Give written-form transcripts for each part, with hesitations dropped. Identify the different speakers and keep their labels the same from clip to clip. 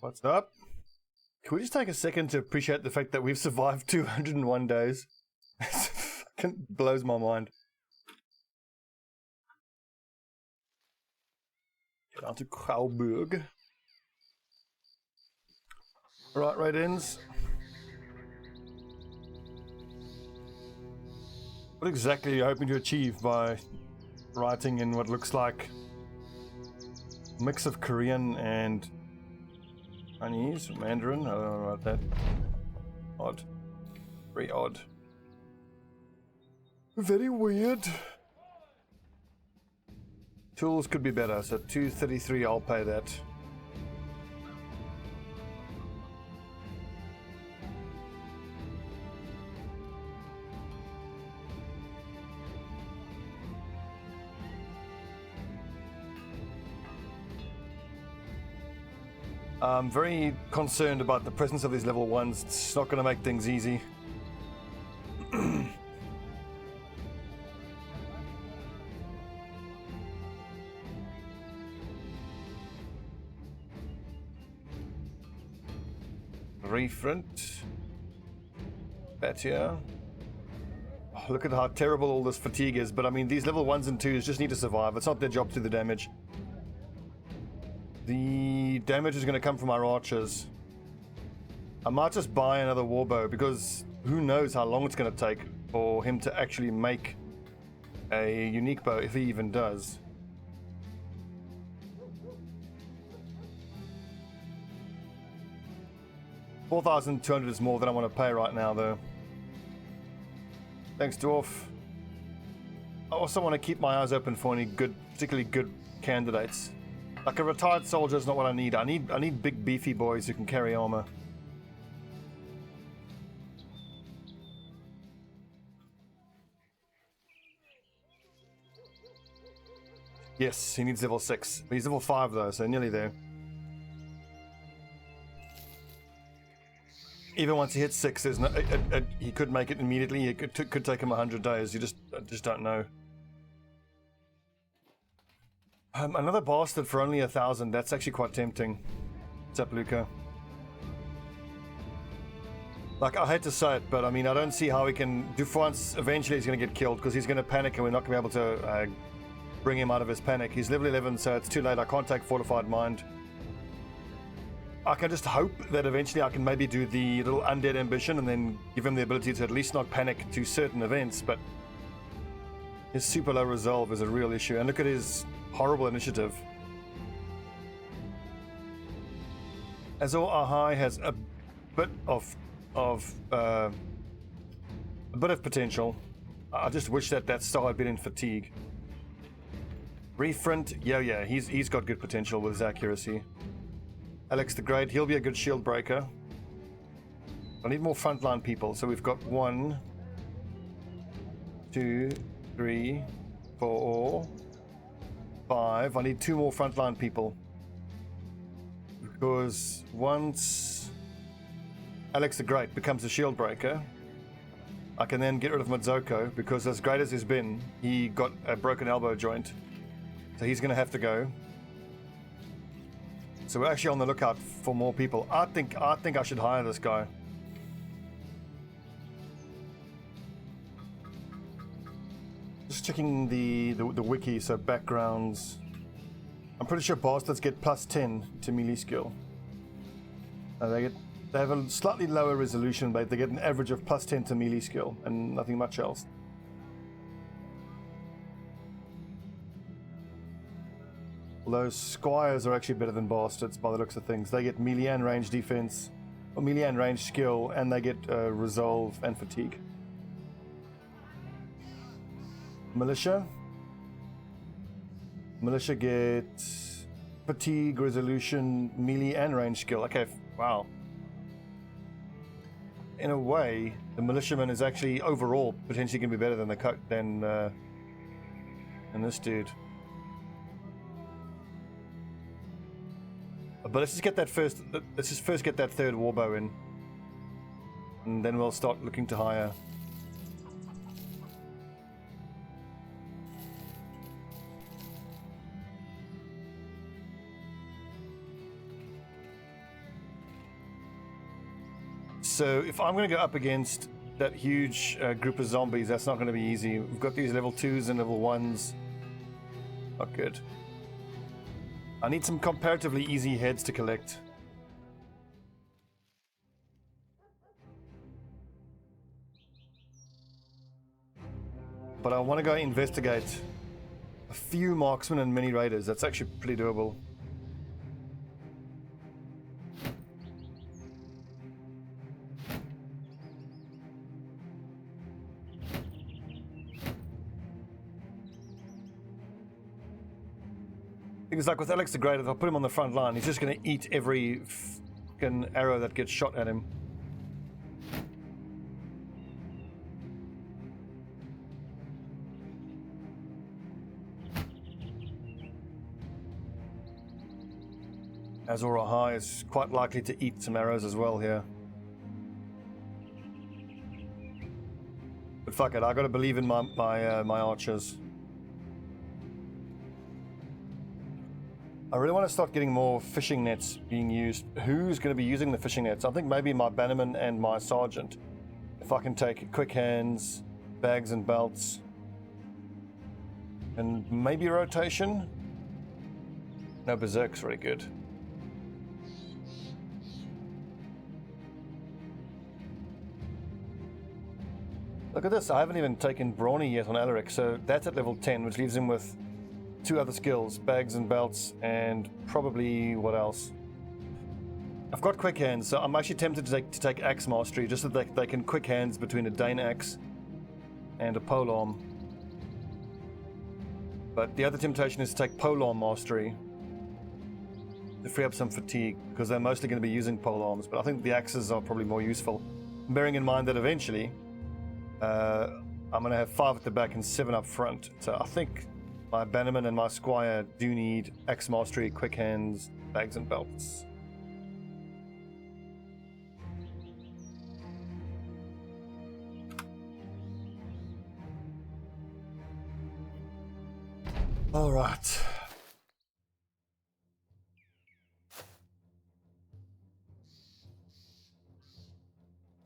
Speaker 1: What's up? Can we just take a second to appreciate the fact that we've survived 201 days? It fucking blows my mind. Get on to Grauburg. Right, Raidens. What exactly are you hoping to achieve by writing in what looks like a mix of Korean and Chinese, Mandarin? I don't know about that. Odd. Very odd. Very weird. Tools could be better, so 233, I'll pay that. I'm very concerned about the presence of these level 1s. It's not going to make things easy. Refront. Batia. Oh, look at how terrible all this fatigue is, but I mean, these level 1s and 2s just need to survive. It's not their job to do the damage. The damage is going to come from our archers. I might just buy another warbow because who knows how long it's going to take for him to actually make a unique bow, if he even does. $4,200 is more than I want to pay right now, though. Thanks, Dwarf. I also want to keep my eyes open for any good, particularly good candidates. Like a retired soldier is not what I need. I need big beefy boys who can carry armor. Yes, he needs level 6. But he's level 5 though, so nearly there. Even once he hits 6, there's no, he could make it immediately. It could take him 100 days. I just don't know. Another bastard for only 1,000. That's actually quite tempting. Zapluka. Like, I hate to say it, but I mean, I don't see how we can do for once. Eventually he's going to get killed because he's going to panic and we're not going to be able to bring him out of his panic. He's level 11, so it's too late. I can't take Fortified Mind. I can just hope that eventually I can maybe do the little undead ambition and then give him the ability to at least not panic to certain events, but his super low resolve is a real issue. And look at his horrible initiative. Azor Ahai has a bit of potential. I just wish that star had been in fatigue. Refront, yeah, he's got good potential with his accuracy. Alex the Great, he'll be a good shield breaker. I need more frontline people, so we've got 1, 2, 3, 4, 5. I need 2 more frontline people. Because once Alex the Great becomes a shield breaker, I can then get rid of Mazzoko, because as great as he's been, he got a broken elbow joint. So he's going to have to go. So we're actually on the lookout for more people. I think I should hire this guy. Just checking the wiki, so backgrounds. I'm pretty sure bastards get +10 to melee skill. They have a slightly lower resolution, but they get an average of +10 to melee skill and nothing much else. Although squires are actually better than bastards by the looks of things. They get melee and range defense, or melee and range skill, and they get resolve and fatigue. Militia gets fatigue, resolution, melee, and range skill. Okay, wow. In a way, the militiaman is actually overall potentially going to be better than this dude. But let's just get that first. Let's just first get that third warbow in, and then we'll start looking to hire. So if I'm going to go up against that huge group of zombies, that's not going to be easy. We've got these level 2s and level 1s. Not good. I need some comparatively easy heads to collect. But I want to go investigate a few marksmen and mini raiders. That's actually pretty doable. It's like with Alex the Great, if I put him on the front line, he's just going to eat every fucking arrow that gets shot at him. Azor Ahai is quite likely to eat some arrows as well here. But fuck it, I gotta believe in my archers. I really want to start getting more fishing nets being used. Who's going to be using the fishing nets? I think maybe my bannerman and my sergeant. If I can take quick hands, bags and belts, and maybe rotation. No, berserk's really good. Look at this, I haven't even taken Brawny yet on Alaric, so that's at level 10, which leaves him with 2 other skills, bags and belts, and probably what else? I've got quick hands, so I'm actually tempted to take axe mastery, just so that they can quick hands between a Dane axe and a polearm. But the other temptation is to take polearm mastery to free up some fatigue, because they're mostly going to be using polearms, but I think the axes are probably more useful. Bearing in mind that eventually I'm going to have 5 at the back and 7 up front, so I think my bannerman and my squire do need axe mastery, quick hands, bags and belts. All right.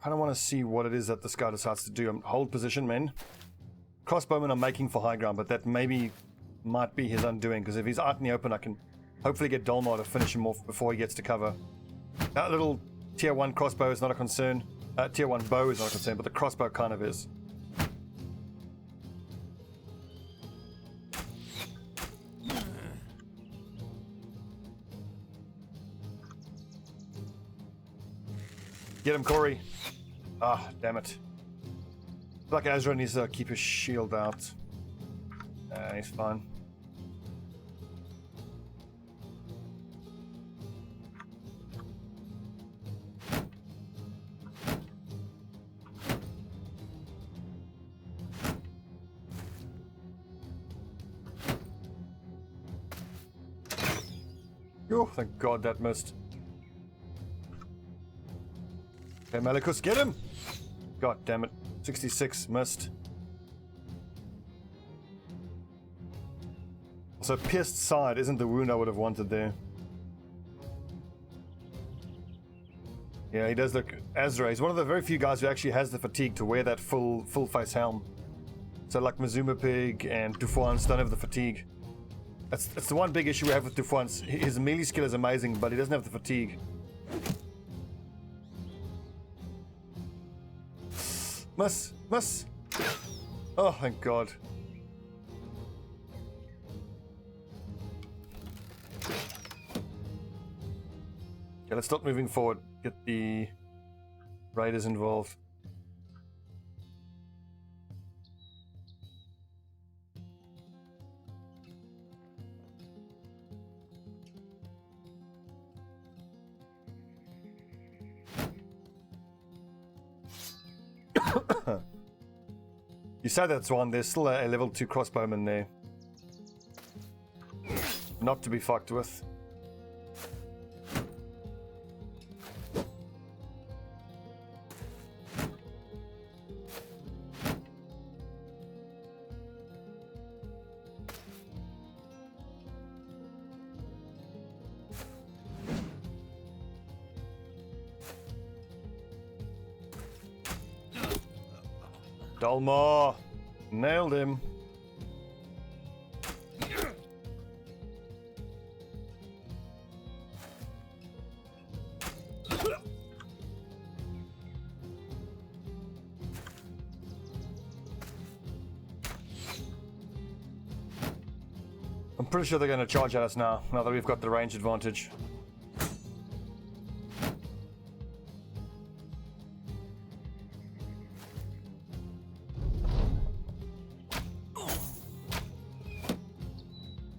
Speaker 1: I don't want to see what it is that this guy decides to do. Hold position, men. Crossbowmen are making for high ground, but that maybe might be his undoing, because if he's out in the open, I can hopefully get Dolmar to finish him off before he gets to cover. That little tier 1 crossbow is not a concern. Tier 1 bow is not a concern, but the crossbow kind of is. Get him, Corey. Ah, damn it. Like Azra needs to keep his shield out. He's fine. Oh, thank God that missed. Okay, Malachus, get him! God damn it. 66 missed. So pierced side isn't the wound I would have wanted there. Yeah, he does look Azra. He's one of the very few guys who actually has the fatigue to wear that full face helm. So like Mazuma Pig and Dufuans don't have the fatigue. That's the one big issue we have with Dufuans. His melee skill is amazing, but he doesn't have the fatigue. Miss! Miss! Oh, thank God. Okay, let's start moving forward. Get the raiders involved. You say that's one, there's still a level 2 crossbowman there. Not to be fucked with. Dolmar! Nailed him. I'm pretty sure they're going to charge at us now that we've got the range advantage.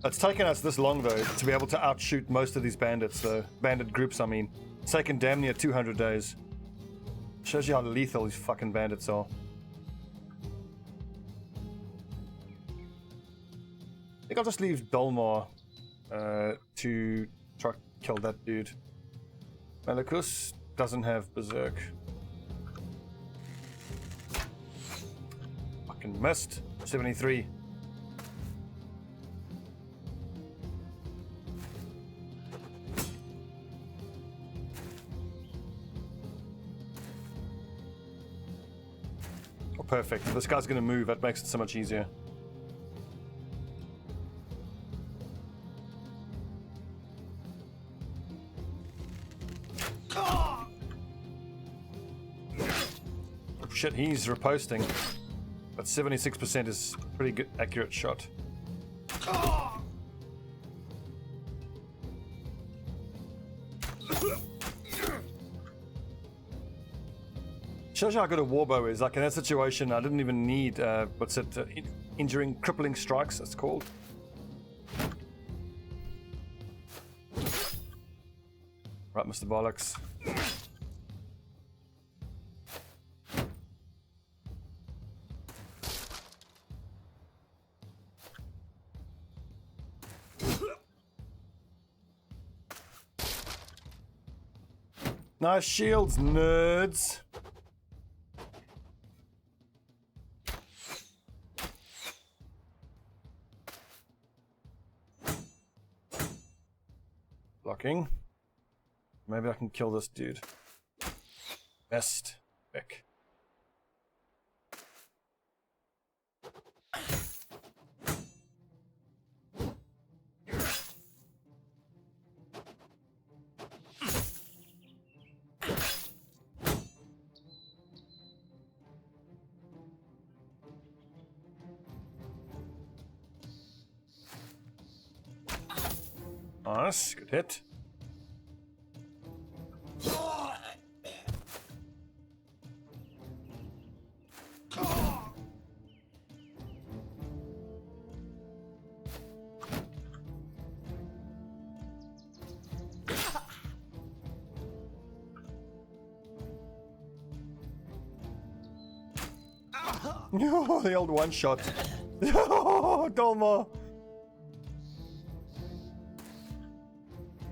Speaker 1: It's taken us this long, though, to be able to outshoot most of these bandits, though. Bandit groups, I mean. It's taken damn near 200 days. Shows you how lethal these fucking bandits are. I think I'll just leave Dolmar to try to kill that dude. Malachus doesn't have Berserk. Fucking missed. 73. Oh, perfect. This guy's gonna move. That makes it so much easier. Shit, he's riposting. But 76% is a pretty good, accurate shot. Shows you how good a warbow is. Like in that situation, I didn't even need, what's it, injuring, crippling strikes, it's called. Right, Mr. Bollocks. Nice shields, nerds. Blocking. Maybe I can kill this dude. Best pick. Nice, good hit. Oh, the old one shot. Oh, Dolmar.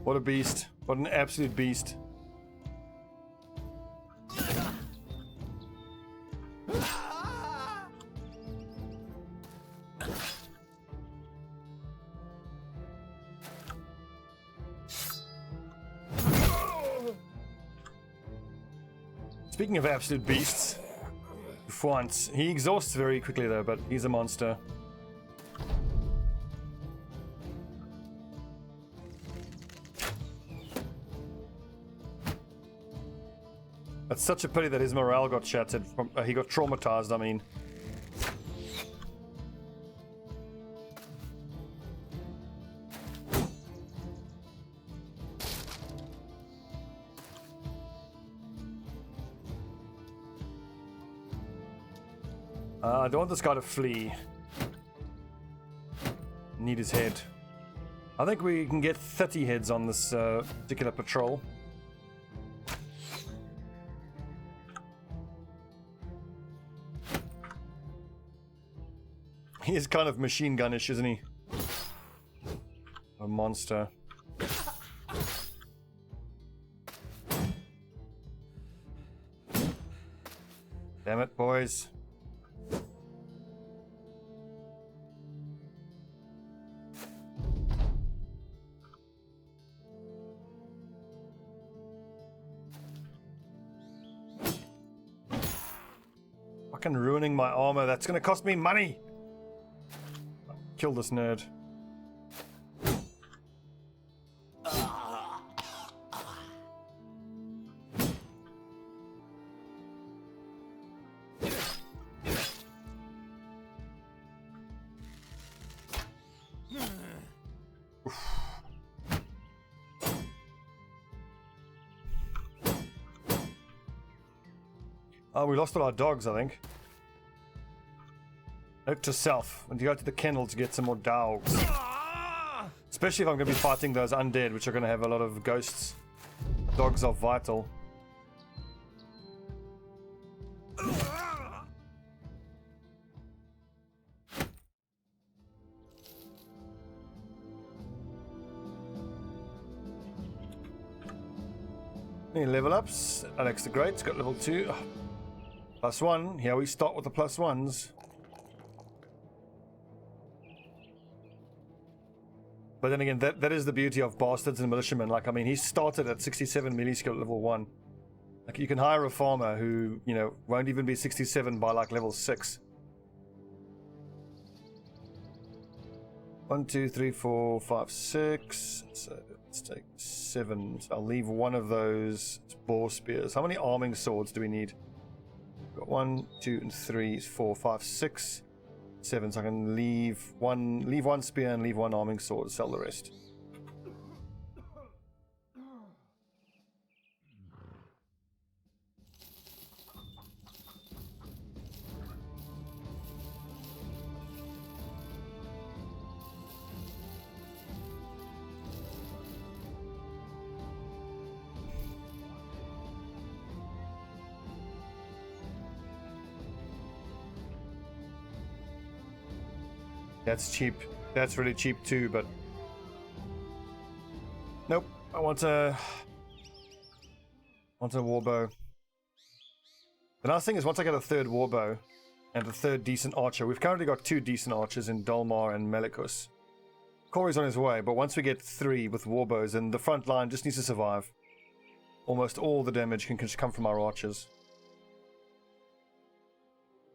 Speaker 1: What a beast. What an absolute beast. Speaking of absolute beasts, once he exhausts very quickly though, but he's a monster. It's such a pity that his morale got shattered. From, he got traumatized, I mean. I don't want this guy to flee. Need his head. I think we can get 30 heads on this particular patrol. He is kind of machine gun-ish, isn't he? A monster. Damn it, boys. fucking ruining my armor. That's gonna cost me money. Kill this nerd. Oh, we lost all our dogs, I think. Note to self. When you go to the kennel to get some more dogs. Especially if I'm going to be fighting those undead, which are going to have a lot of ghosts. Dogs are vital. Any level ups? Alex the Great's got level 2. +1. Here we start with the +1s. But then again, that is the beauty of bastards and militiamen. Like, I mean, he started at 67 melee skill level 1. Like, you can hire a farmer who, you know, won't even be 67 by like level 6. 1, 2, 3, 4, 5, 6. So let's take 7. So I'll leave one of those boar spears. How many arming swords do we need? Got 1, 2, and 3, 4, 5, 6, 7. So I can leave one spear and leave one arming sword. Sell the rest. That's cheap. That's really cheap too, but nope. I want a warbow. The nice thing is, once I get a third warbow and a third decent archer, we've currently got 2 decent archers in Dolmar and Melikus. Corey's on his way, but once we get 3 with warbows, then the front line just needs to survive. Almost all the damage can come from our archers.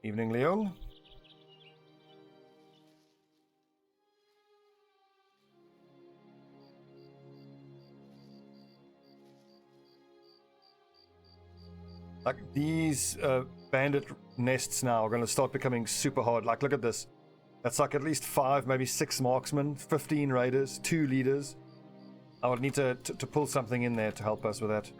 Speaker 1: Evening, Leung. Like, these bandit nests now are going to start becoming super hard. Like, look at this. That's like at least 5, maybe 6 marksmen, 15 raiders, 2 leaders. I would need to pull something in there to help us with that.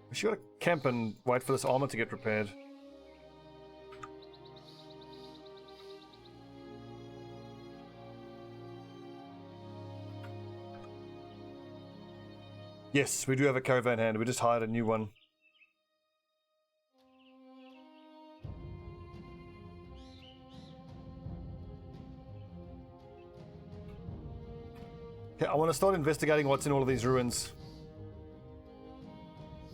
Speaker 1: We should go to camp and wait for this armor to get repaired. Yes, we do have a caravan hand. We just hired a new one. Okay, I want to start investigating what's in all of these ruins.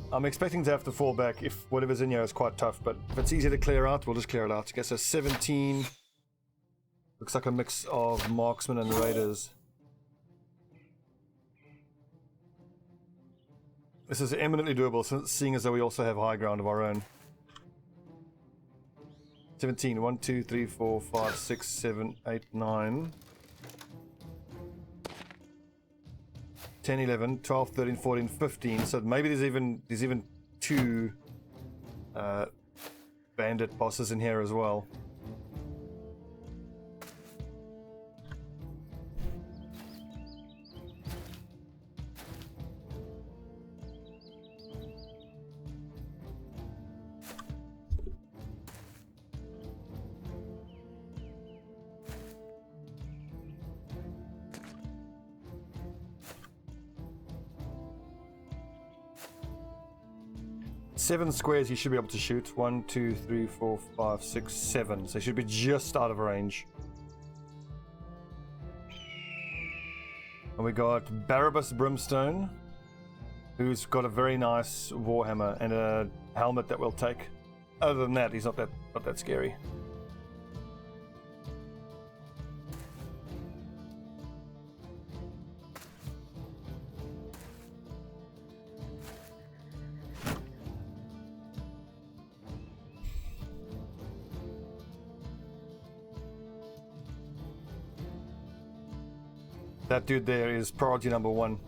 Speaker 1: I'm expecting to have to fall back if whatever's in here is quite tough, but if it's easy to clear out, we'll just clear it out. Okay, so 17. Looks like a mix of marksmen and raiders. This is eminently doable, seeing as though we also have high ground of our own. 17. 1, 2, 3, 4, 5, 6, 7, 8, 9. 10, 11, 12, 13, 14, 15. So maybe there's even 2 bandit bosses in here as well. Seven squares he should be able to shoot. 1, 2, 3, 4, 5, 6, 7. So he should be just out of range. And we got Barabbas Brimstone, who's got a very nice warhammer and a helmet that we'll take. Other than that, he's not that Not that scary. That dude there is priority number 1.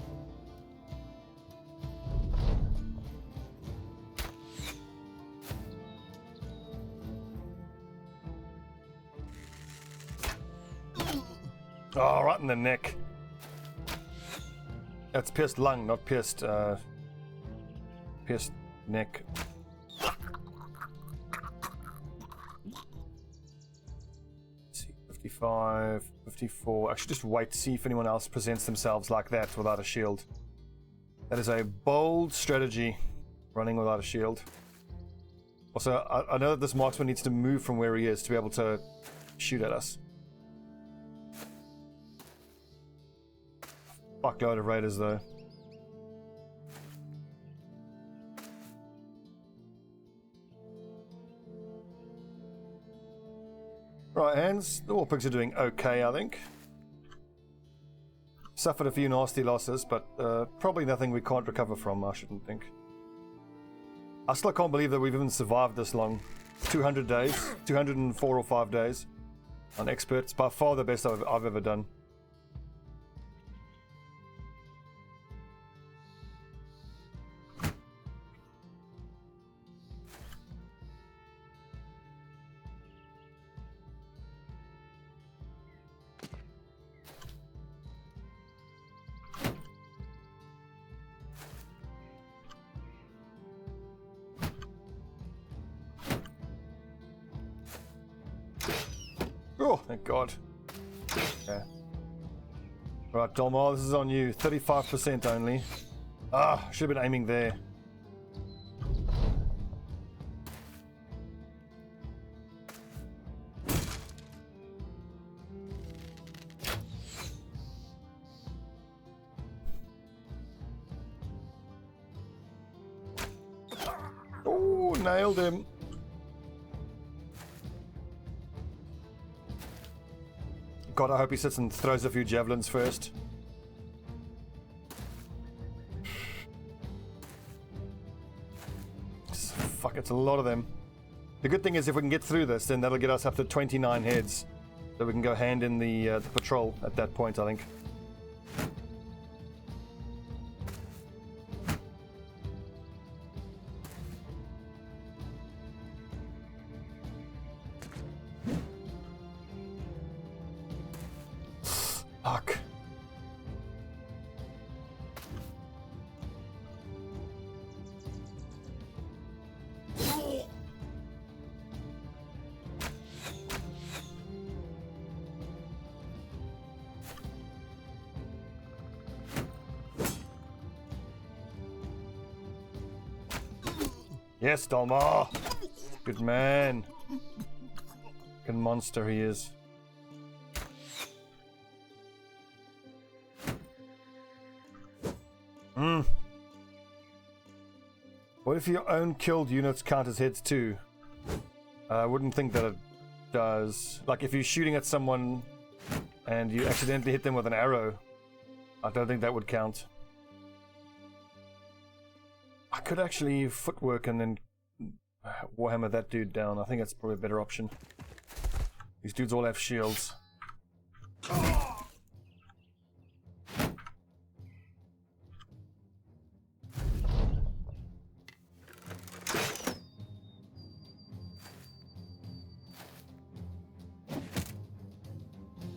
Speaker 1: Oh, right in the neck. That's pierced lung, not pierced neck. Let's see, 55, 54. I should just wait to see if anyone else presents themselves like that without a shield. That is a bold strategy, running without a shield. Also, I know that this marksman needs to move from where he is to be able to shoot at us. Fuckload of raiders though. Right, hands. The Warpigs are doing okay, I think. Suffered a few nasty losses, but probably nothing we can't recover from, I shouldn't think. I still can't believe that we've even survived this long. 200 days, 204 or 5 days on experts. By far the best I've ever done. Oh, thank God. Okay. Right, Dolmar, this is on you. 35% only. Ah, should have been aiming there. Oh, nailed him. God, I hope he sits and throws a few javelins first. Fuck, it's a lot of them. The good thing is if we can get through this, then that'll get us up to 29 heads. So we can go hand in the patrol at that point, I think. Fuck. Yes, Dalmar. Good man. Good monster he is. What if your own killed units count as heads too? I wouldn't think that it does. Like if you're shooting at someone and you accidentally hit them with an arrow, I don't think that would count. I could actually footwork and then warhammer that dude down. I think that's probably a better option. These dudes all have shields.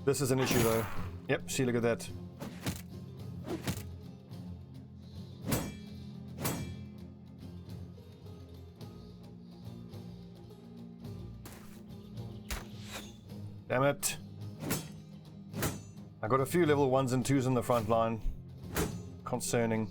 Speaker 1: This is an issue though. Yep, see, look at that. Damn it. I got a few level 1s and 2s in the front line. Concerning.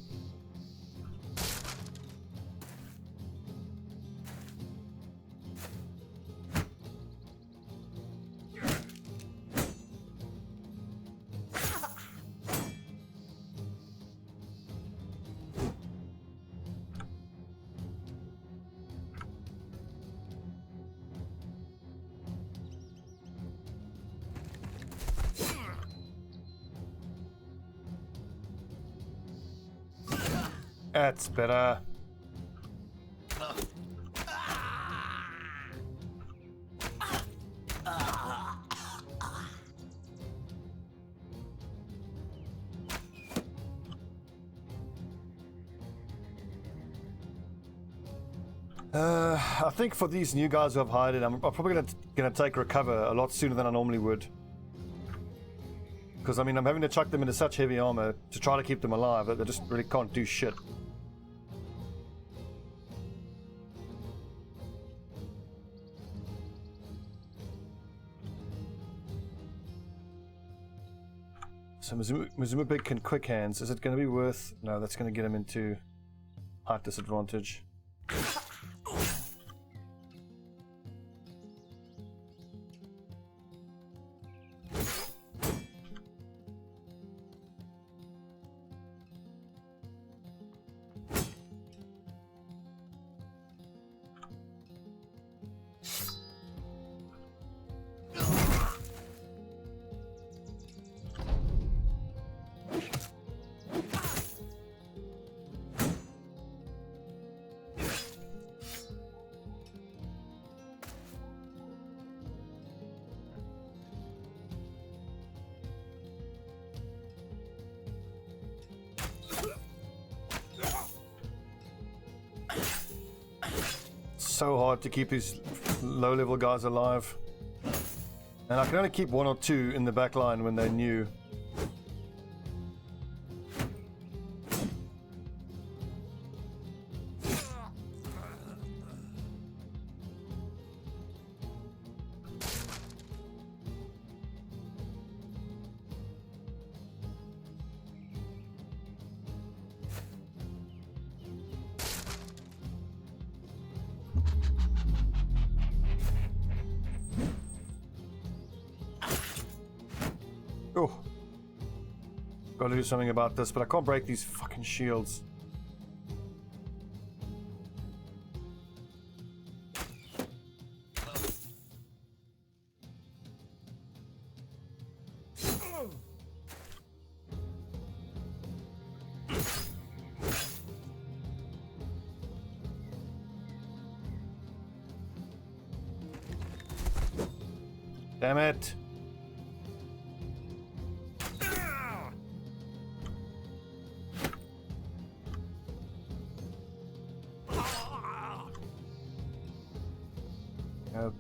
Speaker 1: That's better. I think for these new guys who I've hired, I'm probably gonna take recover a lot sooner than I normally would. Because I mean, I'm having to chuck them into such heavy armor to try to keep them alive that they just really can't do shit. So Mizuma Big can quick hands. Is it going to be worth? No, that's going to get him into height disadvantage. So hard to keep these low-level guys alive, and I can only keep one or two in the back line when they're new. Oh, gotta do something about this, but I can't break these fucking shields. Damn it.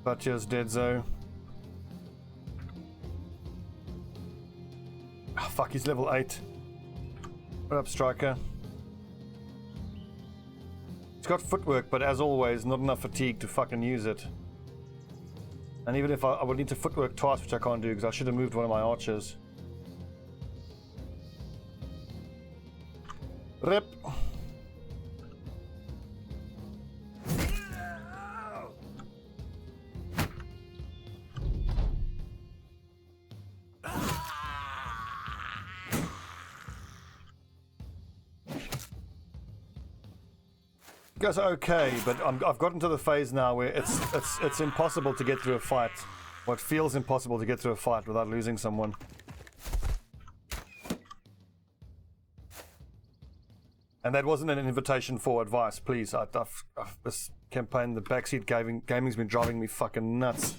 Speaker 1: Butcher's dead, Zo. Oh, fuck, he's level 8. What up, Striker? He's got footwork, but as always, not enough fatigue to fucking use it. And even if I would need to footwork twice, which I can't do because I should have moved one of my archers. Rip. You guys are okay, but I've gotten to the phase now where it's impossible to get through a fight. What feels impossible to get through a fight without losing someone. And that wasn't an invitation for advice, please. This campaign, the backseat gaming's been driving me fucking nuts.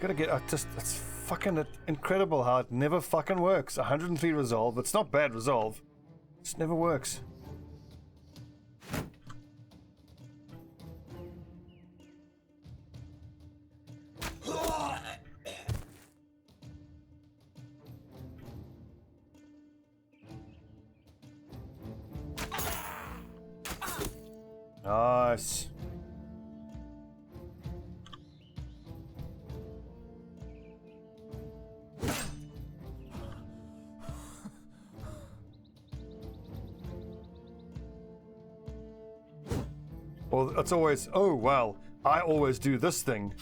Speaker 1: Gotta get, it's fucking incredible how it never fucking works. 103 resolve, it's not bad resolve. It just never works. Nice. Well, it's always, oh, well, I always do this thing.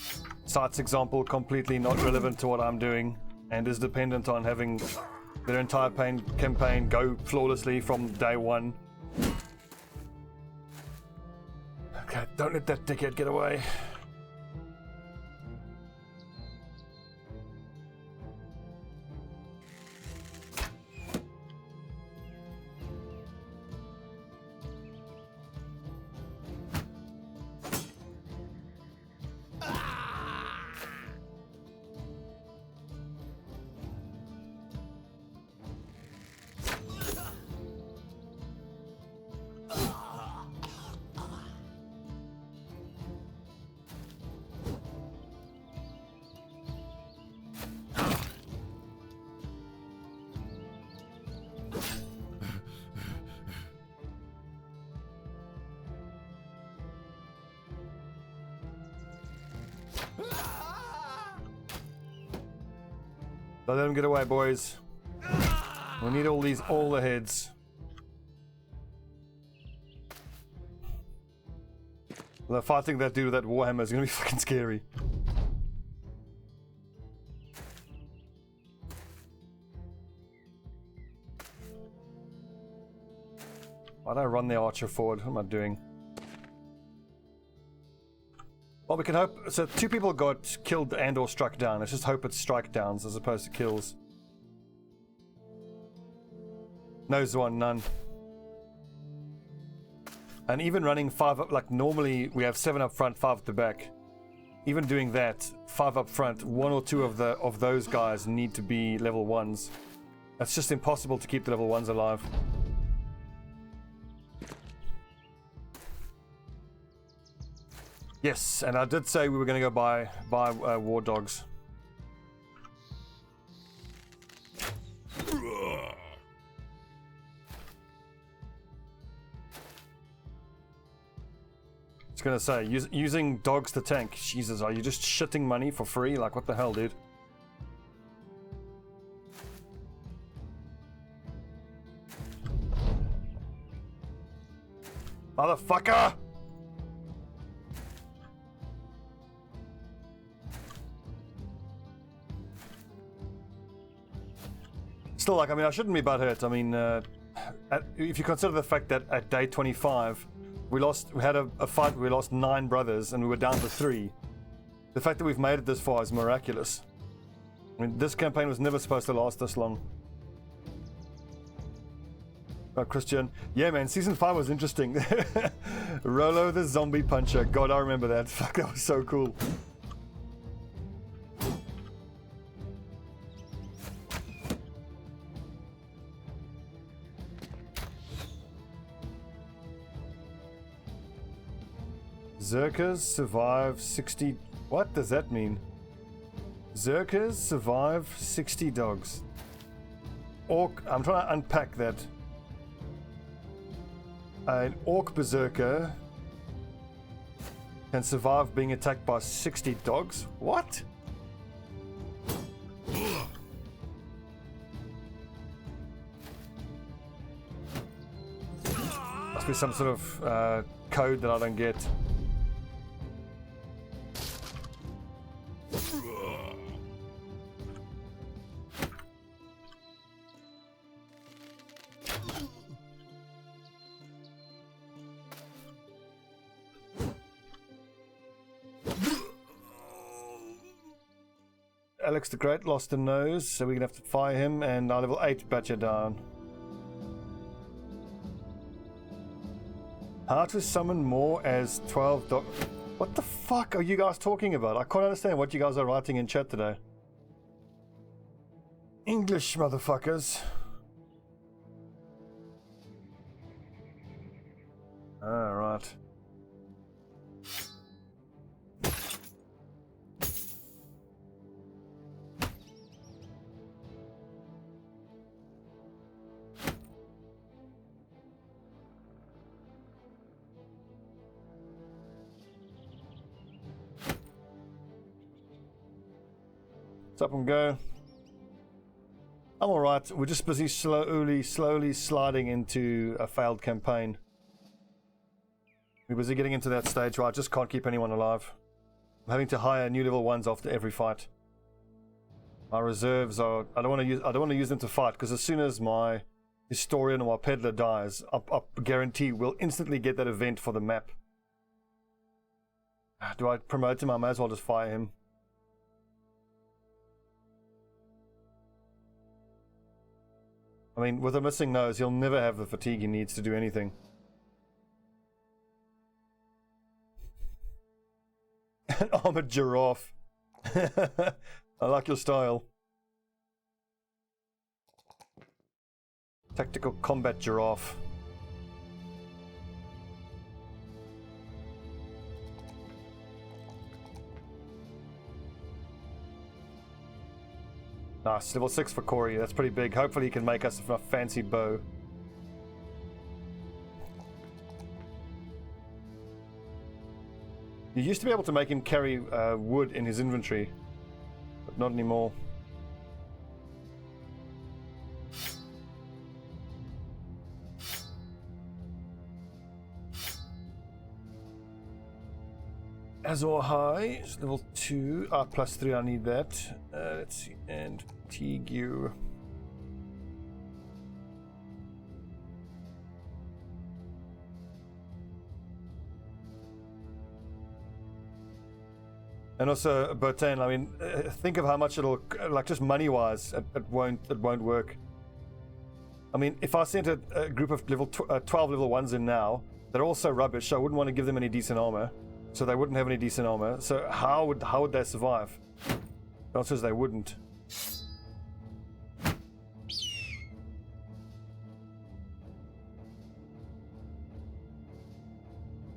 Speaker 1: Site's example completely not relevant to what I'm doing and is dependent on having their entire campaign go flawlessly from day one. Okay, don't let that dickhead get away. Don't let them get away, boys. We need all the heads. The fighting that dude with that warhammer is gonna be fucking scary. Why don't I run the archer forward? What am I doing? Well, we can hope. So 2 people got killed and or struck down. Let's just hope it's strike downs as opposed to kills. Nose one, none. And even running 5 up, like normally we have 7 up front, 5 at the back. Even doing that, 5 up front, 1 or 2 of those guys need to be level 1s. It's just impossible to keep the level 1s alive. Yes, and I did say we were going to go buy war dogs. It's going to say, using dogs to tank. Jesus, are you just shitting money for free? Like, what the hell, dude? Motherfucker! Still, like, I mean, I shouldn't be butthurt. I mean, if you consider the fact that at day 25, we had a fight where we lost 9 brothers and we were down to 3. The fact that we've made it this far is miraculous. I mean, this campaign was never supposed to last this long. Oh, Christian. Yeah, man, season 5 was interesting. Rolo the zombie puncher. God, I remember that. Fuck, that was so cool. Zerkers survive 60... What does that mean? Zerkers survive 60 dogs. Orc... I'm trying to unpack that. An orc berserker can survive being attacked by 60 dogs? What? Must be some sort of code that I don't get. Alex the Great lost a nose, so we're gonna have to fire him, and our level 8 batcher down. How to summon more as 12 dog... What the fuck are you guys talking about? I can't understand what you guys are writing in chat today. English, motherfuckers. Alright. Up and go. I'm alright. We're just busy slowly sliding into a failed campaign. We're busy getting into that stage where I just can't keep anyone alive. I'm having to hire new level 1s after every fight. My reserves are. I don't want to use them to fight, because as soon as my historian or my peddler dies, I guarantee we'll instantly get that event for the map. Do I promote him? I might as well just fire him. I mean, with a missing nose, he'll never have the fatigue he needs to do anything. An armored giraffe. I like your style. Tactical combat giraffe. Nice, level 6 for Corey. That's pretty big. Hopefully he can make us a fancy bow. You used to be able to make him carry wood in his inventory, but not anymore. Azor High is level 2. Plus 3, I need that. Let's see. And Tigu. And also Botane, I mean, think of how much it'll, like, just money-wise, it won't work. I mean, if I sent a group of 12 level 1s in now, they're all so rubbish, I wouldn't want to give them any decent armor. So they wouldn't have any decent armor. So how would they survive? The answer is they wouldn't.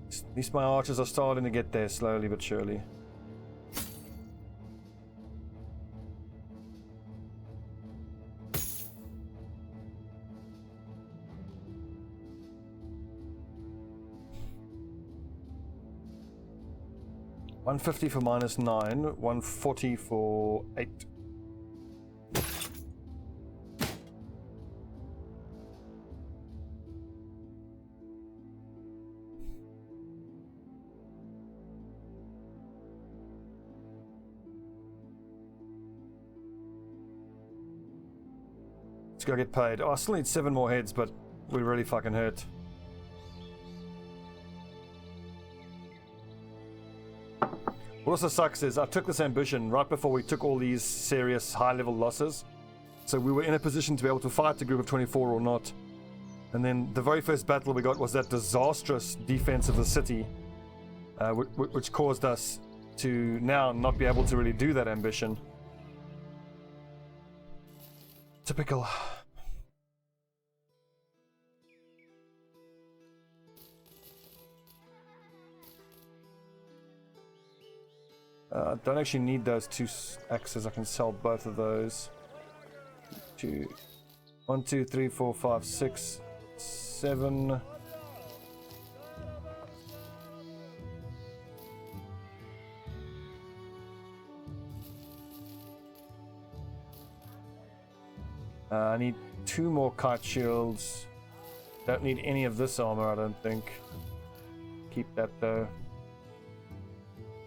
Speaker 1: At least my archers are starting to get there slowly but surely. $150 for -9, $140 for 8. Let's go get paid. Oh, I still need 7 more heads, but we really fucking hurt. What also sucks is I took this ambition right before we took all these serious high-level losses. So we were in a position to be able to fight the group of 24 or not. And then the very first battle we got was that disastrous defense of the city, which caused us to now not be able to really do that ambition. Typical. I don't actually need those 2 axes. I can sell both of those. 1, 2, 3, 4, 5, 6, 7. I need 2 more kite shields. Don't need any of this armor, I don't think. Keep that though.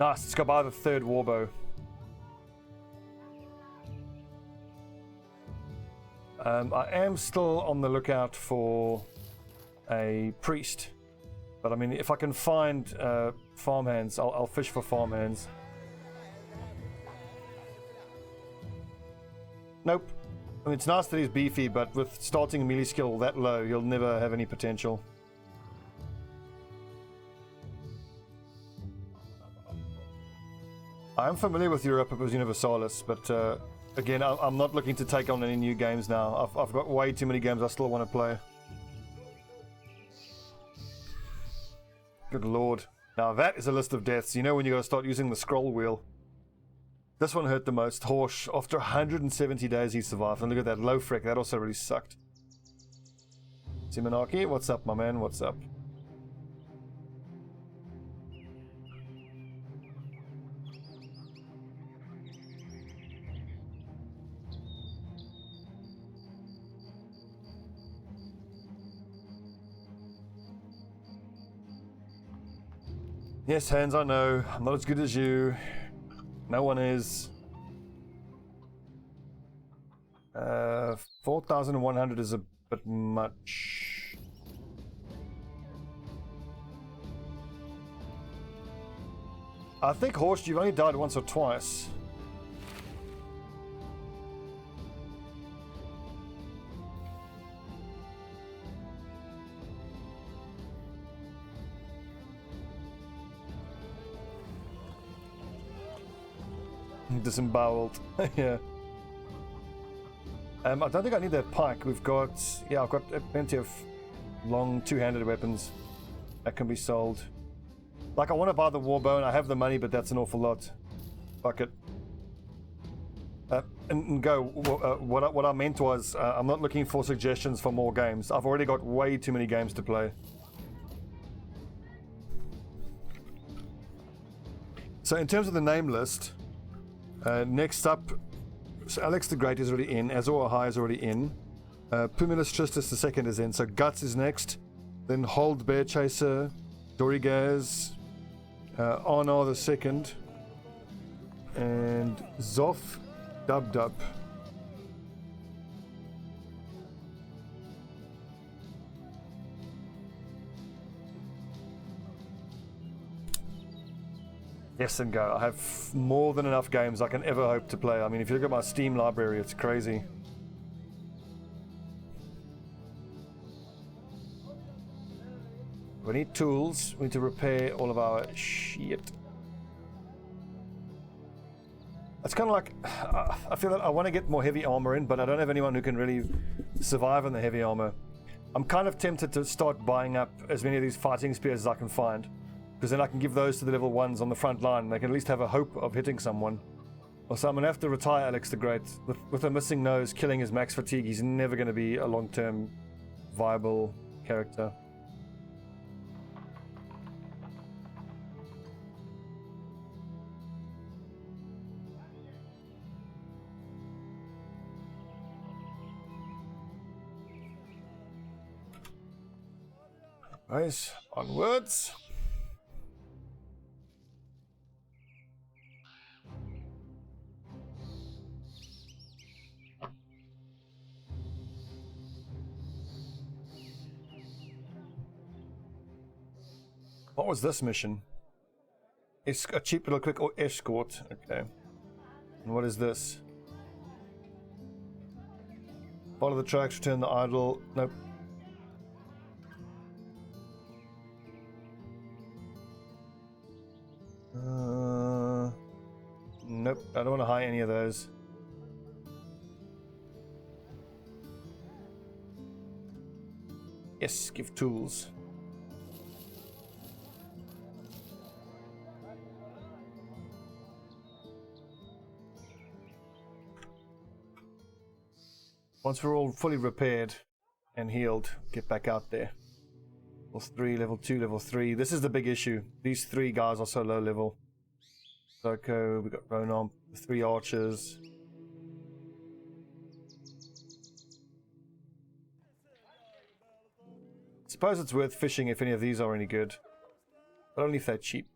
Speaker 1: Nice, let's go buy the 3rd warbow. I am still on the lookout for a priest. But I mean, if I can find farmhands, I'll fish for farmhands. Nope. I mean, it's nice that he's beefy, but with starting a melee skill that low, he'll never have any potential. I'm familiar with Europapus Universalis, but again, I'm not looking to take on any new games now. I've got way too many games I still want to play. Good lord. Now that is a list of deaths. You know when you got to start using the scroll wheel. This one hurt the most. Horsh, after 170 days he survived. And look at that, low frick, that also really sucked. Simonaki, what's up, my man? What's up? Yes, Hans, I know. I'm not as good as you. No one is. 4,100 is a bit much. I think, Horst, you've only died once or twice. Disemboweled. Yeah. I don't think I need that pike. I've got plenty of long two-handed weapons that can be sold. Like, I want to buy the warbone. I have the money, but that's an awful lot. Fuck it. And go. What I meant was, I'm not looking for suggestions for more games. I've already got way too many games to play. So in terms of the name list, next up, so Alex the Great is already in. Azor Ahai is already in. Pumilus Tristus II is in. So Guts is next. Then Hold Bear Chaser, Dorigaz, Arnar the Second, and Zoff Dub Dub. Yes and go. I have more than enough games I can ever hope to play. I mean, if you look at my Steam library, it's crazy. We need tools. We need to repair all of our shit. It's kind of like, I feel that I want to get more heavy armor in, but I don't have anyone who can really survive on the heavy armor. I'm kind of tempted to start buying up as many of these fighting spears as I can find, because then I can give those to the level 1s on the front line and they can at least have a hope of hitting someone. Also, I'm going to have to retire Alex the Great. With a missing nose, killing his max fatigue, he's never going to be a long-term viable character. Nice. Onwards. What was this mission? It's a cheap little quick escort. Okay. And what is this? Follow the tracks, return the idol. Nope. Nope, I don't want to hire any of those. Yes, give tools. Once we're all fully repaired and healed, get back out there. Level 3, level 2, level 3. This is the big issue. These 3 guys are so low level. Soko, we got Ronan, the 3 archers. Suppose it's worth fishing if any of these are any good. But only if they're cheap.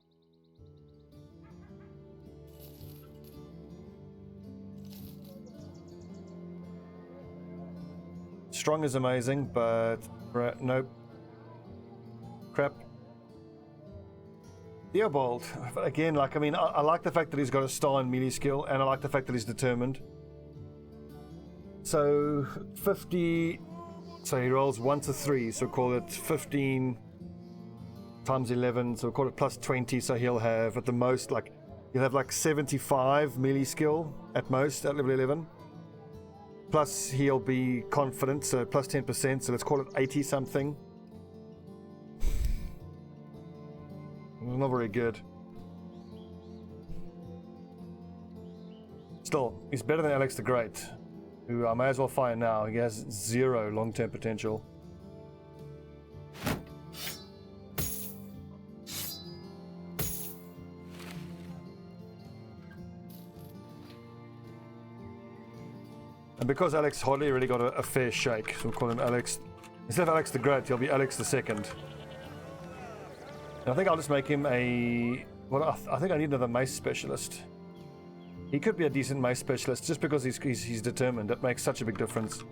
Speaker 1: Strong is amazing, but nope. Crap. Theobald, again, like, I mean, I like the fact that he's got a star in melee skill, and I like the fact that he's determined. So, 50, so he rolls 1 to 3, so call it 15 times 11, so we'll call it plus 20, so he'll have, at the most, like, he'll have like 75 melee skill, at most, at level 11. Plus, he'll be confident, so plus 10%, so let's call it 80 something. Not very good. Still, he's better than Alex the Great, who I may as well fire now. He has 0 long-term potential. And because Alex hardly really got a fair shake, so we'll call him Alex. Instead of Alex the Great, he'll be Alex the Second. I think I'll just make him a... Well, I think I need another mace specialist. He could be a decent mace specialist just because he's determined. That makes such a big difference.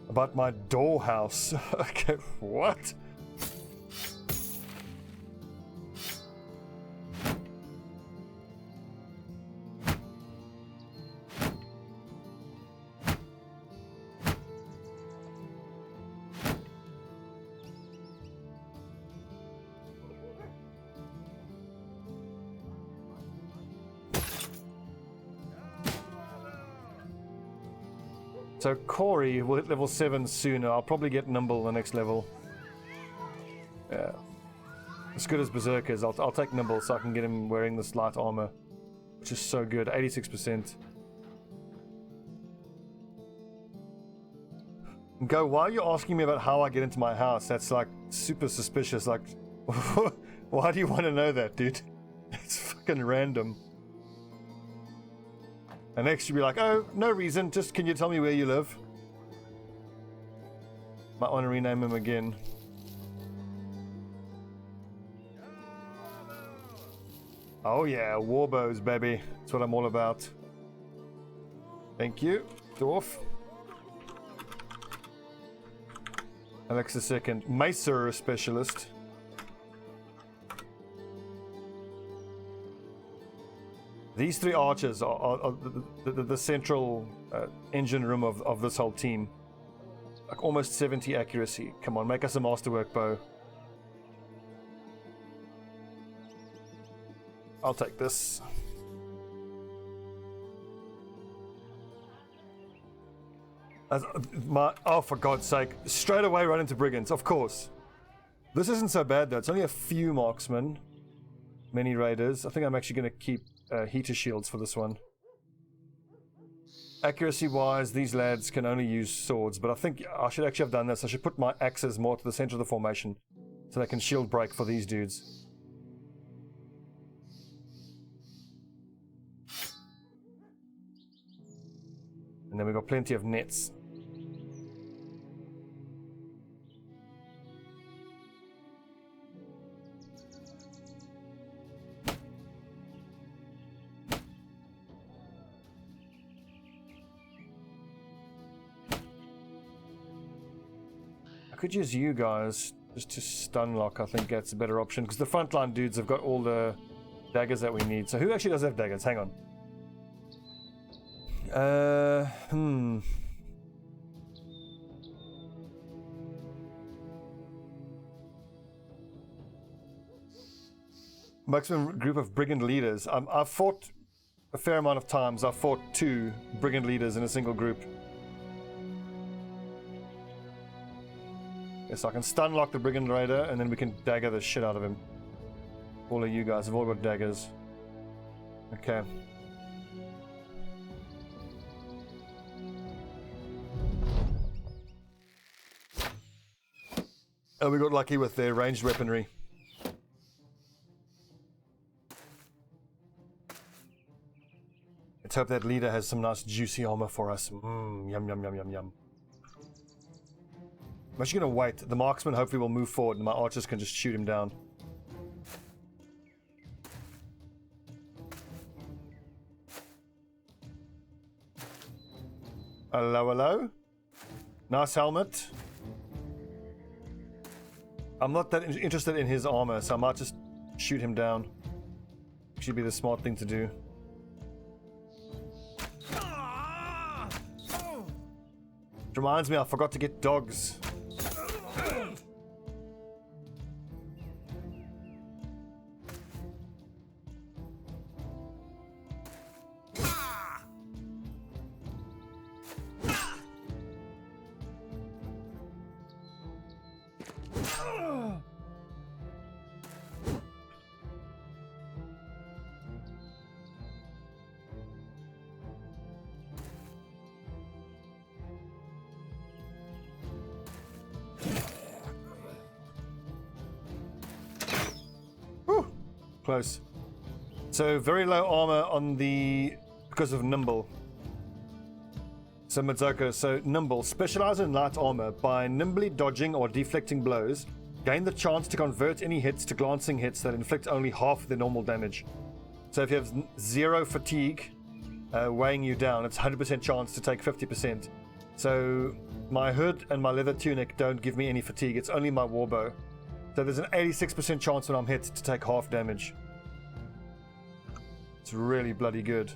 Speaker 1: About my dollhouse. Okay, what? So Corey will hit level 7 sooner. I'll probably get Nimble the next level. Yeah. As good as Berserkers, I'll take Nimble so I can get him wearing this light armor. Which is so good. 86%. Go, why are you asking me about how I get into my house? That's like super suspicious. Like, why do you want to know that, dude? It's fucking random. And next you'll be like, oh, no reason, just can you tell me where you live? Might want to rename him again. Oh yeah, warbows, baby. That's what I'm all about. Thank you, dwarf. Alexa second. Macer specialist. These three archers are the central engine room of this whole team. Like almost 70 accuracy. Come on, make us a masterwork bow. I'll take this. Oh, for God's sake. Straight away run into brigands, of course. This isn't so bad though. It's only a few marksmen. Many raiders. I think I'm actually going to keep heater shields for this one. Accuracy wise, these lads can only use swords, but I think I should actually have done this. I should put my axes more to the center of the formation so they can shield break for these dudes. And then we've got plenty of nets. I could use you guys just to stun lock. I think that's a better option because the frontline dudes have got all the daggers that we need. So who actually does have daggers? Hang on. Maximum group of brigand leaders. I've fought a fair amount of times. I've fought 2 brigand leaders in a single group. Yes, I can stun lock the brigand raider and then we can dagger the shit out of him. All of you guys have all got daggers. Okay. Oh, we got lucky with their ranged weaponry. Let's hope that leader has some nice juicy armor for us. Yum, yum, yum, yum, yum. I'm actually going to wait. The marksman hopefully will move forward and my archers can just shoot him down. Hello, hello. Nice helmet. I'm not that interested in his armor, so I might just shoot him down. Should be the smart thing to do. It reminds me, I forgot to get dogs. Close. So very low armor on the because of nimble. So Midzoko, so nimble. Specialize in light armor by nimbly dodging or deflecting blows Gain the chance to convert any hits to glancing hits that inflict only half the normal damage. So if you have 0 fatigue weighing you down, it's 100% chance to take 50%. So my hood and my leather tunic don't give me any fatigue. It's only my warbow. So there's an 86% chance when I'm hit to take half damage. It's really bloody good.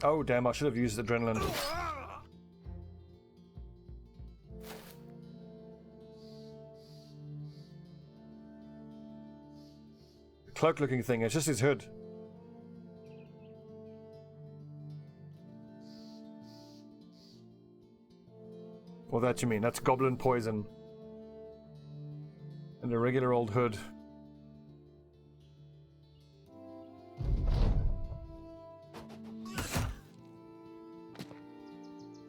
Speaker 1: Oh damn, I should have used adrenaline. The cloak looking thing, it's just his hood. Well, that you mean, that's goblin poison. And a regular old hood.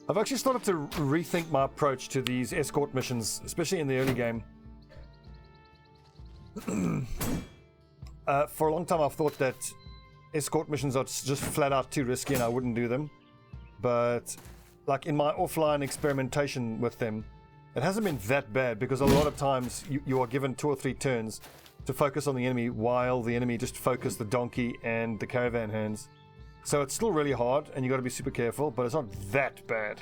Speaker 1: I've actually started to rethink my approach to these escort missions, especially in the early game. For a long time I've thought that escort missions are just flat out too risky and I wouldn't do them. But like in my offline experimentation with them, it hasn't been that bad because a lot of times you are given 2 or 3 turns to focus on the enemy while the enemy just focus the donkey and the caravan hands. So it's still really hard and you got to be super careful, but it's not that bad.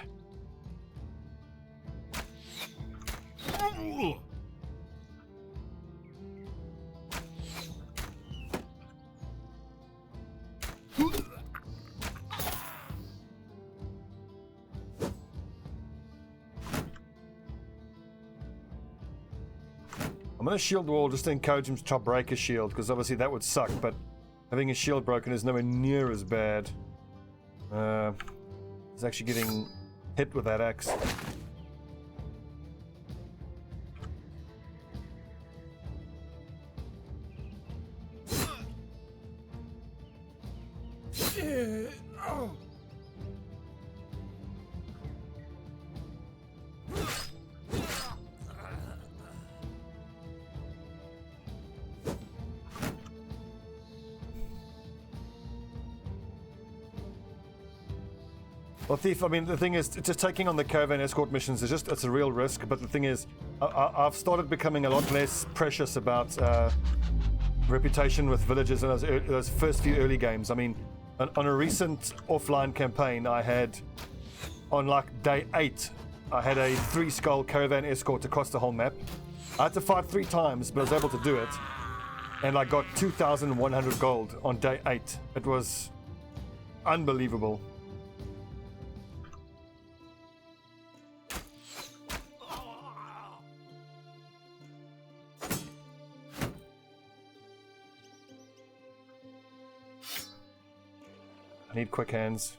Speaker 1: I'm going to shield wall just to encourage him to try break his shield, because obviously that would suck, but having his shield broken is nowhere near as bad. He's actually getting hit with that axe. Well, Thief, I mean, the thing is, just taking on the caravan escort missions is it's a real risk, but the thing is, I've started becoming a lot less precious about reputation with villagers in those first few early games. I mean, on a recent offline campaign I had, on like day 8, I had a 3-skull caravan escort across the whole map. I had to fight 3 times, but I was able to do it, and I got 2,100 gold on day 8. It was unbelievable. I need quick hands.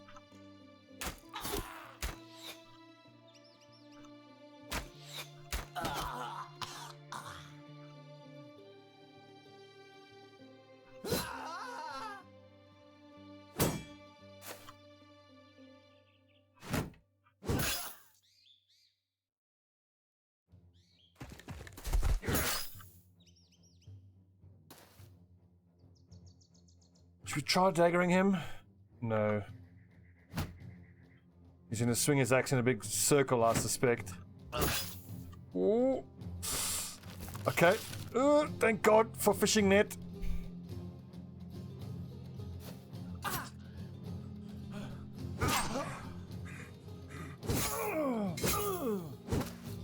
Speaker 1: Should we try daggering him? No. He's going to swing his axe in a big circle, I suspect. Ooh. Okay. Thank God for fishing net.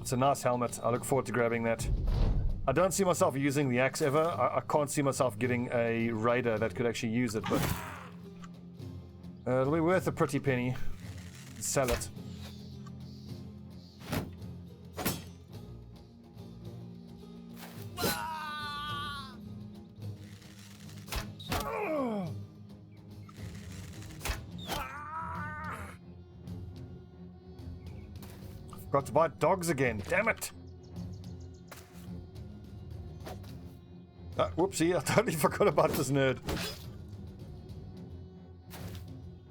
Speaker 1: It's a nice helmet. I look forward to grabbing that. I don't see myself using the axe ever. I can't see myself getting a raider that could actually use it, but it'll be worth a pretty penny. Sell it. Forgot to buy dogs again. Damn it! Whoopsie, I totally forgot about this nerd.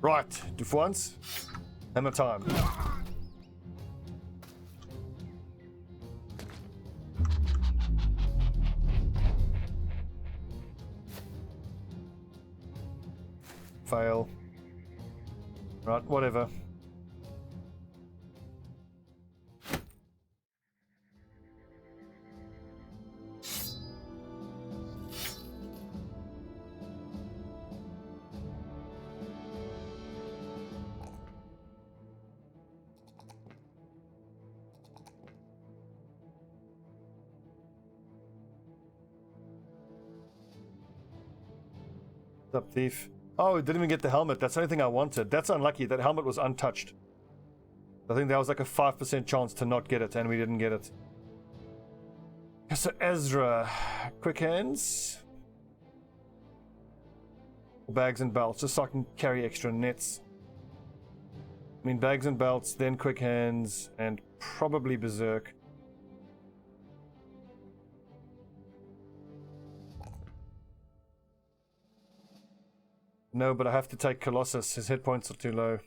Speaker 1: Right, do for once. Hammer time. Fail. Right, whatever. What's up, thief? Oh, didn't even get the helmet. That's the only thing I wanted. That's unlucky. That helmet was untouched. I think there was like a 5% chance to not get it, and we didn't get it. So Ezra, quick hands. Bags and belts, just so I can carry extra nets. I mean, bags and belts, then quick hands, and probably berserk. No, but I have to take Colossus. His hit points are too low.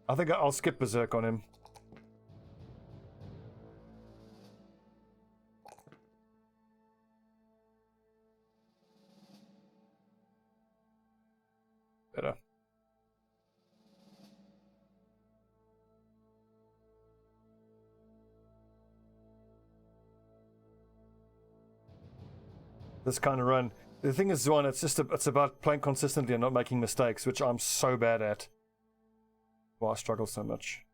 Speaker 1: I think I'll skip berserk on him. Better. This kind of run. The thing is, Zuan, it's about playing consistently and not making mistakes, which I'm so bad at. Why I struggle so much.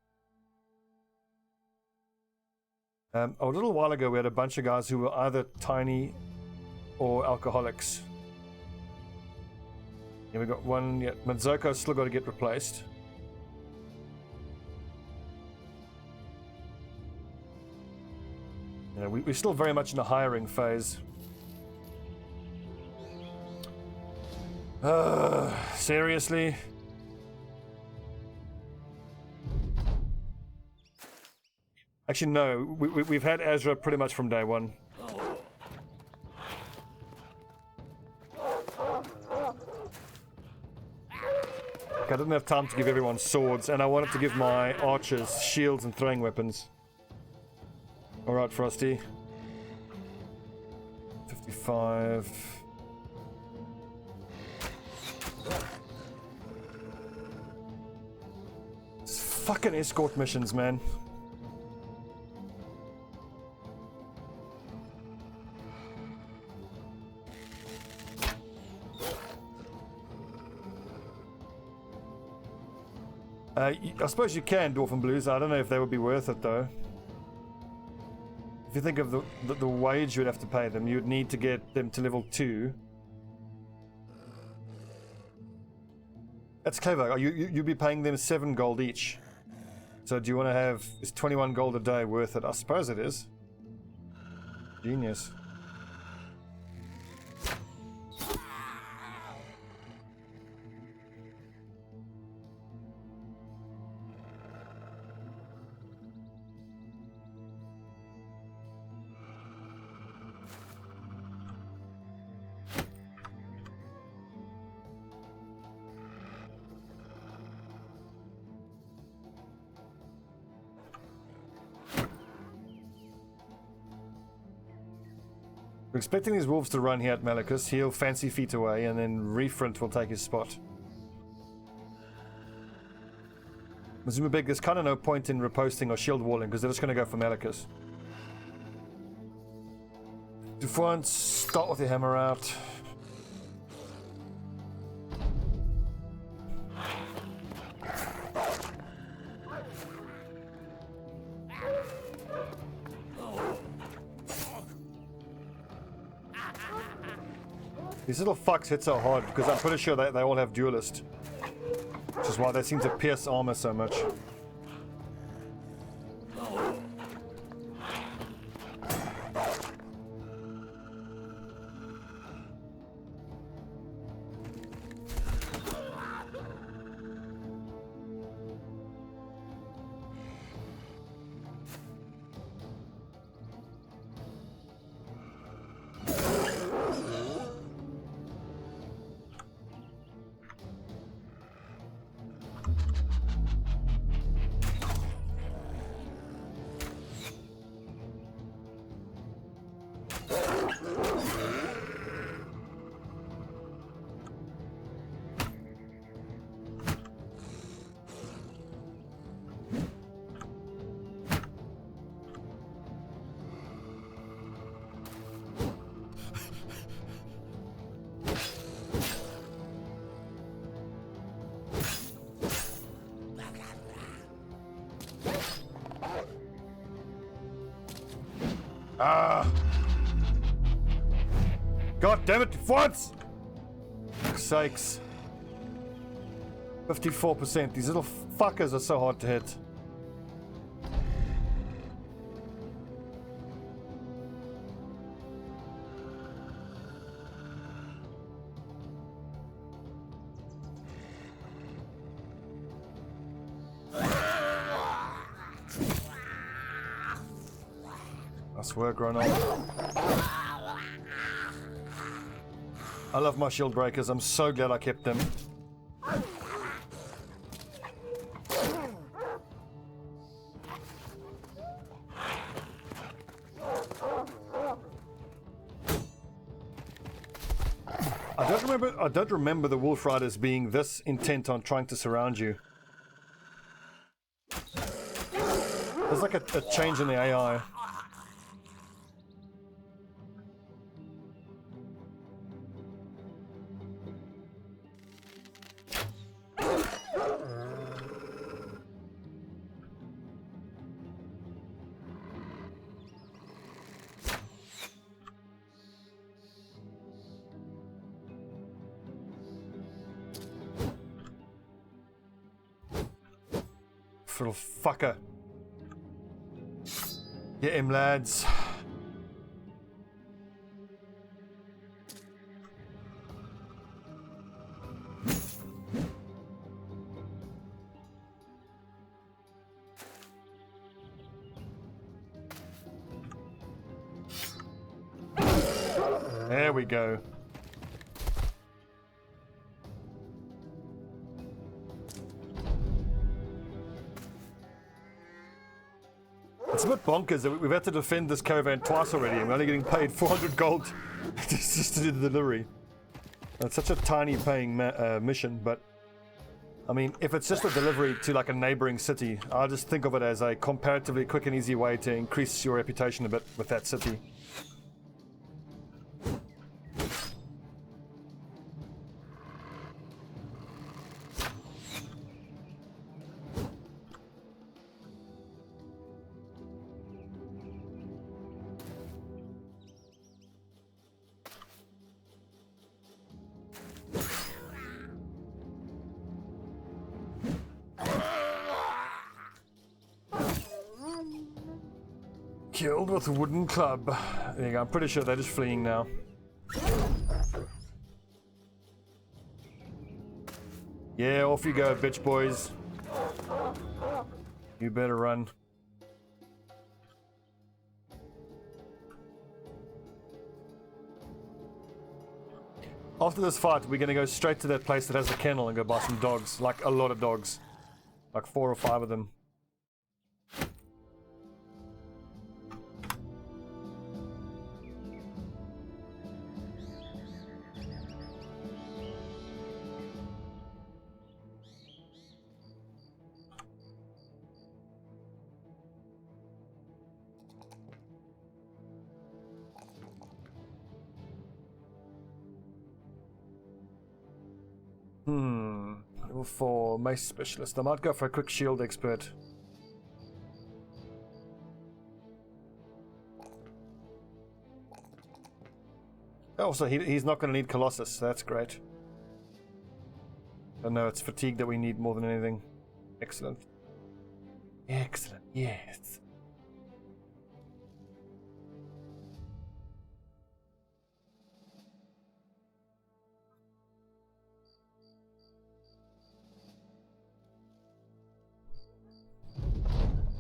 Speaker 1: A little while ago, we had a bunch of guys who were either tiny or alcoholics. Yeah, we got one. Yeah, Manzoko's still got to get replaced. Yeah, we're still very much in a hiring phase. Seriously? Actually, no. We've had Ezra pretty much from day one. I didn't have time to give everyone swords, and I wanted to give my archers shields and throwing weapons. Alright, Frosty. 55... Fucking escort missions, man. I suppose you can, Dwarf and Blues. I don't know if they would be worth it, though. If you think of the wage you'd have to pay them, you'd need to get them to level 2. That's clever. You'd be paying them 7 gold each. So do you want to have... Is 21 gold a day worth it? I suppose it is. Genius. We're expecting these wolves to run here at Malachus. He'll fancy feet away, and then Refront will take his spot. Mazumabeg, there's kind of no point in riposting or shield walling, because they're just going to go for Malachus. Defiance, start with your hammer out. These little fucks hit so hard because I'm pretty sure they all have duelist. Which is why they seem to pierce armor so much. Ah! God damn it, once! Sakes. 54%. These little fuckers are so hard to hit. Nice work, Ronald. I love my shield breakers. I'm so glad I kept them. I don't remember the Wolf Riders being this intent on trying to surround you. There's like a change in the AI. Little fucker. Get him, lads. There we go. It's a bit bonkers that we've had to defend this caravan twice already and we're only getting paid 400 gold just to do the delivery. It's such a tiny paying mission, but I mean, if it's just a delivery to like a neighboring city, I just think of it as a comparatively quick and easy way to increase your reputation a bit with that city. Killed with a wooden club. There you go. I'm pretty sure they're just fleeing now. Yeah, off you go, bitch boys. You better run. After this fight, we're gonna go straight to that place that has the kennel and go buy some dogs. Like a lot of dogs. Like 4 or 5 of them. Level 4, mace specialist. I might go for a quick shield expert. Also, he's not going to need Colossus. That's great. Oh no, it's fatigue that we need more than anything. Excellent. Excellent, yes.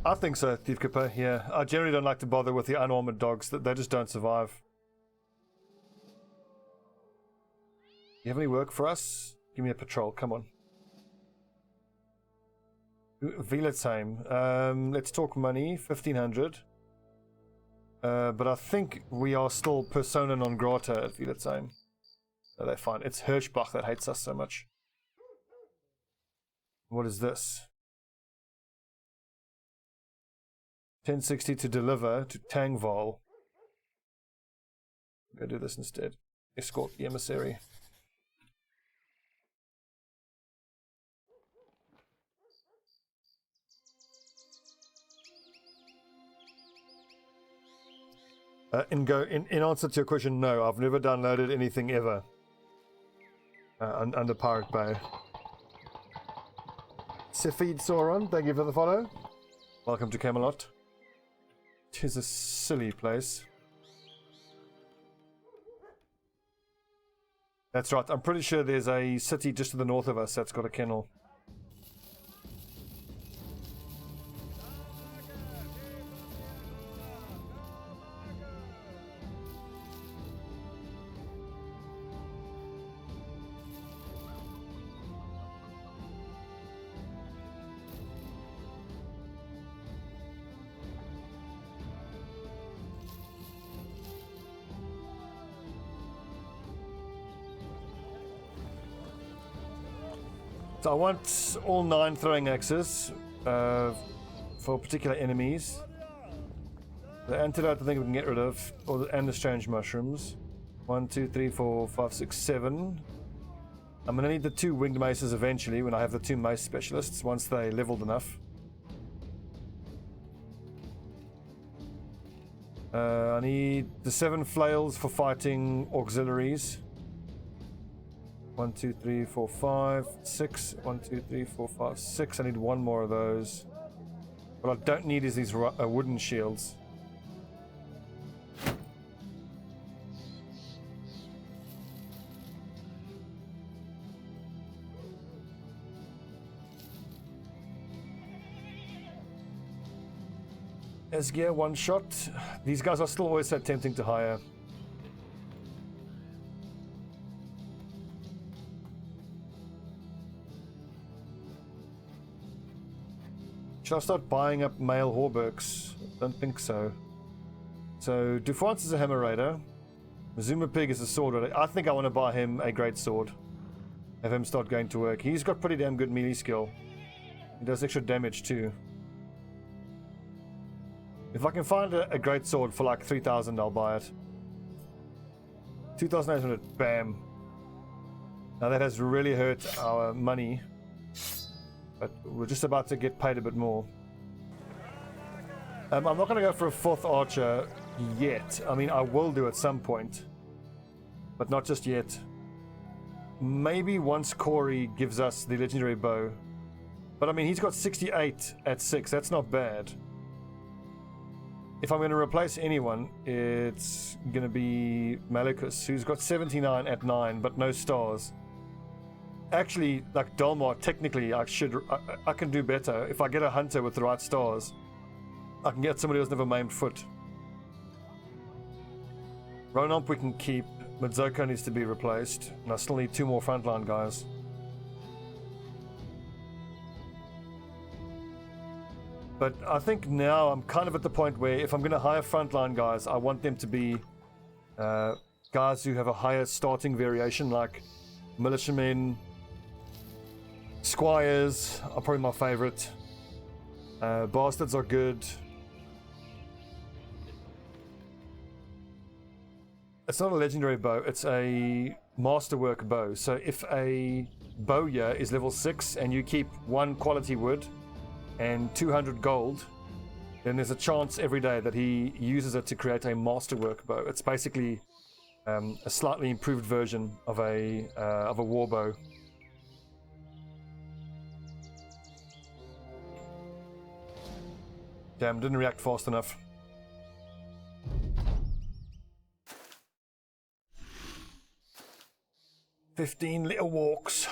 Speaker 1: I think so, Thief Kipper, yeah. I generally don't like to bother with the unarmored dogs. They just don't survive. You have any work for us? Give me a patrol, come on. Viletsheim. Let's talk money, 1500. But I think we are still persona non grata at Viletsheim. No, they're fine. It's Hirschbach that hates us so much. What is this? 1060 to deliver to Tangval. Go do this instead. Escort the emissary. In answer to your question, no, I've never downloaded anything ever under Pirate Bay. Sifid Sauron, thank you for the follow. Welcome to Camelot. Tis a silly place. That's right, I'm pretty sure there's a city just to the north of us that's got a kennel. So I want all 9 throwing axes for particular enemies. The antidote I think we can get rid of, and the strange mushrooms. 1, 2, 3, 4, 5, 6, 7. I'm going to need the 2 winged maces eventually when I have the 2 mace specialists, once they leveled enough. I need the 7 flails for fighting auxiliaries. 1, 2, 3, 4, 5, 6. 1, 2, 3, 4, 5, 6. I need 1 more of those. What I don't need is these wooden shields. Esgear, 1 shot. These guys are still always so tempting to hire. Should I start buying up male Horberks? Don't think so. So, Dufrance is a hammer raider. Mazuma Pig is a sword raider. I think I want to buy him a great sword. Have him start going to work. He's got pretty damn good melee skill. He does extra damage too. If I can find a great sword for like 3,000, I'll buy it. 2,800, bam. Now that has really hurt our money. But we're just about to get paid a bit more. I'm not going to go for a 4th archer yet. I mean, I will do at some point. But not just yet. Maybe once Corey gives us the legendary bow. But I mean, he's got 68 at 6. That's not bad. If I'm going to replace anyone, it's going to be Malachus, who's got 79 at 9, but no stars. Actually, like Dalmar, technically, I can do better. If I get a hunter with the right stars, I can get somebody who's never maimed foot. Ronalp we can keep. Midzoko needs to be replaced. And I still need 2 more frontline guys. But I think now I'm kind of at the point where if I'm going to hire frontline guys, I want them to be guys who have a higher starting variation, like militiamen. Squires are probably my favorite. Bastards are good. It's not a legendary bow, it's a masterwork bow. So if a bowyer is level 6 and you keep 1 quality wood and 200 gold, then there's a chance every day that he uses it to create a masterwork bow. It's basically a slightly improved version of a war bow. Damn, didn't react fast enough. "15 little walks."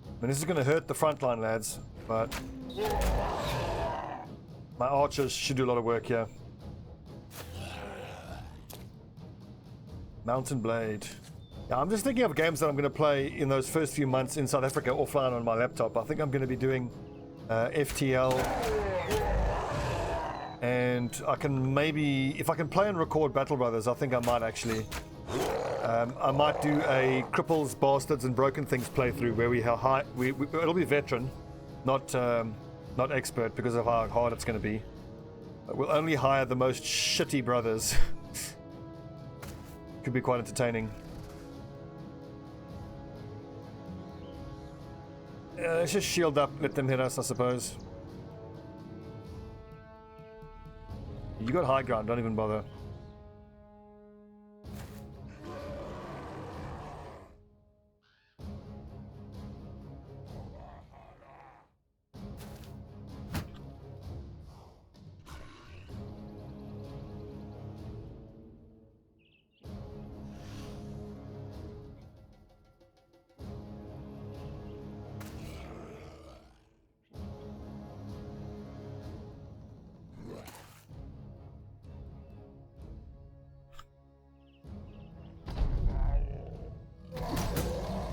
Speaker 1: I mean, this is going to hurt the frontline lads, but my archers should do a lot of work here. Mountain Blade. Yeah, I'm just thinking of games that I'm going to play in those first few months in South Africa offline on my laptop. I think I'm going to be doing FTL. And I can maybe, if I can play and record Battle Brothers, I think I might actually. I might do a Cripples, Bastards, and Broken Things playthrough where it'll be veteran, not expert because of how hard it's going to be. But we'll only hire the most shitty brothers. Could be quite entertaining. Yeah, let's just shield up, let them hit us, I suppose. You got high ground, don't even bother.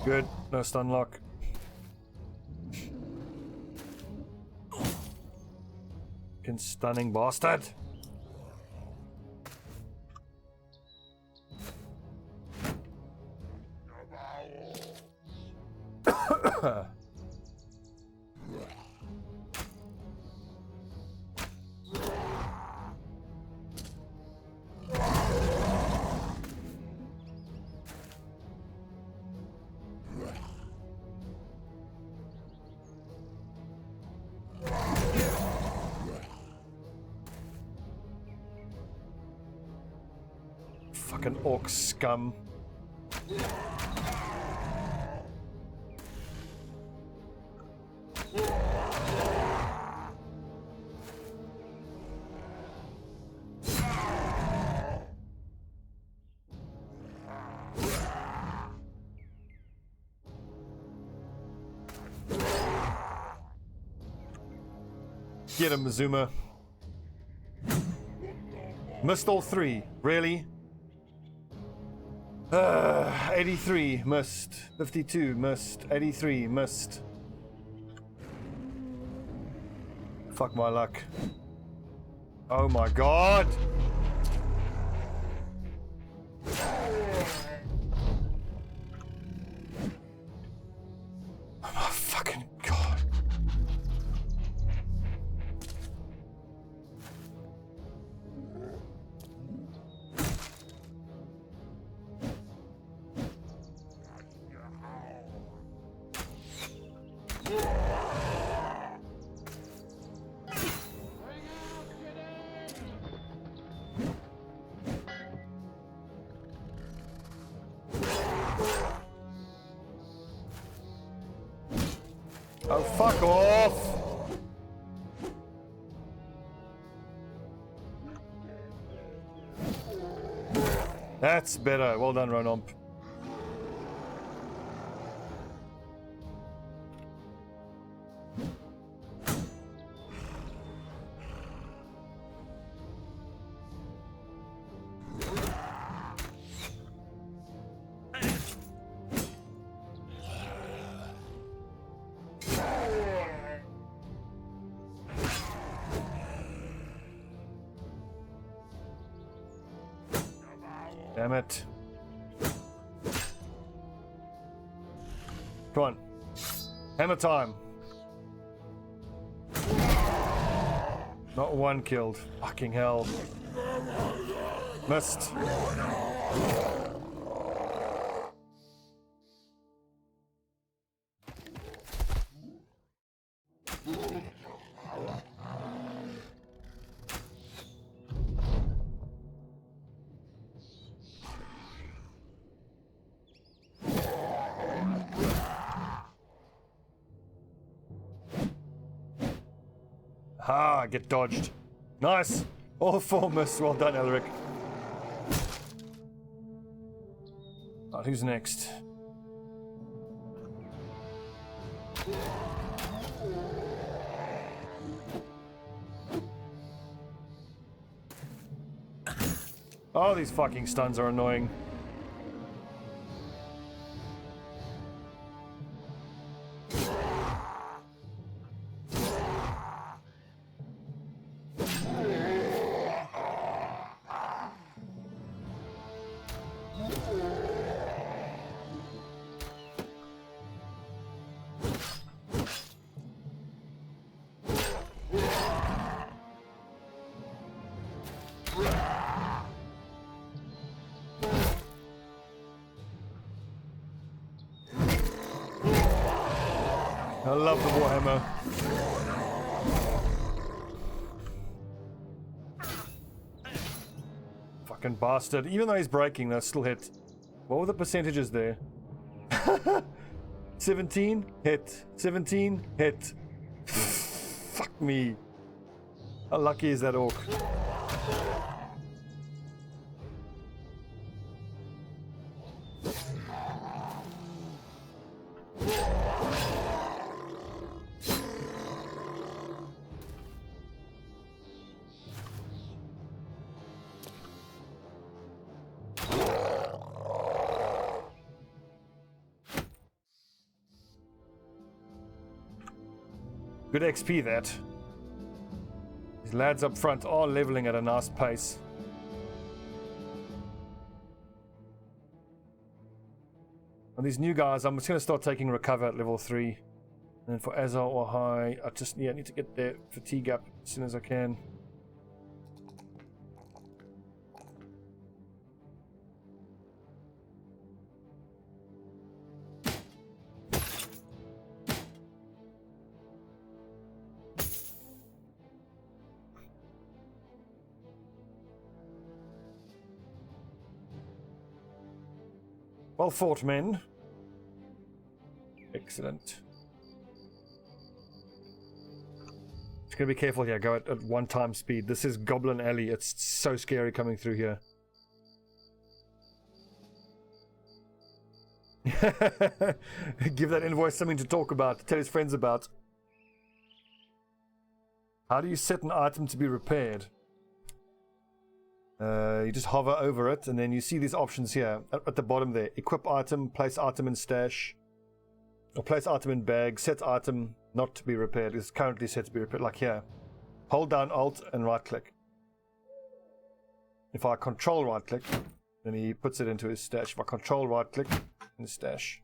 Speaker 1: Good, no stun lock. Fucking stunning bastard. Fucking orc scum. Get him, Mazuma. Missed all three. Really? 83 missed. 52 missed. 83 missed. Fuck my luck. Oh my god! Oh my fucking god. Oh, fuck off! That's better. Well done, Ronomp. Damn it. Come on. Hammer time. Not one killed. Fucking hell. Missed. Ah, get dodged. Nice. All four miss. Well done, Elric. Right, who's next? Oh, these fucking stuns are annoying. I love the Warhammer. Fucking bastard. Even though he's breaking, that's still hit. What were the percentages there? 17, hit. 17, hit. Fuck me. How lucky is that orc? Good XP that. These lads up front are leveling at a nice pace. And these new guys, I'm just going to start taking recover at level 3. And then for Azar or High, I just need to get their fatigue up as soon as I can. Well fought, men. Excellent. Just gotta be careful here. Go at 1 time speed. This is Goblin Alley. It's so scary coming through here. Give that invoice something to talk about, to tell his friends about. How do you set an item to be repaired? You just hover over it, and then you see these options here at the bottom there. Equip item, place item in stash, or place item in bag, set item not to be repaired. It's currently set to be repaired, like here. Hold down Alt and right click. If I control right click, then he puts it into his stash. If I control right click, in the stash.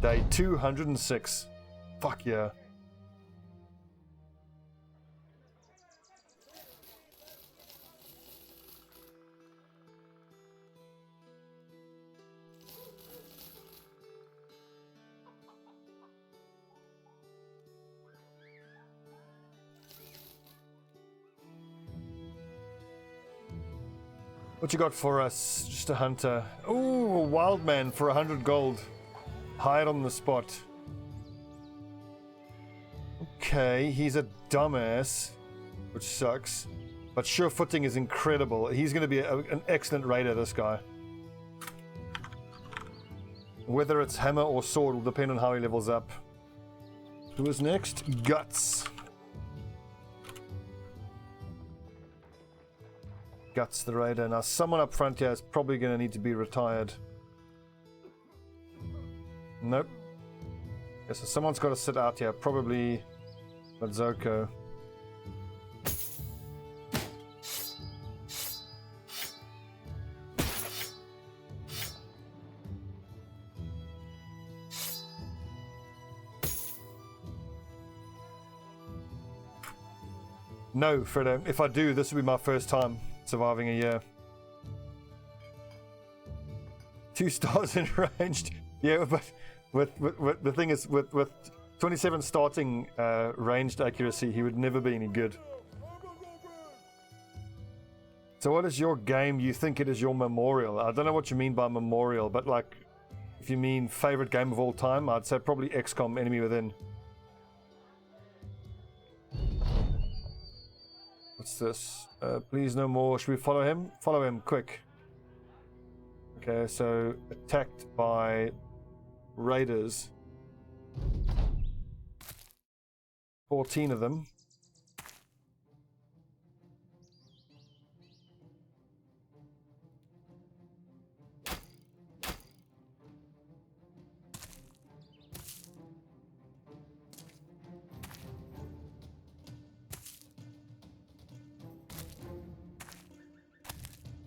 Speaker 1: Day 206. Fuck yeah. What you got for us? Just a hunter. Ooh, a wild man for 100 gold. Hide on the spot. Okay, he's a dumbass, which sucks. But sure footing is incredible. He's going to be an excellent raider, this guy. Whether it's hammer or sword will depend on how he levels up. Who is next? Guts. Guts the raider. Now someone up front here is probably going to need to be retired. Nope. Yeah, so someone's got to sit out here. Probably Mazoko. No, Fredo. If I do, this will be my first time surviving a year. 2 stars in ranged. Yeah, but with the thing is, with 27 starting ranged accuracy, he would never be any good. So what is your game? You think it is your memorial? I don't know what you mean by memorial, but like, if you mean favorite game of all time, I'd say probably XCOM Enemy Within. What's this? Please no more. Should we follow him? Follow him, quick. Okay, so attacked by raiders. 14 of them.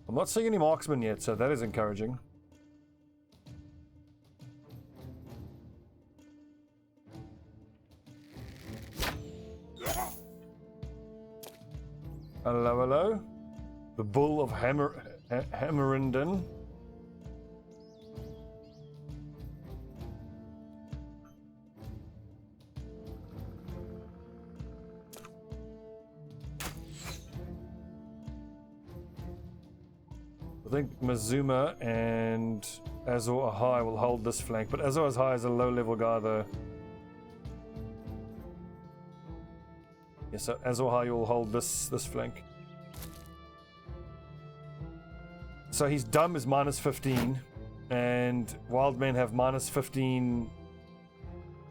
Speaker 1: I'm not seeing any marksmen yet, so that is encouraging. The Bull of Hammerenden. I think Mazuma and Azor Ahai will hold this flank, but Azor Ahai is a low-level guy, though. Yeah, so Azor Ahai will hold this flank. So his dumb is minus 15, and wild men have minus 15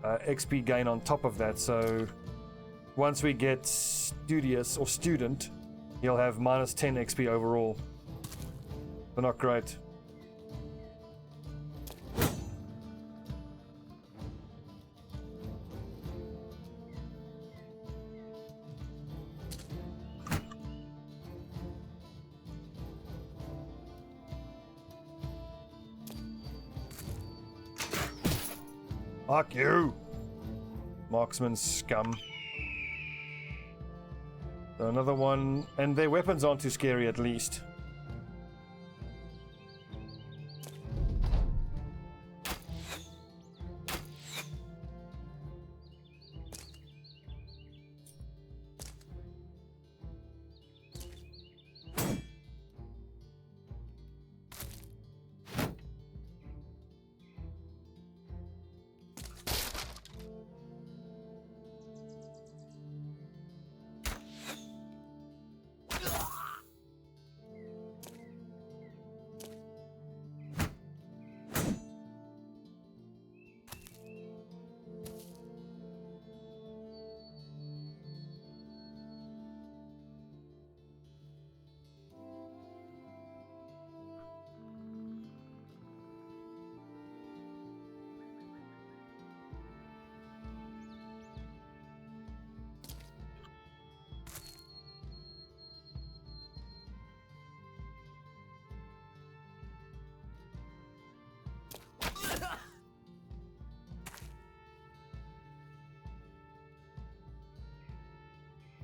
Speaker 1: XP gain on top of that. So once we get studious or student, he'll have minus 10 XP overall. They're not great. Fuck you! Marksman scum. So another one, and their weapons aren't too scary at least.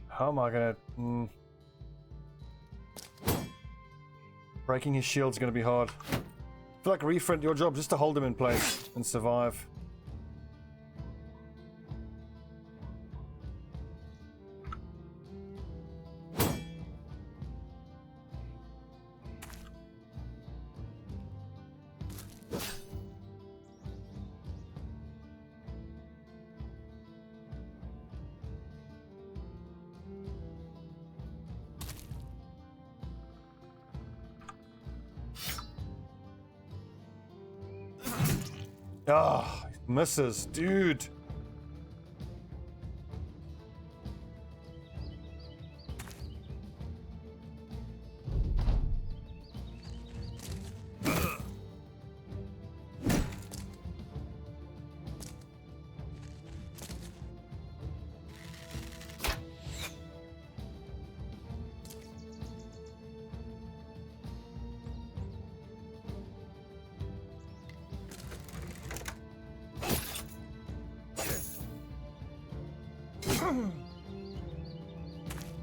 Speaker 1: How am I gonna... Breaking his shield's gonna be hard. I feel like Refront, your job just to hold him in place and survive. Ah, oh, misses, dude.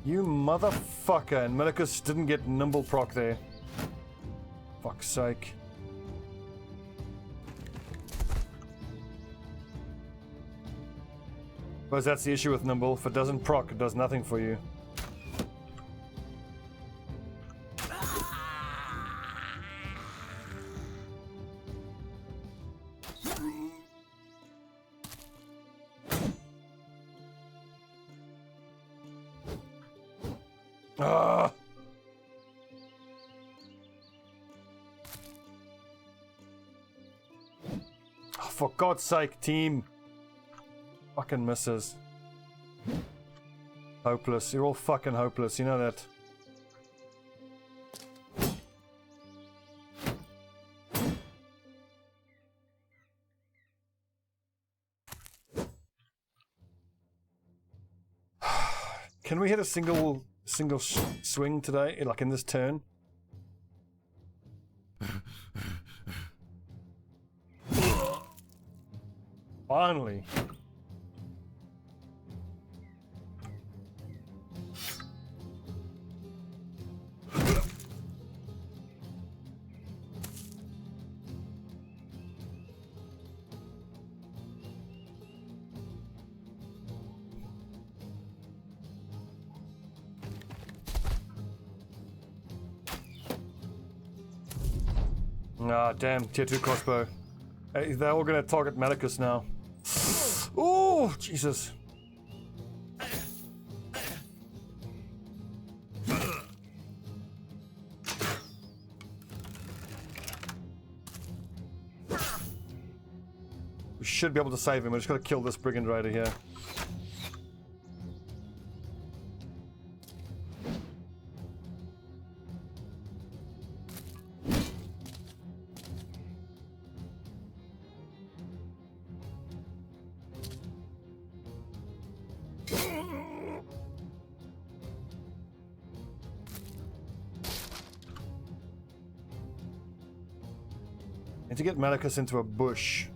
Speaker 1: You motherfucker, and Milikus didn't get nimble proc there. Fuck's sake. Suppose that's the issue with nimble. If it doesn't proc, it does nothing for you. Ah! Oh, for God's sake, team. Fucking misses. Hopeless. You're all fucking hopeless. You know that. Can we hit a single swing today, like in this turn? Finally. Ah, damn. Tier 2 crossbow. Hey, they're all gonna target Malachus now. Oh, Jesus. We should be able to save him. We're just gonna kill this brigand raider here. Need to get Malachus into a bush.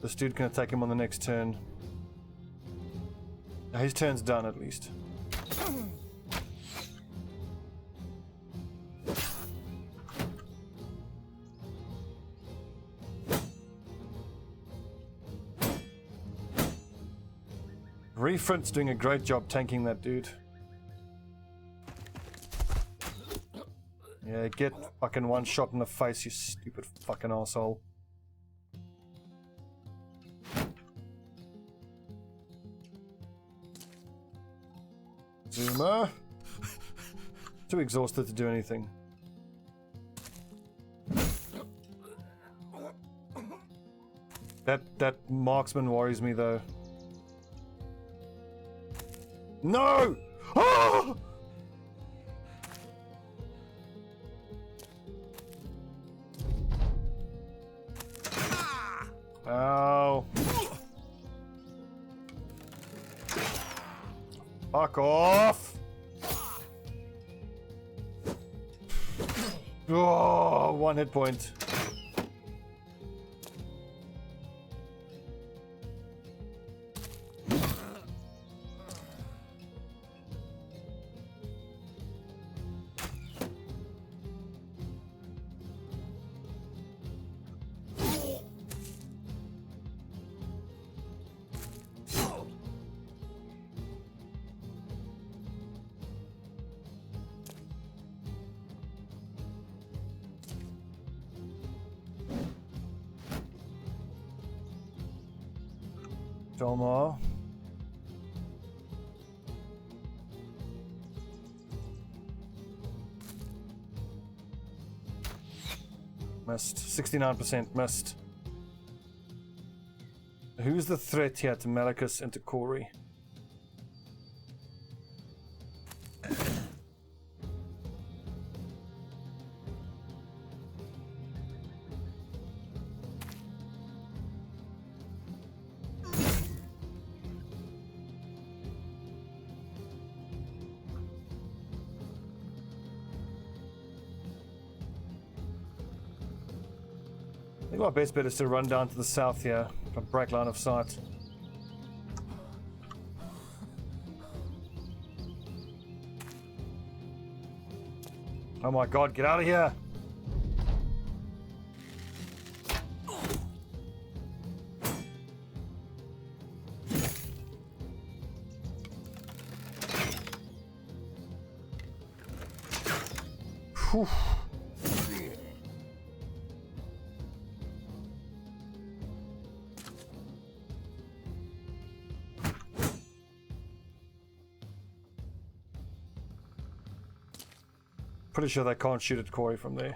Speaker 1: This dude can attack him on the next turn. His turn's done at least. Refrint's doing a great job tanking that dude. Yeah, get fucking one shot in the face, you stupid fucking asshole. Zuma. Too exhausted to do anything. That marksman worries me though. No! Oh! Ow. Fuck off! Oh, 1 hit point. Dolmar. Missed. 69% missed. Who's the threat here to Malachus and to Corey? I think my best bet is to run down to the south here, a break line of sight. Oh my god, get out of here! Whew. Pretty sure they can't shoot at Corey from there.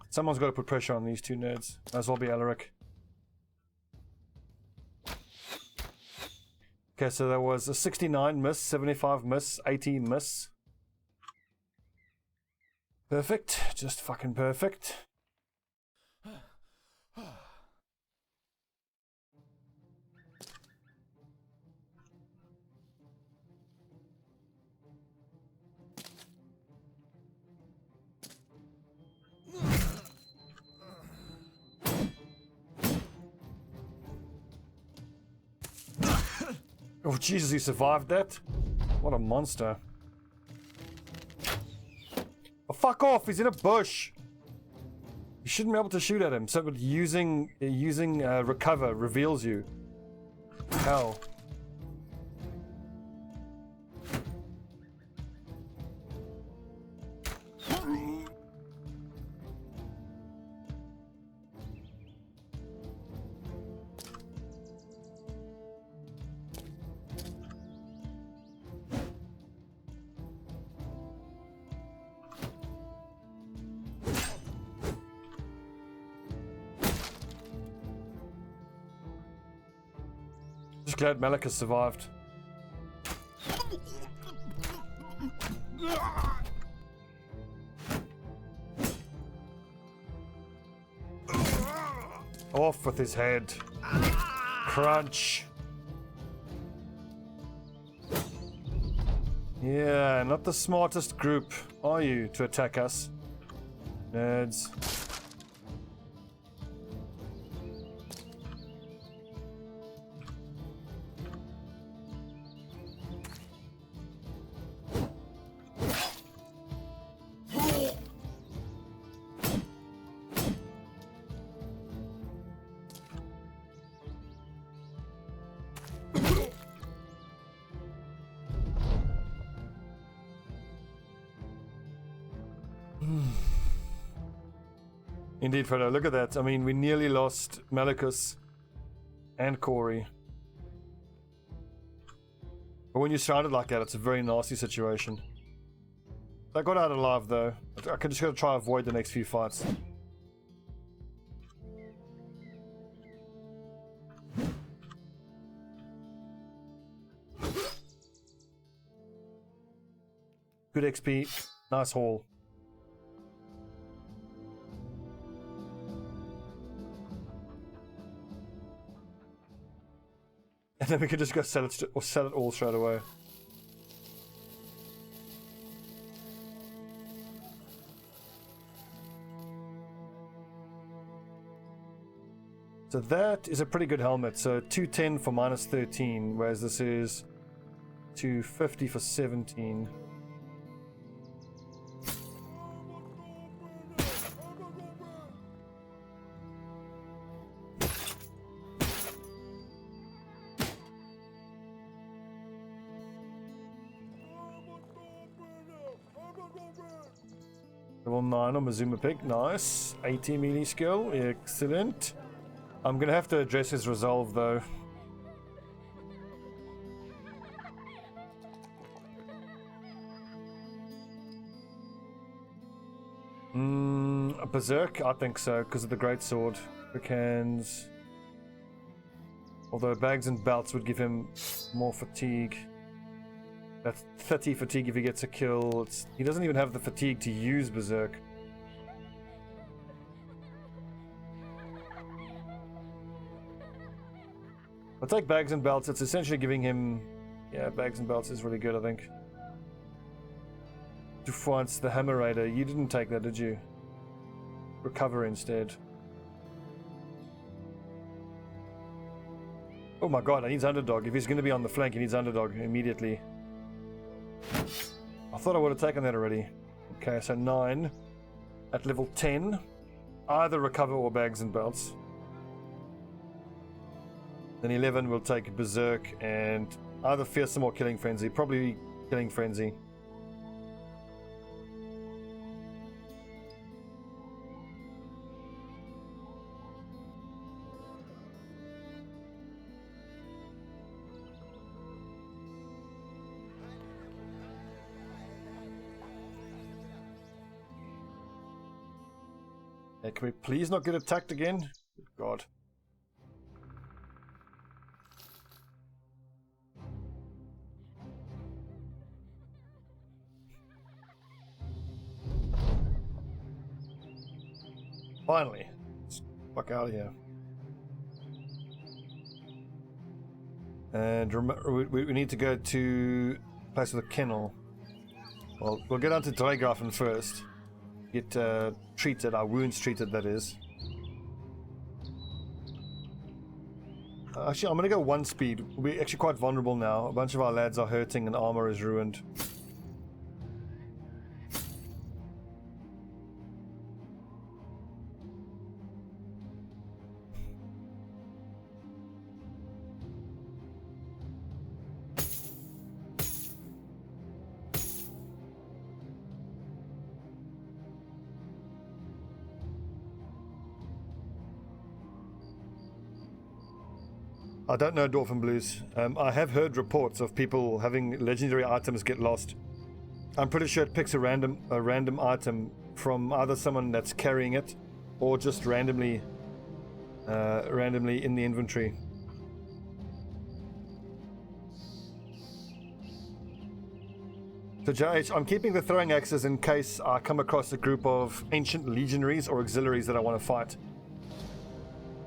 Speaker 1: Someone's got to put pressure on these two nerds. Might as well be Alaric. Okay, so there was a 69 miss, 75 miss, 80 miss. Perfect. Just fucking perfect. Oh Jesus, he survived that? What a monster. Oh, fuck off, he's in a bush. You shouldn't be able to shoot at him. So, but using recover reveals you. Hell. Just glad Malachus survived. Off with his head. Crunch. Yeah, not the smartest group, are you, to attack us? Nerds. Indeed, Fredo, look at that. I mean, we nearly lost Malachus and Corey. But when you're surrounded like that, it's a very nasty situation. I got out alive, though. I can just gotta try to avoid the next few fights. Good XP. Nice haul. And then we can just go sell it, or sell it all straight away. So that is a pretty good helmet. So 210 for minus 13, whereas this is 250 for 17. Level 9 on Mazuma Pig, nice. 80 melee skill, excellent. I'm gonna have to address his resolve though. A Berserk? I think so, because of the Great Sword. Quick hands. Although bags and belts would give him more fatigue. That's 30 fatigue if he gets a kill. He doesn't even have the fatigue to use Berserk. I'll take bags and belts. It's essentially giving him... Yeah, bags and belts is really good, I think. Defiance, the Hammer Raider. You didn't take that, did you? Recover instead. Oh my god, he needs Underdog. If he's going to be on the flank, he needs Underdog immediately. I thought I would have taken that already. Okay, so 9 at level 10. Either Recover or bags and belts. Then 11 will take Berserk and either Fearsome or Killing Frenzy. Probably Killing Frenzy. Hey, can we please not get attacked again? Good God. Finally. Let's fuck out of here. And we need to go to a place with a kennel. Well, we'll go down to Dreigrafen first. Get treated, our wounds treated, that is. Actually, I'm going to go 1 speed. We're actually quite vulnerable now. A bunch of our lads are hurting and armor is ruined. I don't know Dwarfen Blues. I have heard reports of people having legendary items get lost. I'm pretty sure it picks a random item from either someone that's carrying it or just randomly in the inventory. So JH, I'm keeping the throwing axes in case I come across a group of ancient legionaries or auxiliaries that I want to fight.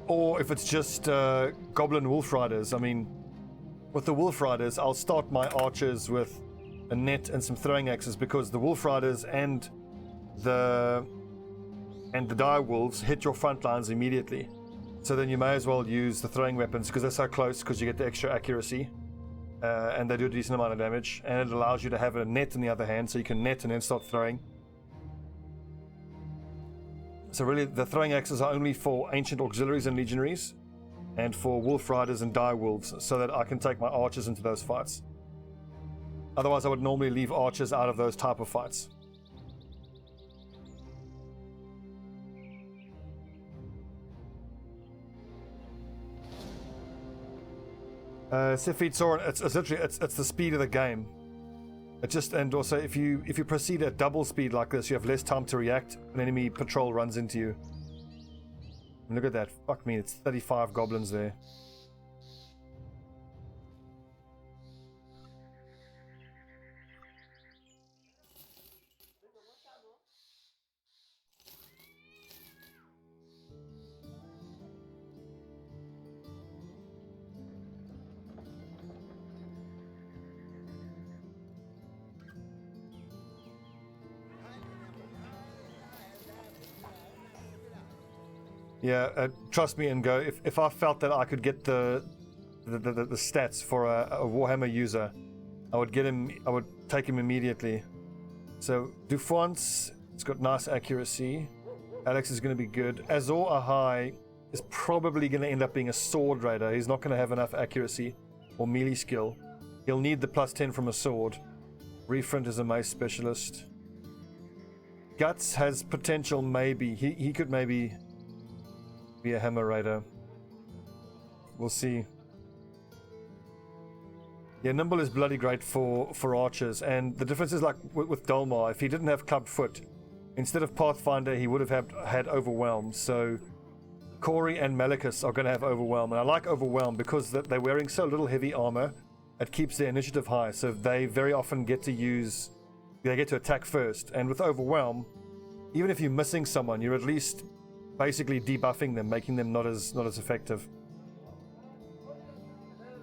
Speaker 1: Or if it's just goblin wolf riders. I mean, with the wolf riders, I'll start my archers with a net and some throwing axes because the wolf riders and the dire wolves hit your front lines immediately. So then you may as well use the throwing weapons because they're so close, because you get the extra accuracy. And they do a decent amount of damage, and it allows you to have a net in the other hand, so you can net and then start throwing. So really, the throwing axes are only for ancient auxiliaries and legionaries, and for wolf riders and dire wolves, so that I can take my archers into those fights. Otherwise, I would normally leave archers out of those type of fights. Sifid Soren, it's literally it's the speed of the game. It just, and also if you proceed at double speed like this, you have less time to react. An enemy patrol runs into you. And look at that! Fuck me, it's 35 goblins there. Yeah, trust me and go. If I felt that I could get the stats for a Warhammer user, I would get him. I would take him immediately. So Dufons, it's got nice accuracy. Alex is going to be good. Azor Ahai is probably going to end up being a sword raider. He's not going to have enough accuracy or melee skill. He'll need the +10 from a sword. Refront is a mace specialist. Guts has potential, maybe. He could maybe be a hammer raider. We'll see. Yeah, nimble is bloody great for archers, and the difference is like with Dolmar, if he didn't have clubbed foot, instead of Pathfinder he would have had overwhelm. So Corey and Malachus are going to have overwhelm, and I like overwhelm because they're wearing so little heavy armor. It keeps their initiative high, so they very often get to attack first. And with overwhelm, even if you're missing someone, you're at least basically debuffing them, making them not as effective.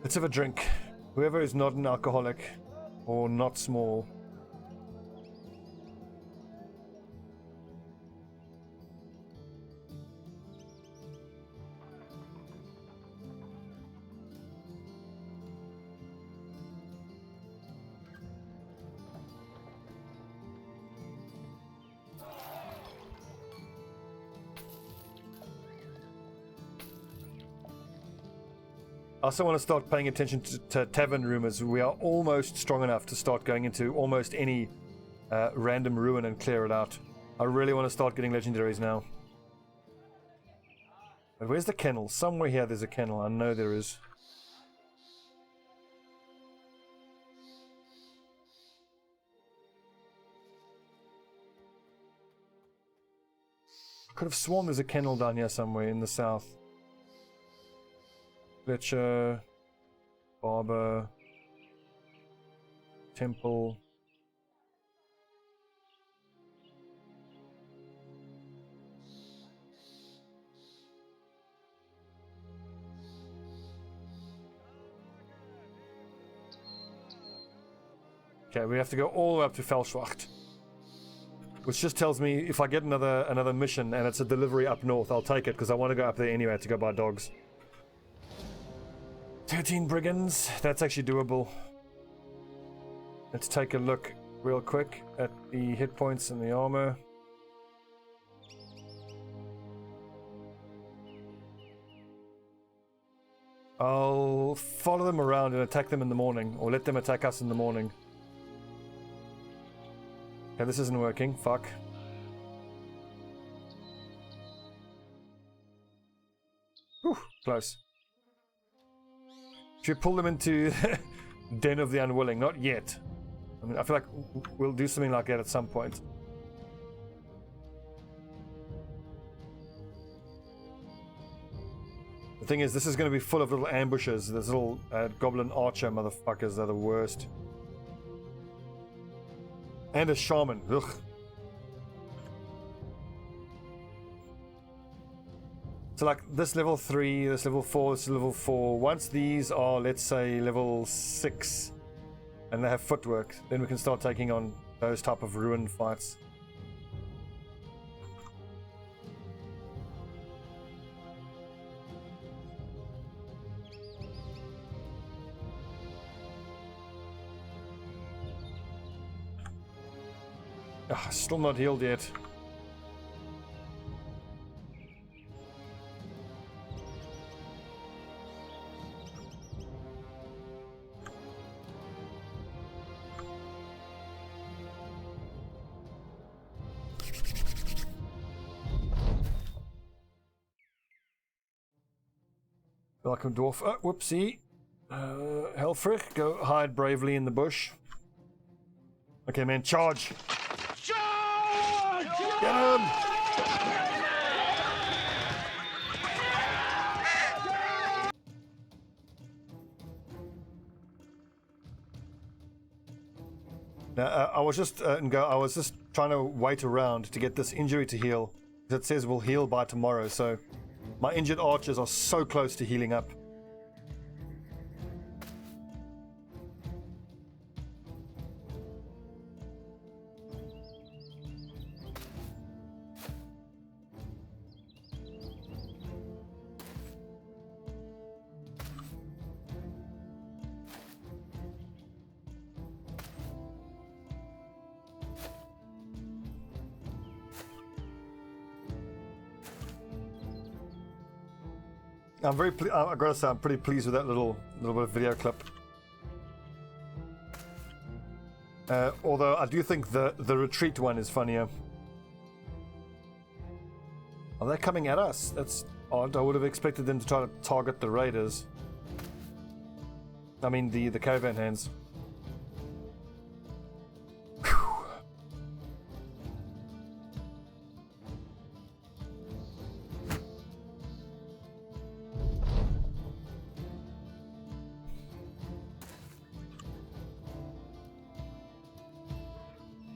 Speaker 1: Let's have a drink. Whoever is not an alcoholic or not small. I also want to start paying attention to tavern rumors. We are almost strong enough to start going into almost any random ruin and clear it out. I really want to start getting legendaries now. But where's the kennel? Somewhere here there's a kennel. I know there is. I could have sworn there's a kennel down here somewhere in the south. Fletcher, Barber, Temple. Okay, we have to go all the way up to Felschwacht, which just tells me if I get another mission and it's a delivery up north, I'll take it because I want to go up there anyway to go buy dogs. 13 brigands, that's actually doable. Let's take a look real quick at the hit points and the armor. I'll follow them around and attack them in the morning, or let them attack us in the morning. Okay, this isn't working, fuck. Whew, close. Should we pull them into Den of the Unwilling? Not yet. I mean, I feel like we'll do something like that at some point. The thing is, this is going to be full of little ambushes. Those little goblin archer motherfuckers are the worst. And a shaman. Ugh. So like this level 3, this level 4, this level 4. Once these are, let's say, level 6, and they have footwork, then we can start taking on those type of ruin fights. Still not healed yet. Welcome, dwarf. Oh, whoopsie. Helfrich, go hide bravely in the bush. Okay, man, charge! Charge! Get him! Now, I was just trying to wait around to get this injury to heal. It says we'll heal by tomorrow, so my injured archers are so close to healing up. I'm very I gotta say, I'm pretty pleased with that little bit of video clip. Although I do think the retreat one is funnier. Are they coming at us? That's odd. I would have expected them to try to target the raiders. I mean the caravan hands.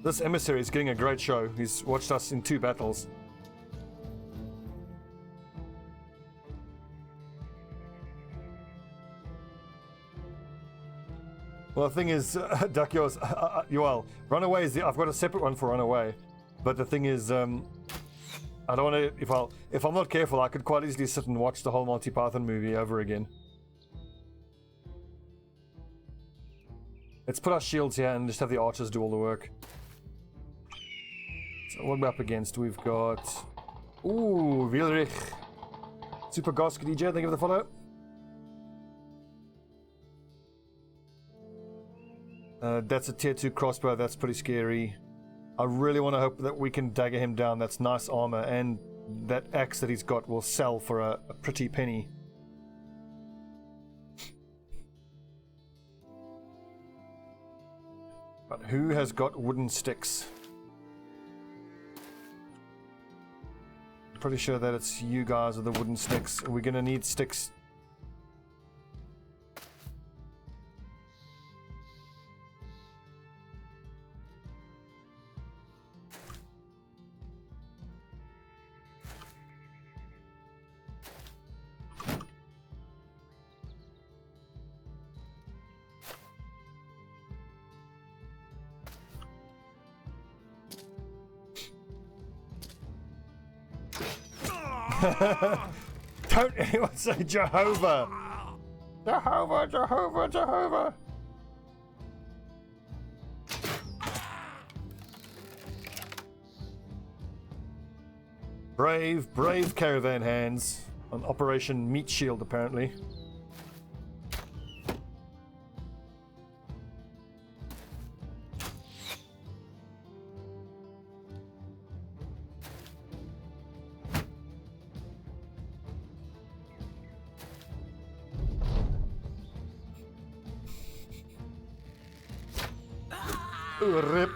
Speaker 1: This emissary is getting a great show. He's watched us in 2 battles. Well, the thing is, Duck yours, Yoel, Runaway is I've got a separate one for Runaway. But the thing is, I don't want to, if I'm not careful, I could quite easily sit and watch the whole Monty Python movie over again. Let's put our shields here and just have the archers do all the work. So what are we up against? We've got... Ooh, Wilrich. Super Gosk DJ, thank you for the follow. That's a tier 2 crossbow, that's pretty scary. I really want to hope that we can dagger him down. That's nice armor, and that axe that he's got will sell for a pretty penny. But who has got wooden sticks? Pretty sure that it's you guys with the wooden sticks. We're gonna need sticks. Don't anyone say Jehovah! Jehovah, Jehovah, Jehovah! Brave, brave caravan hands on Operation Meat Shield, apparently. Rip.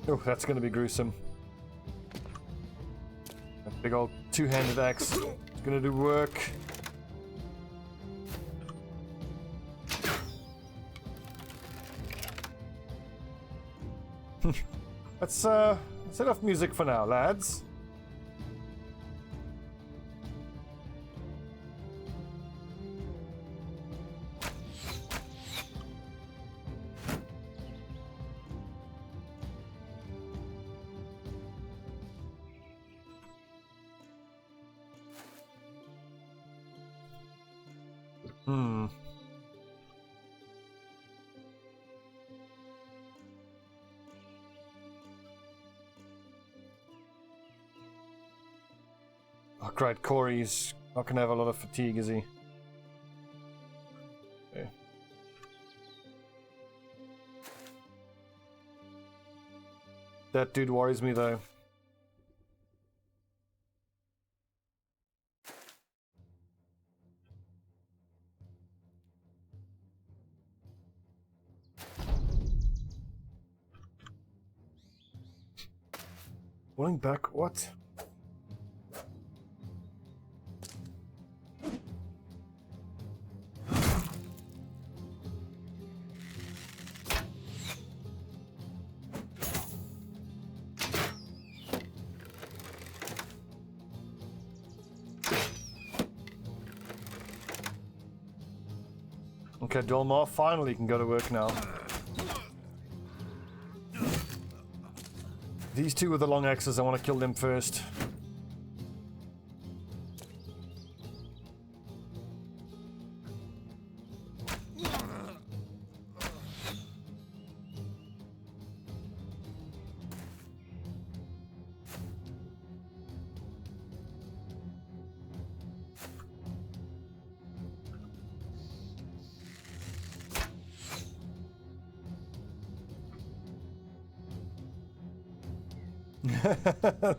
Speaker 1: Oh, that's going to be gruesome. That big old two-handed axe is going to do work. That's enough music for now, lads. Oh, great, Corey's not gonna have a lot of fatigue, is he? Okay. That dude worries me though. Going back, what? Okay, Dolmar finally can go to work now. These two with the long axes, I want to kill them first.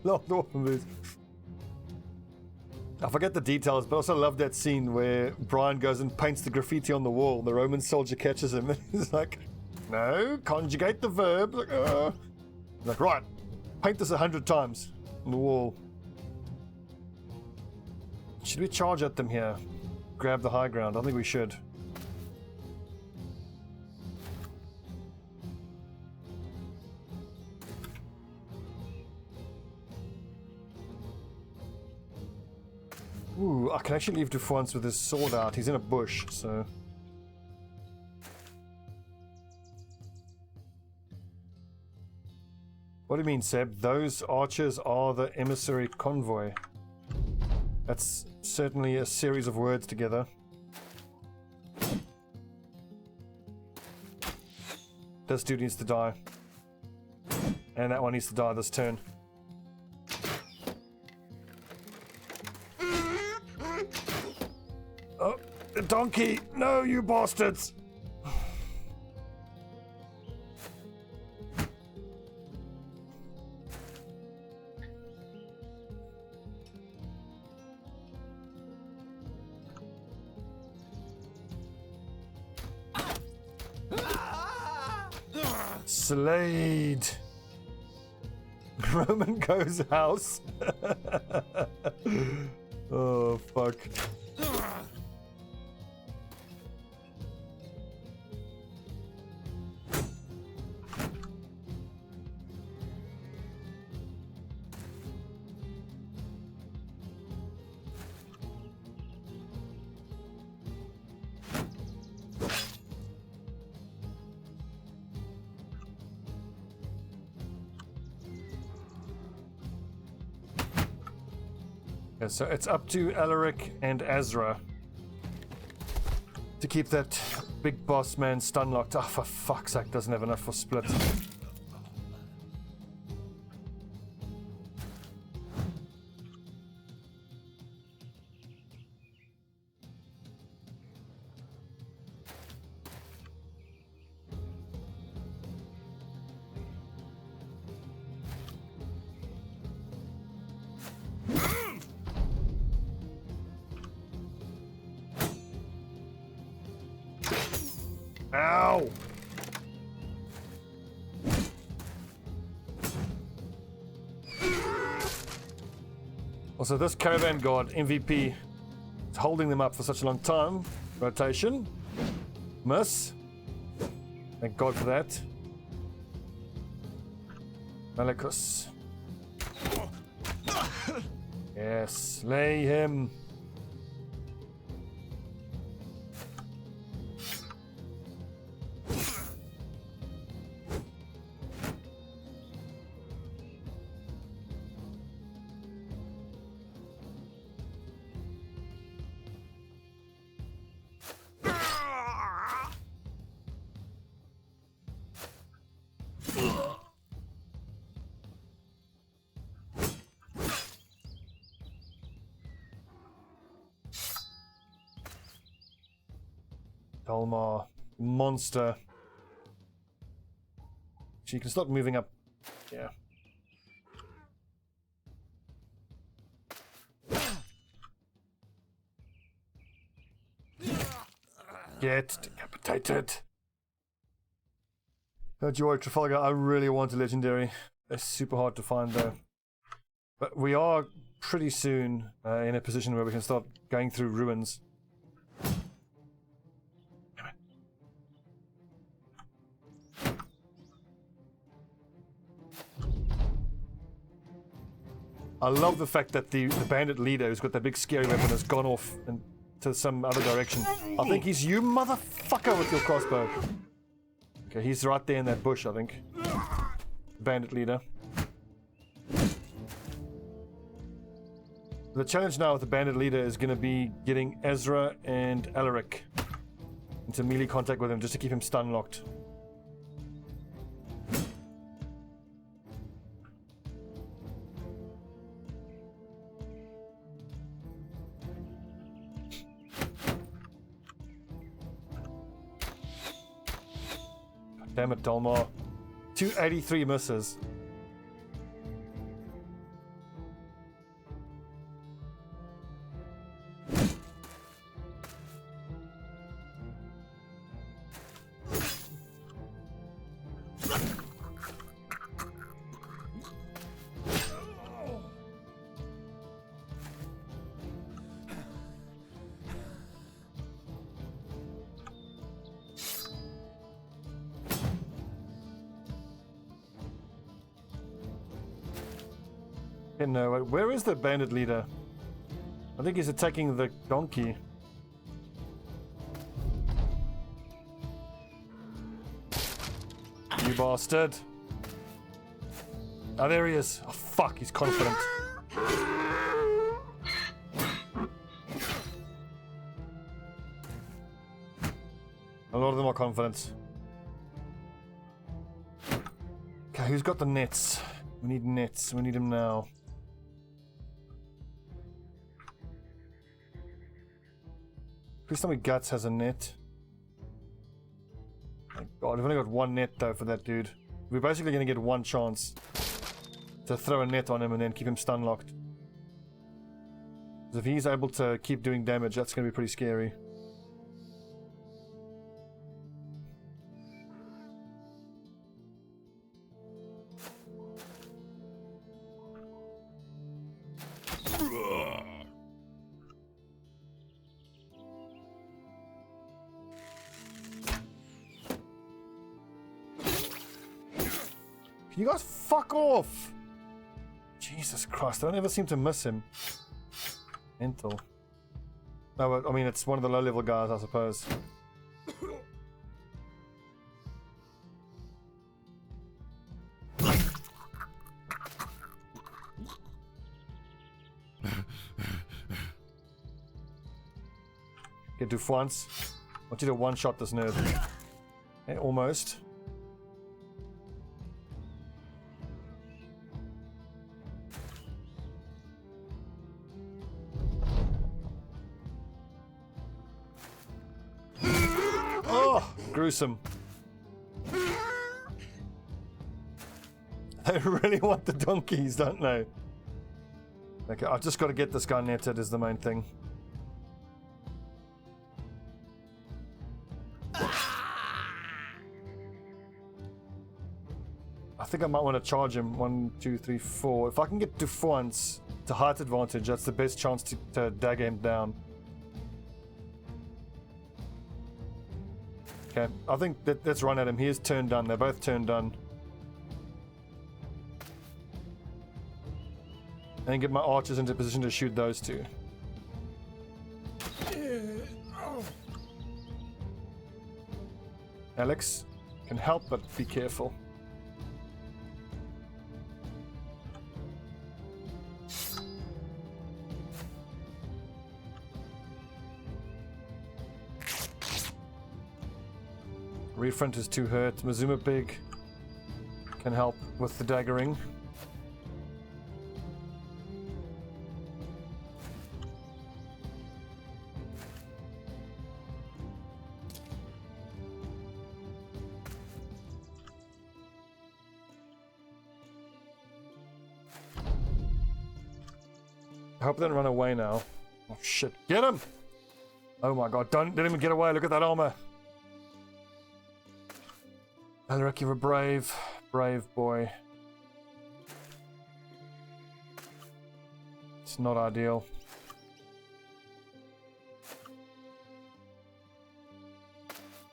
Speaker 1: Lord Orphan. I forget the details, but I also love that scene where Brian goes and paints the graffiti on the wall. The Roman soldier catches him and he's like, no, conjugate the verb. Like, right, paint this 100 times on the wall. Should we charge at them here? Grab the high ground? I think we should. Ooh, I can actually leave Dufonce with his sword out. He's in a bush, so... What do you mean, Seb? Those archers are the emissary convoy. That's certainly a series of words together. This dude needs to die. And that one needs to die this turn. Oh, the donkey! No, you bastards! Slade. Roman goes house. Oh, fuck. So it's up to Alaric and Azra to keep that big boss man stun locked. Oh, for fuck's sake, doesn't have enough for split. Ow! Also, this caravan guard MVP is holding them up for such a long time. Rotation. Miss. Thank God for that. Malachus. Yes, slay him. Dalmar, monster. She can stop moving up. Yeah. Get decapitated. Oh, joy, Trafalgar. I really want a legendary. It's super hard to find though. But we are pretty soon in a position where we can start going through ruins. I love the fact that the bandit leader who's got that big scary weapon has gone off into some other direction. I think he's you motherfucker with your crossbow. Okay, he's right there in that bush, I think. Bandit leader. The challenge now with the bandit leader is going to be getting Ezra and Alaric into melee contact with him just to keep him stun locked. Damn it, Dalmar. 283 misses. No, where is the bandit leader? I think he's attacking the donkey. You bastard. Oh, there he is. Oh, fuck, he's confident. A lot of them are confident. Okay, who's got the nets? We need nets. We need them now. Please tell me Guts has a net. My God, we've only got one net though for that dude. We're basically going to get one chance to throw a net on him and then keep him stun locked. If he's able to keep doing damage, that's going to be pretty scary. You guys fuck off! Jesus Christ, I don't ever seem to miss him. Mental. No, I mean, it's one of the low-level guys, I suppose. Get to once. I want you to one-shot this nerd. Okay, almost. Gruesome. They really want the donkeys, don't they? Okay, I've just got to get this guy netted is the main thing. think I might want to charge him. 1, 2, 3, 4. If I can get defiance to height advantage, that's the best chance to dagger him down. Okay, I think let's run at him. He is turned done. They're both turned done. And get my archers into position to shoot those two. Alex can help, but be careful. Refront is too hurt. Mazuma Big can help with the daggering. I hope they don't run away now. Oh shit, get him! Oh my god, don't let him get away, look at that armor. Alaric, you're a brave boy. It's not ideal.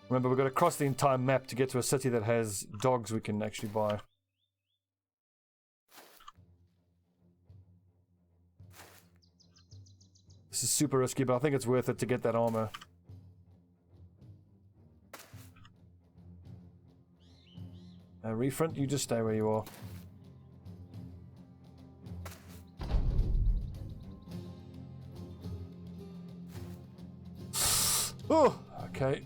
Speaker 1: Remember, we've got to cross the entire map to get to a city that has dogs we can actually buy. This is super risky, but I think it's worth it to get that armor. Refront, you just stay where you are. Oh, okay.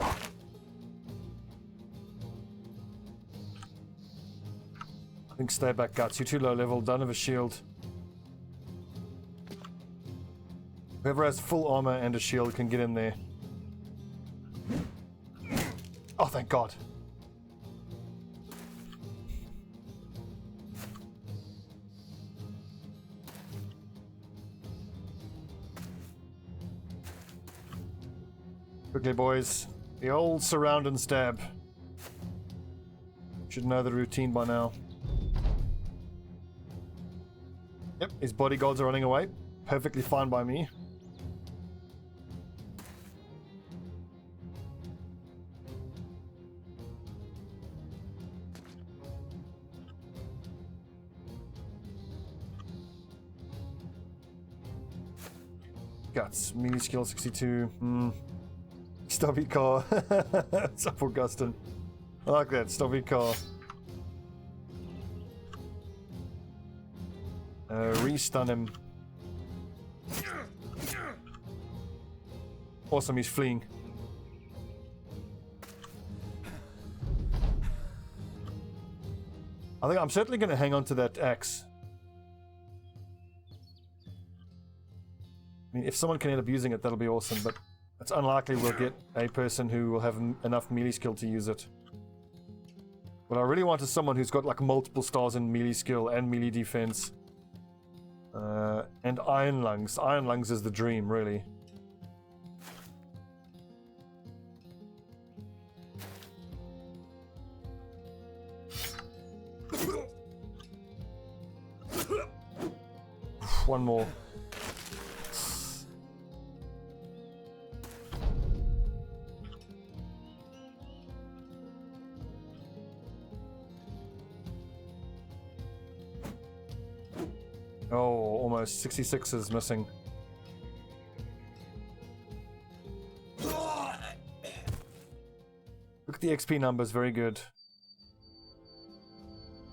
Speaker 1: I think stay back, Guts. You're too low level. Don't have a shield. Whoever has full armor and a shield can get in there. Oh, thank God. Quickly, boys. The old surround and stab. Should know the routine by now. Yep, his bodyguards are running away. Perfectly fine by me. Guts, mini skill 62. Stubby car. What's up, Augustin? I like that, stubby car. Re-stun him. Awesome, he's fleeing. I think I'm certainly going to hang on to that axe. I mean, if someone can end up using it, that'll be awesome, but it's unlikely we'll get a person who will have enough melee skill to use it. What I really want is someone who's got like multiple stars in melee skill and melee defense. And Iron Lungs. Iron Lungs is the dream, really. One more. Oh, almost 66 is missing. Look at the XP numbers, very good.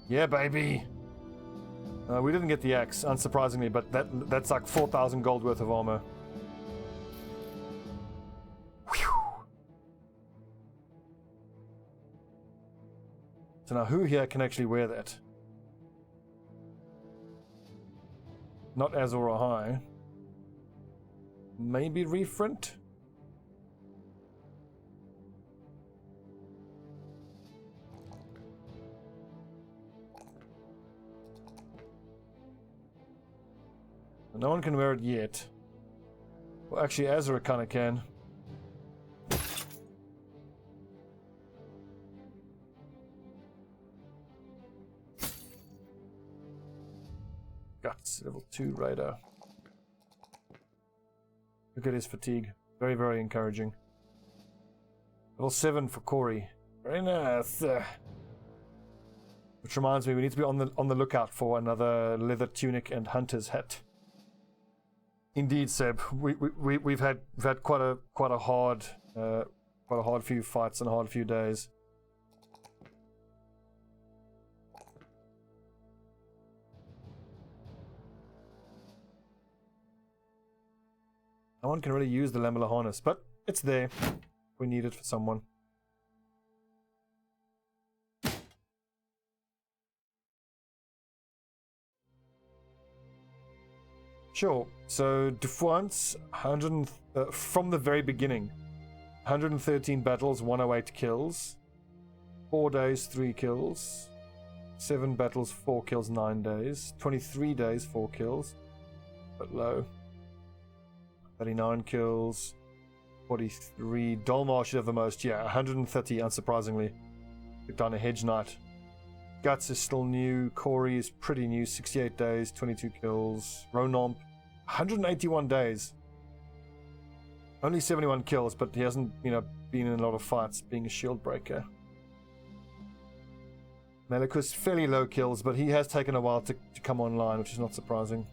Speaker 1: Yeah, baby. We didn't get the axe, unsurprisingly, but that's like 4,000 gold worth of armor. Whew. So now who here can actually wear that? Not Azor or High. Maybe Refront? No one can wear it yet. Well, actually, Azra kind of can. Guts, level 2 radar. Look at his fatigue. Very, very encouraging. Level 7 for Corey. Very nice. Which reminds me, we need to be on the lookout for another leather tunic and hunter's hat. Indeed, Seb. We've had quite a hard few fights and a hard few days. No one can really use the lamellar harness, but it's there. We need it for someone. Sure. So Defiance, from the very beginning, 113 battles, 108 kills, 4 days, 3 kills, 7 battles, 4 kills, 9 days, 23 days, 4 kills, but low. 39 kills, 43. Dolmar should have the most, yeah, 130, unsurprisingly. Took down a Hedge Knight. Guts is still new. Corey is pretty new, 68 days, 22 kills. Ronomp, 181 days. Only 71 kills, but he hasn't, been in a lot of fights, being a shield breaker. Melikus, fairly low kills, but he has taken a while to come online, which is not surprising.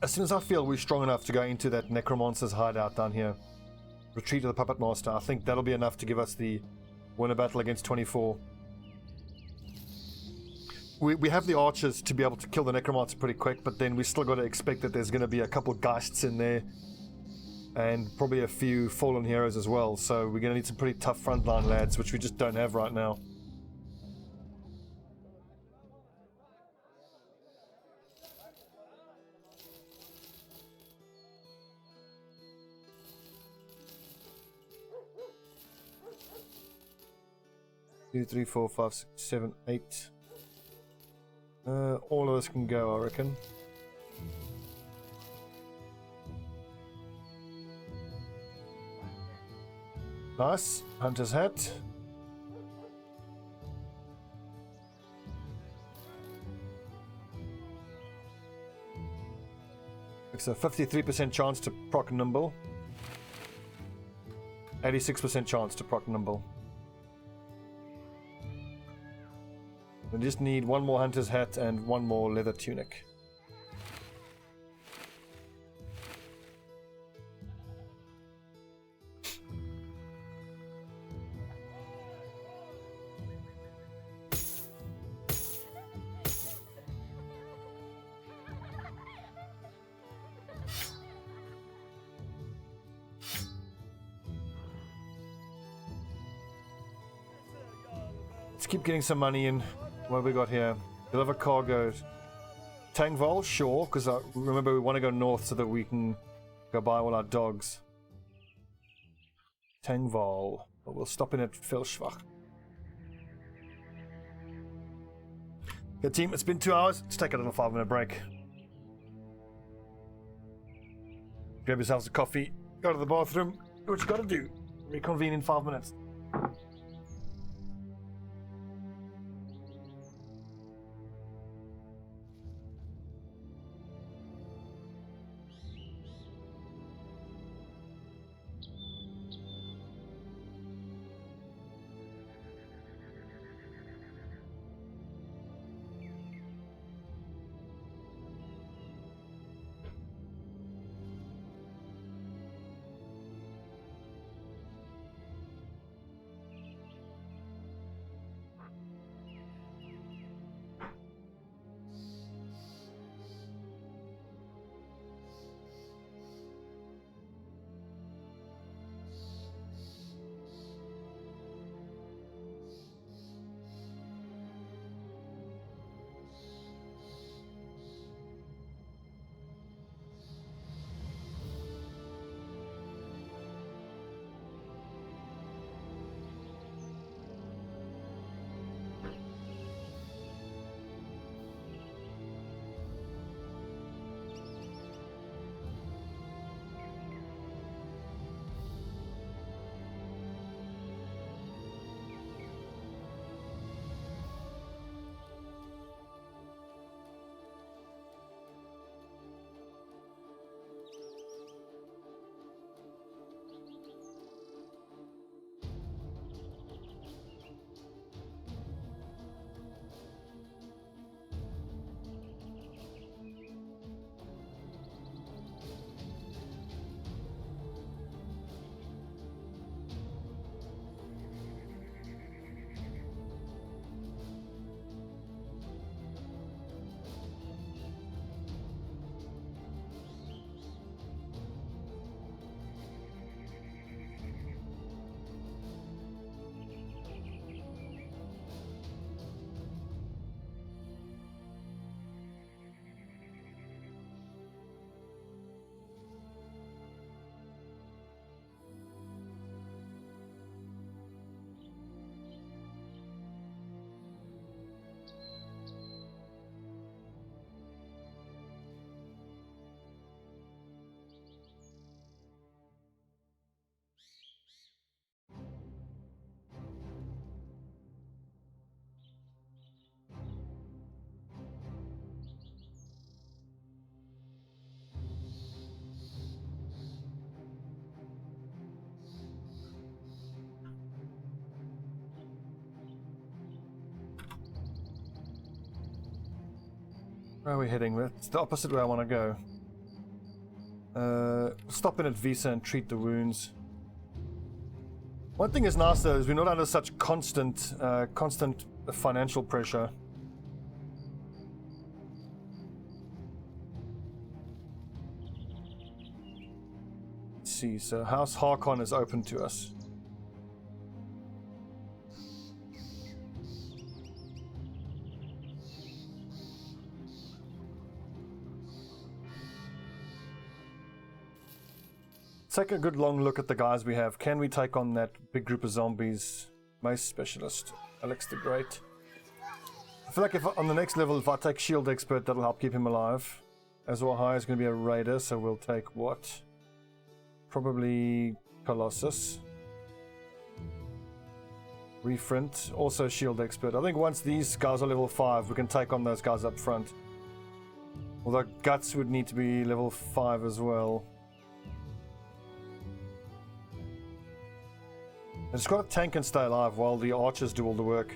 Speaker 1: As soon as I feel we're strong enough to go into that Necromancer's hideout down here, retreat of the Puppet Master, I think that'll be enough to give us the winner battle against 24. We have the archers to be able to kill the Necromancer pretty quick, but then we still got to expect that there's going to be a couple Geists in there, and probably a few Fallen Heroes as well, so we're going to need some pretty tough frontline lads, which we just don't have right now. Two, three, 4, 5, 6, 7, 8. All of us can go, I reckon. Nice. Hunter's hat. It's a 53% chance to proc nimble. 86% chance to proc nimble. We just need one more hunter's hat and one more leather tunic. Let's keep getting some money in. What have we got here? Deliver cargo. Tangval, sure, because I remember we want to go north so that we can go buy all our dogs. Tangval. But we'll stop in at Felschwach. Good team, it's been 2 hours. Let's take a little 5-minute break. Grab yourselves a coffee, go to the bathroom, do what you gotta do. Reconvene in 5 minutes. Where are we heading? It's the opposite way I want to go. Stop in at Visa and treat the wounds. One thing is nice though is we're not under such constant financial pressure. Let's see, so House Harkon is open to us. Take a good long look at the guys we have. Can we take on that big group of zombies? Mace Specialist, Alex the Great. I feel like if on the next level, if I take Shield Expert, that'll help keep him alive. Azor High is going to be a Raider, so we'll take what? Probably Colossus. Refront, also Shield Expert. I think once these guys are level 5, we can take on those guys up front. Although Guts would need to be level 5 as well. I just got to tank and stay alive while the archers do all the work.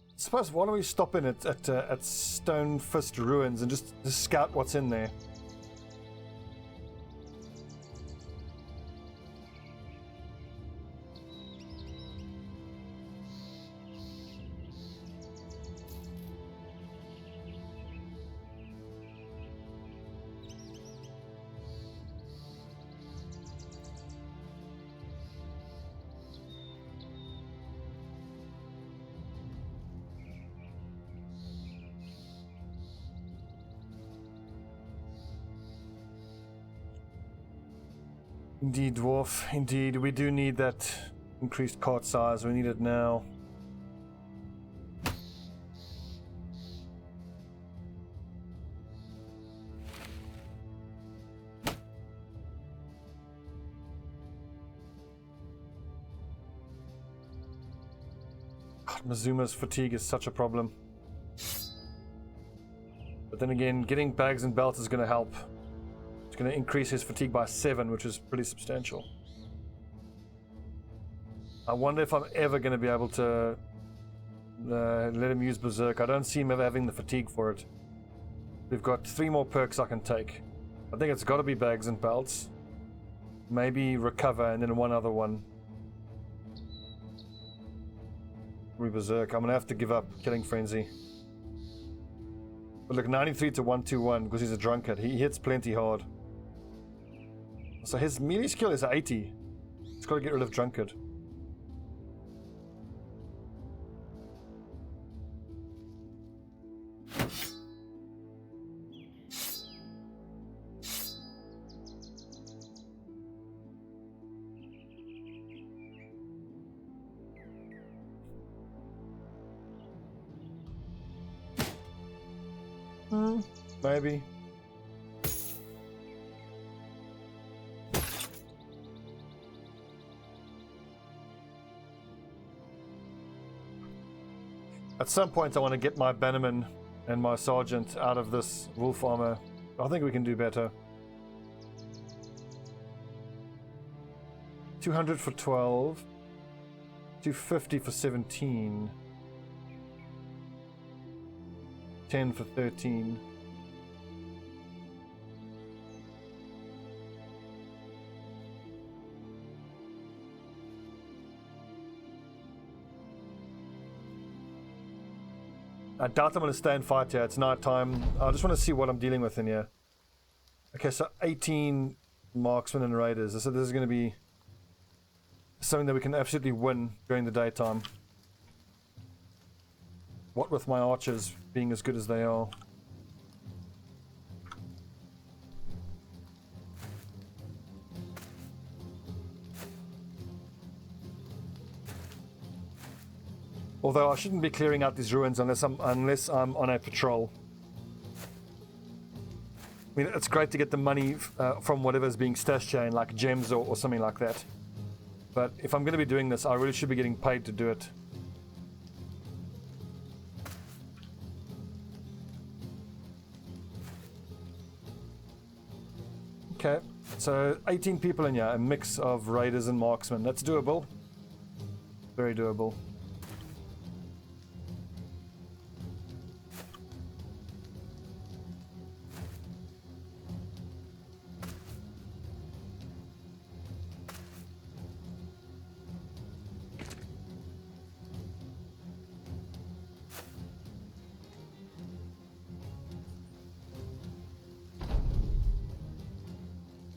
Speaker 1: I suppose why don't we stop in at Stonefist Ruins and just scout what's in there. Indeed, Dwarf. Indeed, we do need that increased cart size. We need it now. God, Mizuma's fatigue is such a problem. But then again, getting bags and belts is going to help. Going to increase his fatigue by 7, which is pretty substantial. I wonder if I'm ever going to be able to let him use Berserk. I don't see him ever having the fatigue for it. We've got 3 more perks I can take. I think it's got to be bags and belts. Maybe recover and then one other one. Berserk. I'm going to have to give up Killing Frenzy. But look, 93 to 121 because he's a drunkard. He hits plenty hard. So his melee skill is 80. He's got to get rid of Drunkard. Maybe. At some point I want to get my Bannerman and my Sergeant out of this wolf armor. I think we can do better. 200 for 12. 250 for 17. 10 for 13. I doubt I'm going to stay and fight here. It's night time. I just want to see what I'm dealing with in here. Okay, so 18 marksmen and raiders. So this is going to be something that we can absolutely win during the daytime. What with my archers being as good as they are. Although I shouldn't be clearing out these ruins unless I'm on a patrol. I mean, it's great to get the money from whatever's being stashed here in like gems or something like that. But if I'm going to be doing this, I really should be getting paid to do it. Okay, so 18 people in here, a mix of raiders and marksmen. That's doable. Very doable.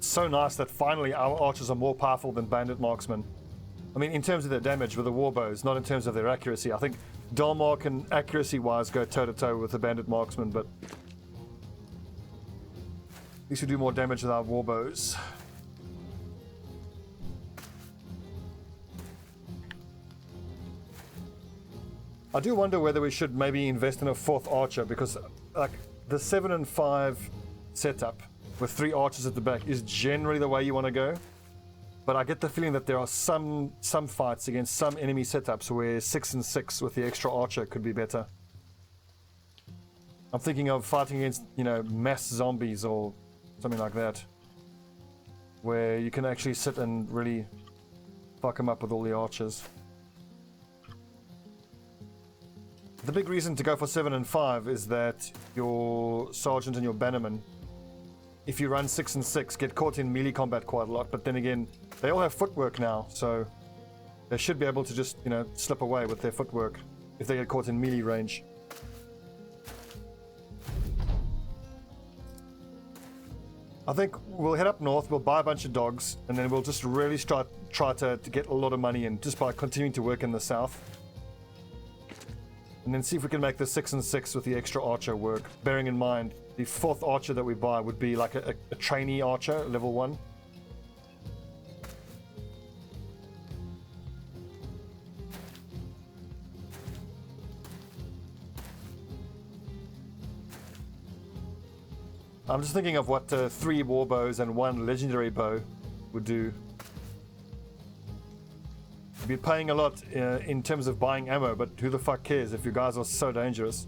Speaker 1: So nice that finally our archers are more powerful than bandit marksmen. I mean, in terms of their damage with the warbows, not in terms of their accuracy. I think Dalmar can, accuracy-wise, go toe-to-toe with the bandit marksman, but at least we do more damage with our warbows. I do wonder whether we should maybe invest in a 4th archer, because like the 7 and 5 setup with 3 archers at the back is generally the way you want to go. But I get the feeling that there are some fights against some enemy setups where 6 and 6 with the extra archer could be better. I'm thinking of fighting against, you know, mass zombies or something like that, where you can actually sit and really fuck them up with all the archers. The big reason to go for 7 and 5 is that your sergeant and your bannerman, if you run 6 and 6, get caught in melee combat quite a lot, but then again, they all have footwork now, so they should be able to just, you know, slip away with their footwork if they get caught in melee range. I think we'll head up north, we'll buy a bunch of dogs, and then we'll just really try to get a lot of money in just by continuing to work in the south. And then see if we can make the 6 and 6 with the extra archer work, bearing in mind the 4th archer that we buy would be like a trainee archer, level 1. I'm just thinking of what 3 warbows and 1 legendary bow would do. You'd be paying a lot in terms of buying ammo, but who the fuck cares if you guys are so dangerous?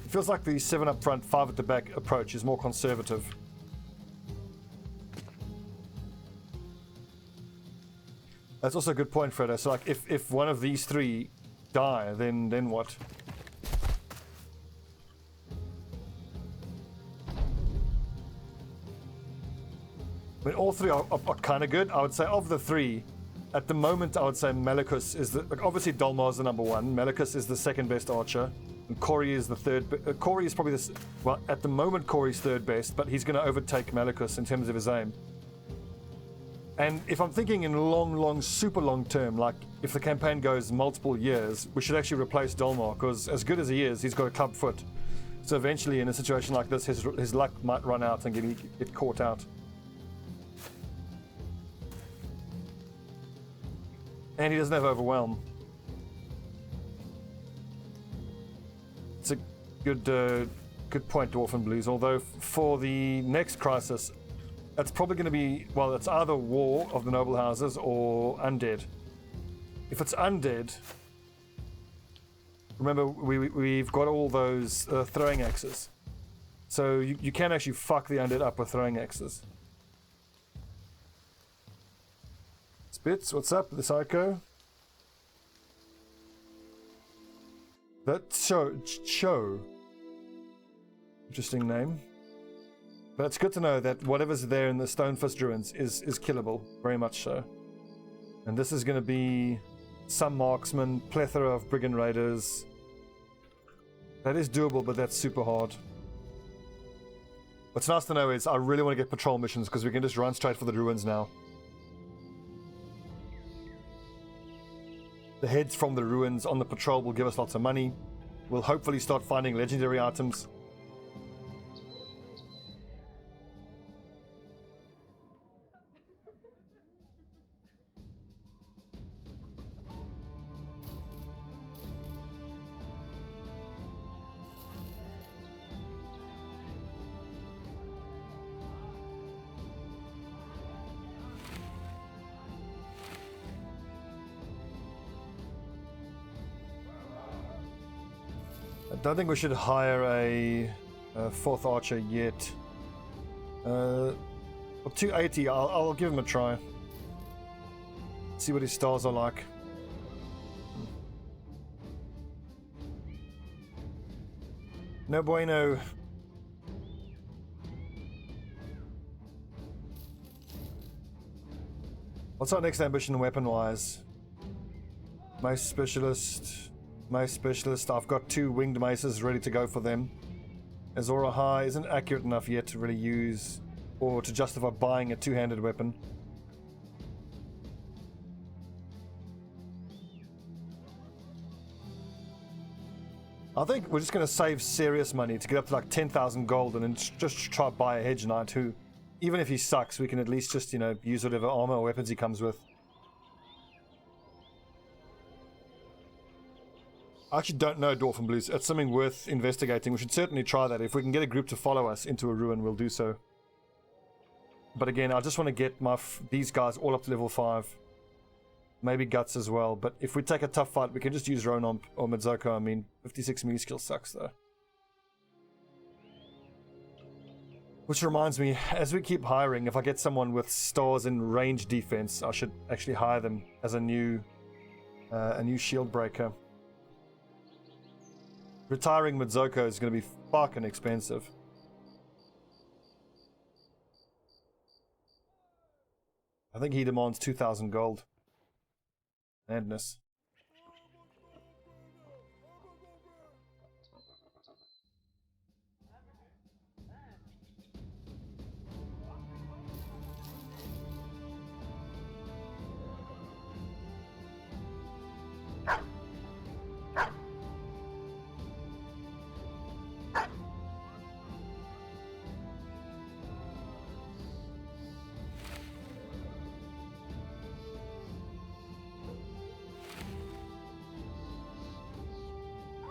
Speaker 1: It feels like the 7 up front, 5 at the back approach is more conservative. That's also a good point, Fredo. So, like, if one of these 3 die, then what? I mean, all 3 are kind of good. I would say of the 3, at the moment, I would say Malicus is the... Like, obviously, Dalmar is the number 1. Malicus is the 2nd best archer. And Corey is the 3rd... Corey is probably the... Well, at the moment, Corey's 3rd best, but he's going to overtake Malicus in terms of his aim. And if I'm thinking in long, super long term, like if the campaign goes multiple years, we should actually replace Dalmar, because as good as he is, he's got a club foot. So eventually, in a situation like this, his luck might run out and get caught out. And he doesn't have Overwhelm. It's a good point, Dwarf and Blues. Although for the next crisis, that's probably going to be, well, it's either War of the Noble Houses or Undead. If it's Undead, remember we've got all those throwing axes. So you can actually fuck the Undead up with throwing axes. Spitz, what's up? The Psycho? That's Cho. Interesting name. But it's good to know that whatever's there in the Stonefist ruins is killable, very much so. And this is going to be some marksmen, plethora of brigand raiders. That is doable, but that's super hard. What's nice to know is I really want to get patrol missions because we can just run straight for the ruins now. The heads from the ruins on the patrol will give us lots of money. We'll hopefully start finding legendary items. I don't think we should hire a fourth archer yet. 280, I'll give him a try. See what his stars are like. No bueno. What's our next ambition weapon-wise? Mace specialist. Mace specialist. I've got 2 winged maces ready to go for them. Azora High isn't accurate enough yet to really use or to justify buying a 2-handed weapon. I think we're just going to save serious money to get up to like 10,000 gold and then just try to buy a hedge knight who, even if he sucks, we can at least just, you know, use whatever armor or weapons he comes with. I actually don't know Dwarf and Blues. It's something worth investigating. We should certainly try that. If we can get a group to follow us into a ruin, we'll do so. But again, I just want to get these guys all up to level 5. Maybe Guts as well. But if we take a tough fight, we can just use Ronan or Midzoko. I mean, 56 melee skill sucks though. Which reminds me, as we keep hiring, if I get someone with stars in range defense, I should actually hire them as a new shield breaker. Retiring Midzoko is going to be fucking expensive. I think he demands 2,000 gold. Madness.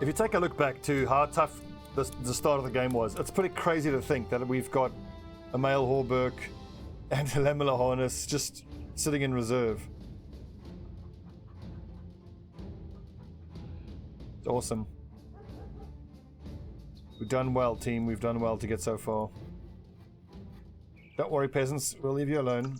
Speaker 1: If you take a look back to how tough the start of the game was, it's pretty crazy to think that we've got a male Hauberk and a Lamellar Harness just sitting in reserve. It's awesome. We've done well, team. We've done well to get so far. Don't worry, peasants. We'll leave you alone.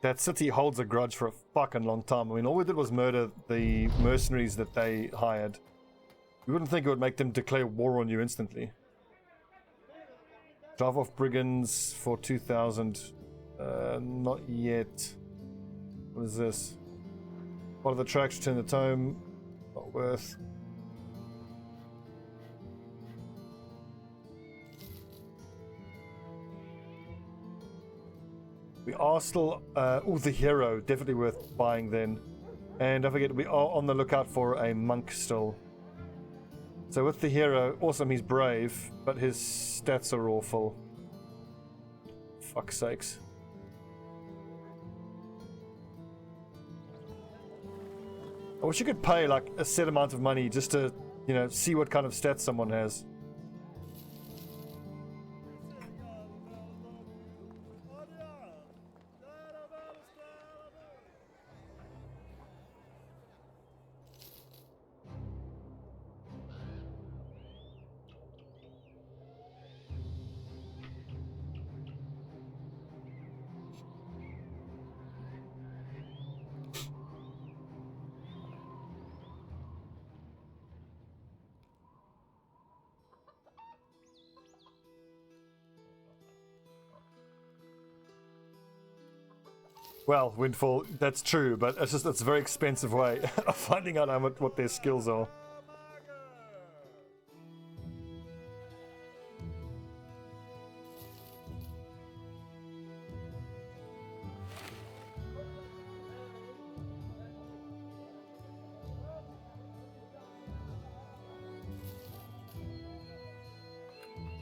Speaker 1: That city holds a grudge for a fucking long time. I mean, all we did was murder the mercenaries that they hired. You wouldn't think it would make them declare war on you instantly. Drive off brigands for 2,000. Not yet. What is this? Part of the tracks, return the tome. Not worth. We are still, the hero, definitely worth buying then. And don't forget, we are on the lookout for a monk still. So with the hero, awesome, he's brave, but his stats are awful. Fuck's sakes. I wish you could pay like a set amount of money just to, you know, see what kind of stats someone has. Well, Windfall, that's true, but it's a very expensive way of finding out what their skills are.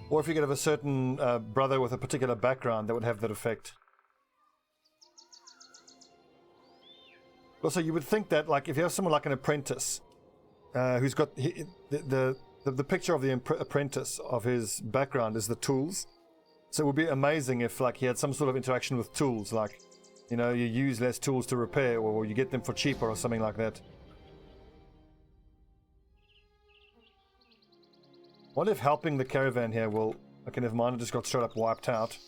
Speaker 1: Or if you could have a certain brother with a particular background that would have that effect. Also, you would think that, like, if you have someone like an apprentice, who's got the picture of the apprentice of his background is the tools. So it would be amazing if like he had some sort of interaction with tools, like, you know, you use less tools to repair, or you get them for cheaper or something like that. What if helping the caravan here will... Okay, never mind, it just got straight up wiped out.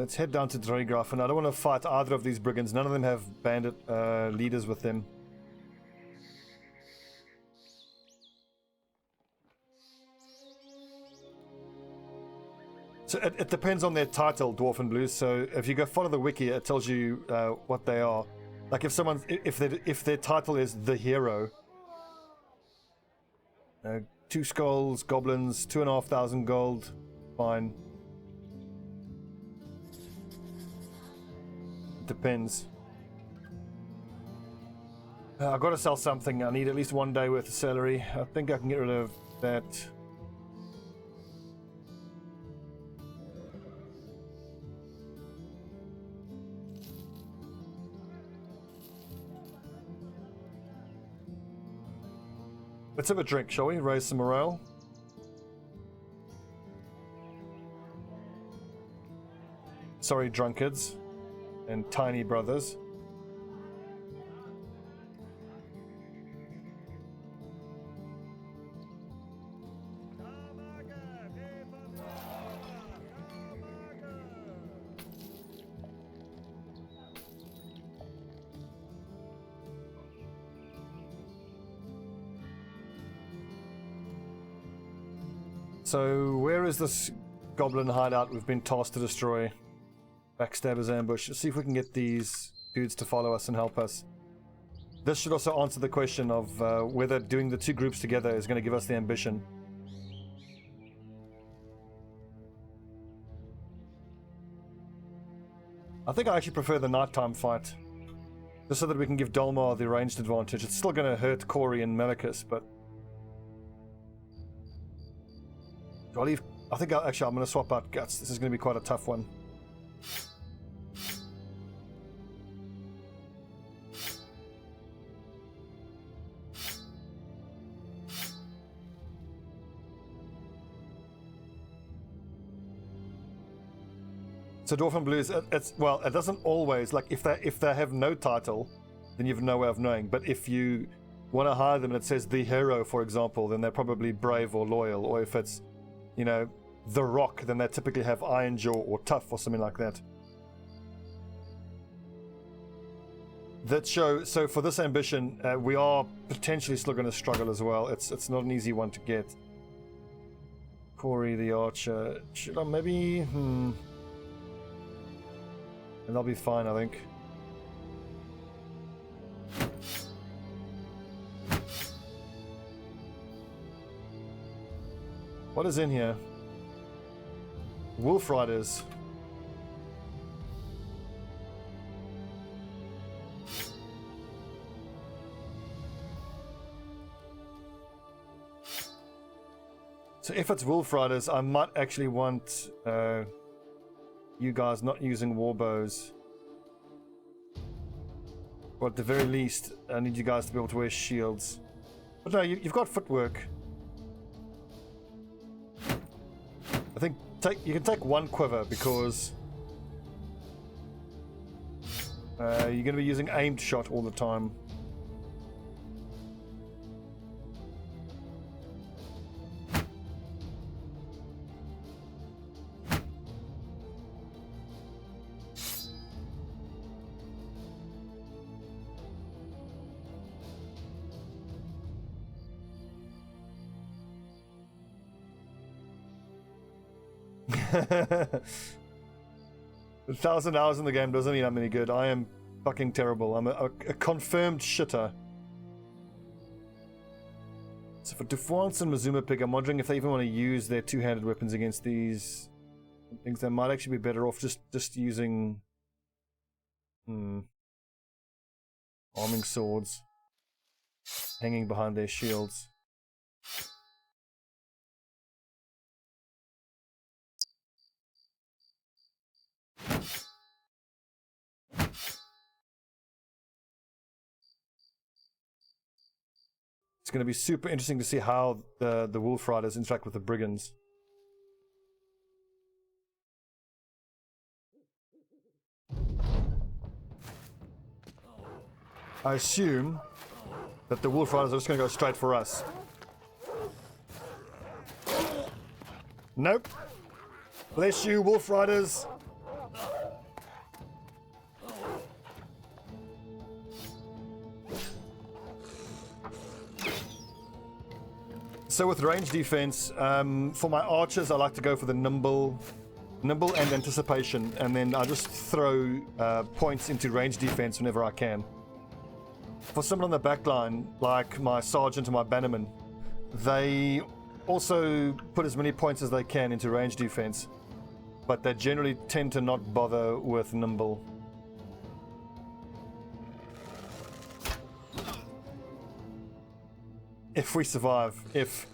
Speaker 1: Let's head down to Dreygraf, and I don't want to fight either of these brigands. None of them have bandit leaders with them. So it depends on their title, Dwarf and Blues. So if you go follow the wiki, it tells you what they are. Like if someone, if their title is the hero, 2 skulls, goblins, 2,500 gold, fine. Depends. I've got to sell something. I need at least 1 day worth of celery. I think I can get rid of that. Let's have a drink, shall we? Raise some morale. Sorry, drunkards and tiny brothers. So, where is this goblin hideout we've been tasked to destroy? Backstabber's ambush. Let's see if we can get these dudes to follow us and help us. This should also answer the question of whether doing the 2 groups together is going to give us the ambition. I think I actually prefer the nighttime fight. Just so that we can give Dolmar the ranged advantage. It's still going to hurt Corey and Malachus, but... Do I leave? I think I'm going to swap out Guts. This is going to be quite a tough one. So Dwarf and Blues, it's well, it doesn't always, like if they have no title, then you have no way of knowing. But if you want to hire them and it says the hero, for example, then they're probably brave or loyal. Or if it's, you know, the Rock, then they typically have Iron Jaw or Tough or something like that. So for this ambition, we are potentially still going to struggle as well. It's not an easy one to get. Corey the Archer, should I maybe? And they'll be fine, I think. What is in here? Wolf Riders. So if it's Wolf Riders, I might actually want you guys not using warbows. Or at the very least, I need you guys to be able to wear shields. But no, you've got footwork. I think you can take 1 quiver because you're going to be using aimed shot all the time. A 1,000 hours in the game doesn't mean I'm any good. I am fucking terrible. I'm a confirmed shitter. So for Defiance and Mazuma Pig, I'm wondering if they even want to use their 2-handed weapons against these things. They might actually be better off just using arming swords, hanging behind their shields. It's going to be super interesting to see how the Wolf Riders interact with the Brigands. I assume that the Wolf Riders are just going to go straight for us. Nope. Bless you, Wolf Riders. So with range defense, for my archers, I like to go for the nimble and anticipation, and then I just throw points into range defense whenever I can. For someone on the back line, like my sergeant and my bannerman, they also put as many points as they can into range defense, but they generally tend to not bother with nimble. If we survive, if...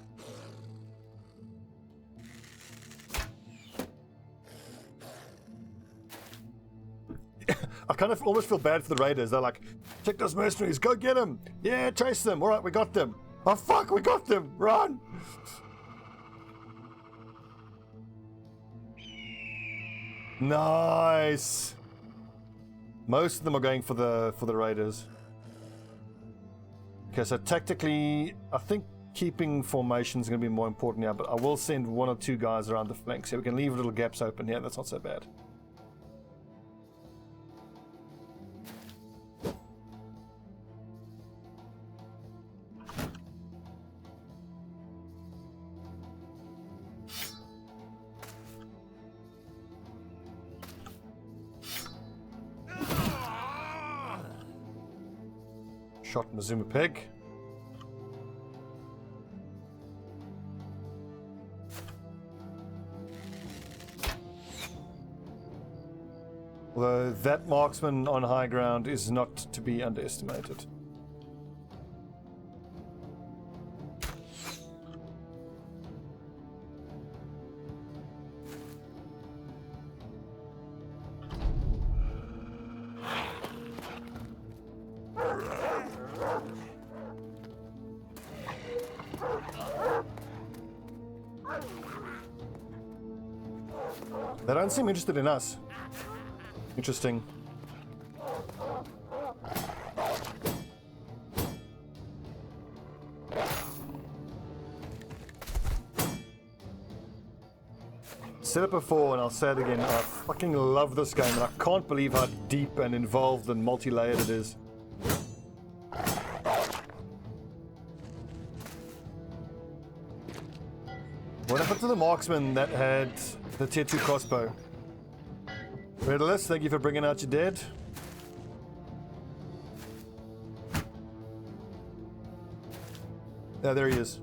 Speaker 1: I kind of almost feel bad for the raiders. They're like, check those mercenaries, go get them. Yeah, chase them. All right, we got them. Oh fuck, we got them. Run. Nice. Most of them are going for the raiders. Okay, so tactically, I think keeping formation is going to be more important now, but I will send 1 or 2 guys around the flanks so we can leave little gaps open here. That's not so bad. Shot Mazuma Pig. Although that marksman on high ground is not to be underestimated. They don't seem interested in us. Interesting. Said it before and I'll say it again. I fucking love this game and I can't believe how deep and involved and multi-layered it is. What happened to the marksman that had the tier 2 crossbow? Redolus, thank you for bringing out your dead. Oh, there he is.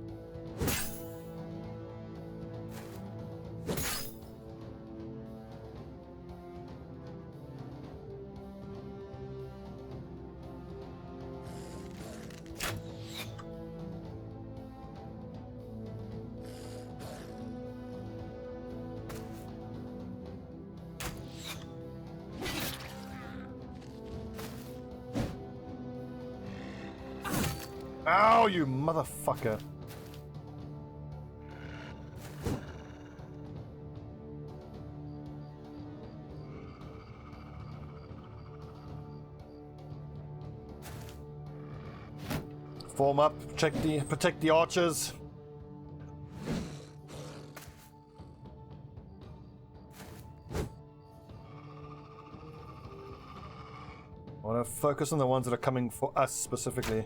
Speaker 1: Ow, you motherfucker. Form up, protect the archers. I want to focus on the ones that are coming for us specifically.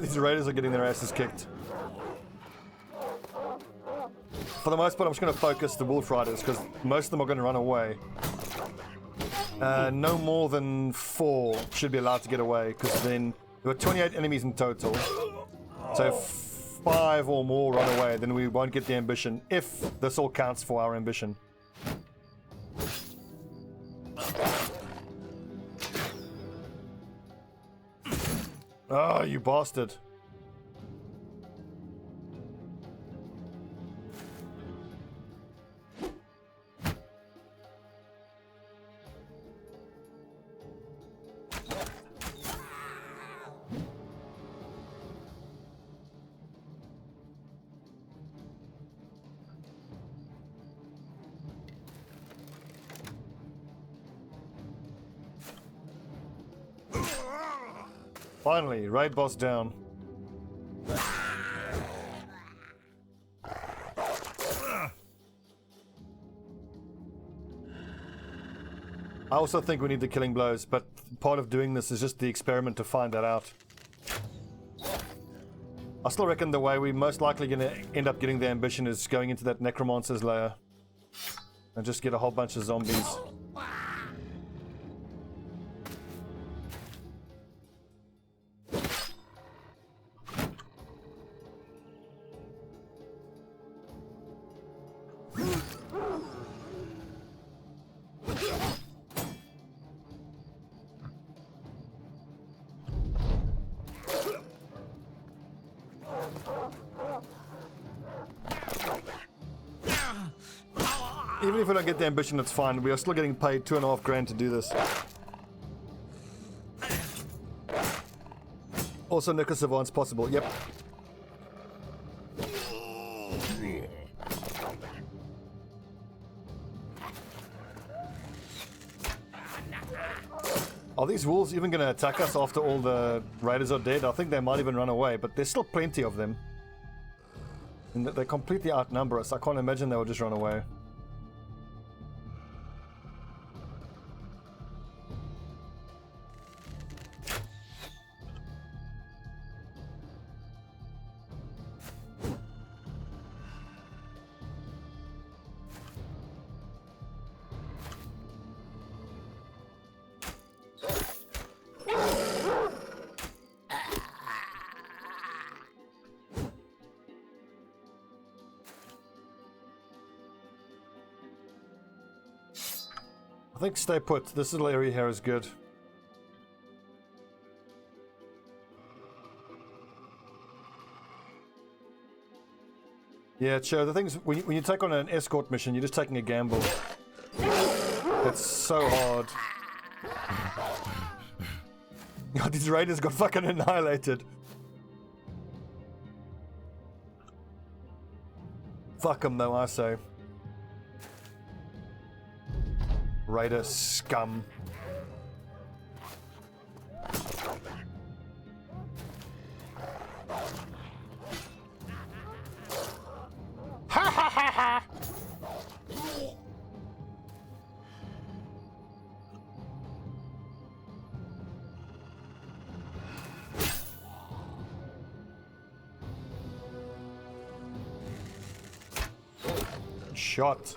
Speaker 1: These raiders are getting their asses kicked. For the most part, I'm just going to focus the Wolf Riders because most of them are going to run away. No more than 4 should be allowed to get away because then there were 28 enemies in total. So if 5 or more run away, then we won't get the ambition if this all counts for our ambition. Oh, you bastard. Finally, raid boss down. I also think we need the killing blows, but part of doing this is just the experiment to find that out. I still reckon the way we're most likely going to end up getting the ambition is going into that necromancer's lair and just get a whole bunch of zombies. Even if we don't get the ambition, it's fine. We are still getting paid $2.5 grand to do this. Also, Nicker Savant's possible. Yep. Are these wolves even going to attack us after all the raiders are dead? I think they might even run away, but there's still plenty of them. And they completely outnumber us. I can't imagine they will just run away. I think stay put. This little area here is good. Yeah, sure. The thing's, when you take on an escort mission, you're just taking a gamble. It's so hard. God, these raiders got fucking annihilated. Fuck them though, I say. Raider scum. Ha ha ha ha! Shot.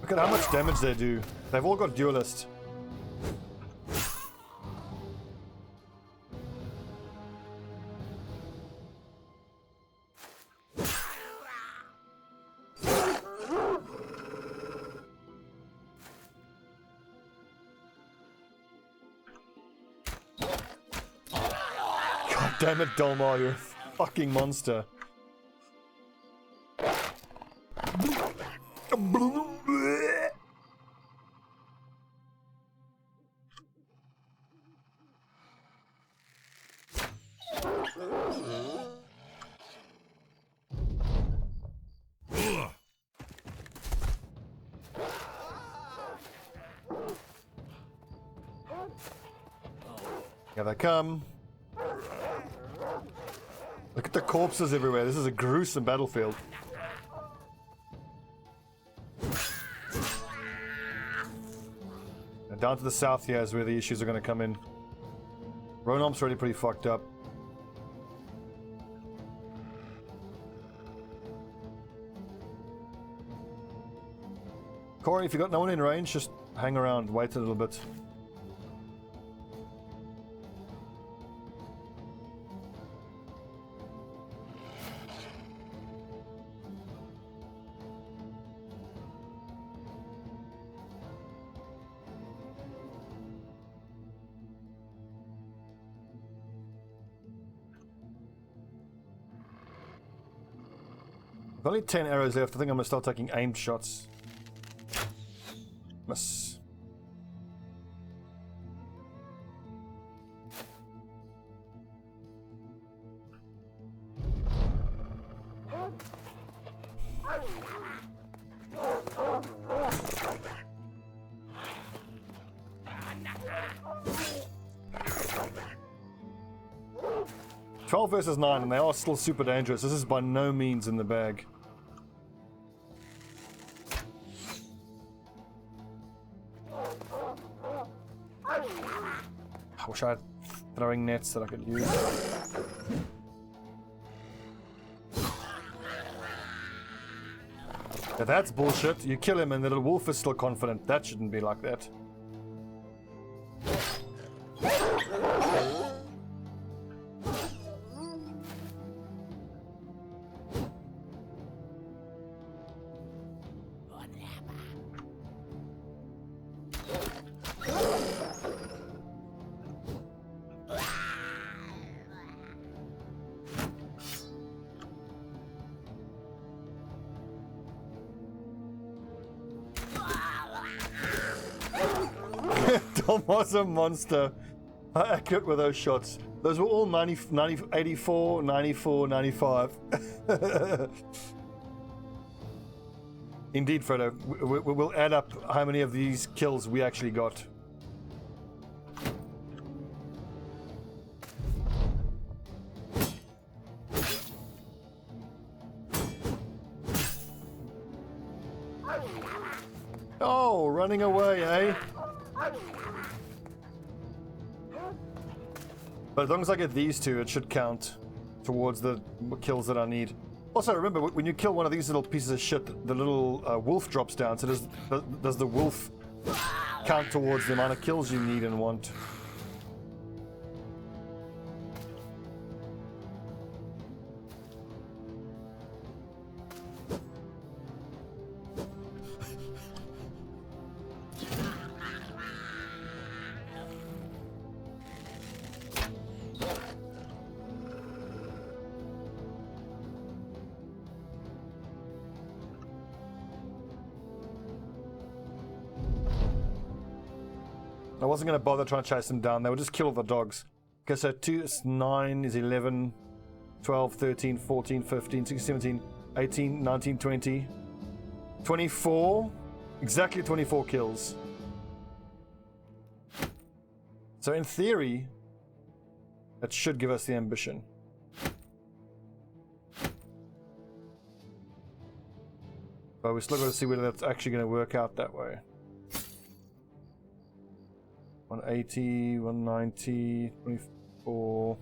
Speaker 1: Look at how much damage they do. They've all got duelist. God damn it, Dolmar, you're a fucking monster. Here they come. Look at the corpses everywhere. This is a gruesome battlefield. Now down to the south here is where the issues are going to come in. Ronom's already pretty fucked up. Corey, if you got no one in range, just hang around, wait a little bit. I've only 10 arrows left. I think I'm gonna start taking aimed shots. Miss. "12 versus 9, and they are still super dangerous. This is by no means in the bag. I wish I had throwing nets that I could use. Yeah, that's bullshit. You kill him and the little wolf is still confident. That shouldn't be like that. Tom was a monster. How accurate were those shots? Those were all 84, 94, 95. Indeed, Fredo. We'll add up how many of these kills we actually got. Oh, running away, eh? But as long as I get these two, it should count towards the kills that I need. Also, remember, when you kill one of these little pieces of shit, the little wolf drops down. So does the wolf count towards the amount of kills you need and want? I wasn't going to bother trying to chase them down. They would just kill all the dogs. Okay, so 2 is 9 is 11, 12, 13, 14, 15, 16, 17, 18, 19, 20, 24. Exactly 24 kills. So in theory, that should give us the ambition. But we still got to see whether that's actually going to work out that way. 180, 190, 24.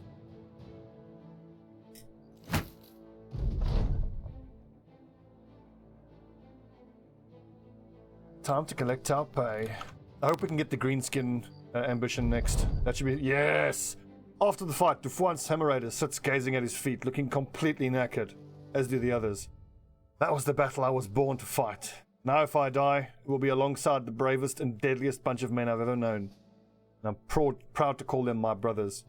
Speaker 1: Time to collect our pay. I hope we can get the greenskin ambition next. That should be... Yes! After the fight, Dufuan's Hammerraider sits gazing at his feet, looking completely knackered, as do the others. That was the battle I was born to fight. Now if I die, it will be alongside the bravest and deadliest bunch of men I've ever known. And I'm proud to call them my brothers.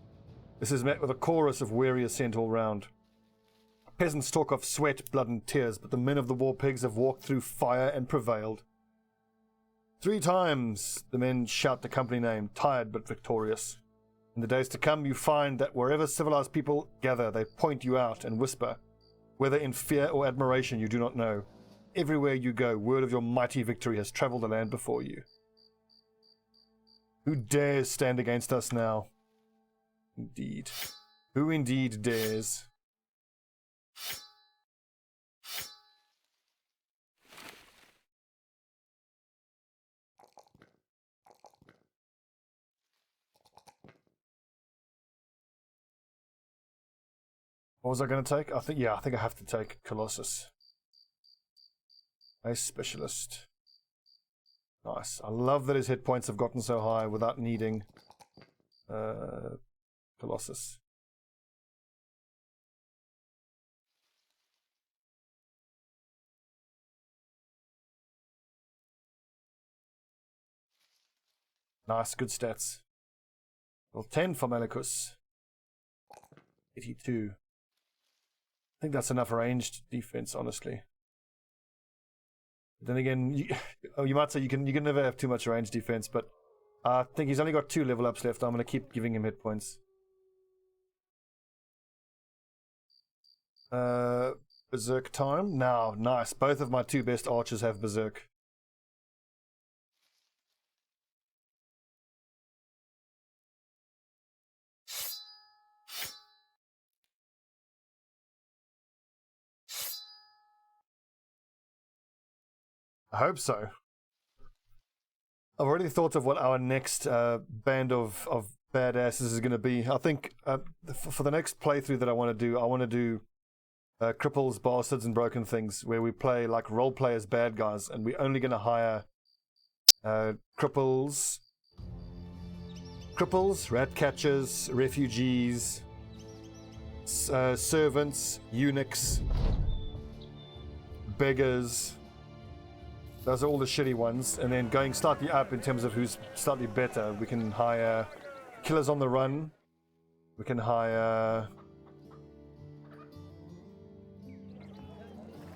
Speaker 1: This is met with a chorus of weary assent all round. Peasants talk of sweat, blood and tears, but the men of the war pigs have walked through fire and prevailed. 3 times the men shout the company name, tired but victorious. In the days to come you find that wherever civilized people gather, they point you out and whisper. Whether in fear or admiration you do not know. Everywhere you go, word of your mighty victory has travelled the land before you. Who dares stand against us now? Indeed. Who indeed dares? What was I going to take? I think I have to take Colossus. A specialist. Nice. I love that his hit points have gotten so high without needing Colossus. Nice, good stats. Well, 10 for Malachus. 82. I think that's enough ranged defense, honestly. Then again, you might say you can never have too much range defense, but I think he's only got 2 level ups left. I'm going to keep giving him hit points. Berserk time. Now, nice. Both of my 2 best archers have Berserk. I hope so. I've already thought of what our next band of badasses is going to be. I think for the next playthrough that I want to do Cripples, Bastards, and Broken Things, where we play like role play as bad guys, and we're only going to hire cripples, rat catchers, refugees, servants, eunuchs, beggars. Those are all the shitty ones, and then going slightly up in terms of who's slightly better. We can hire killers on the run. We can hire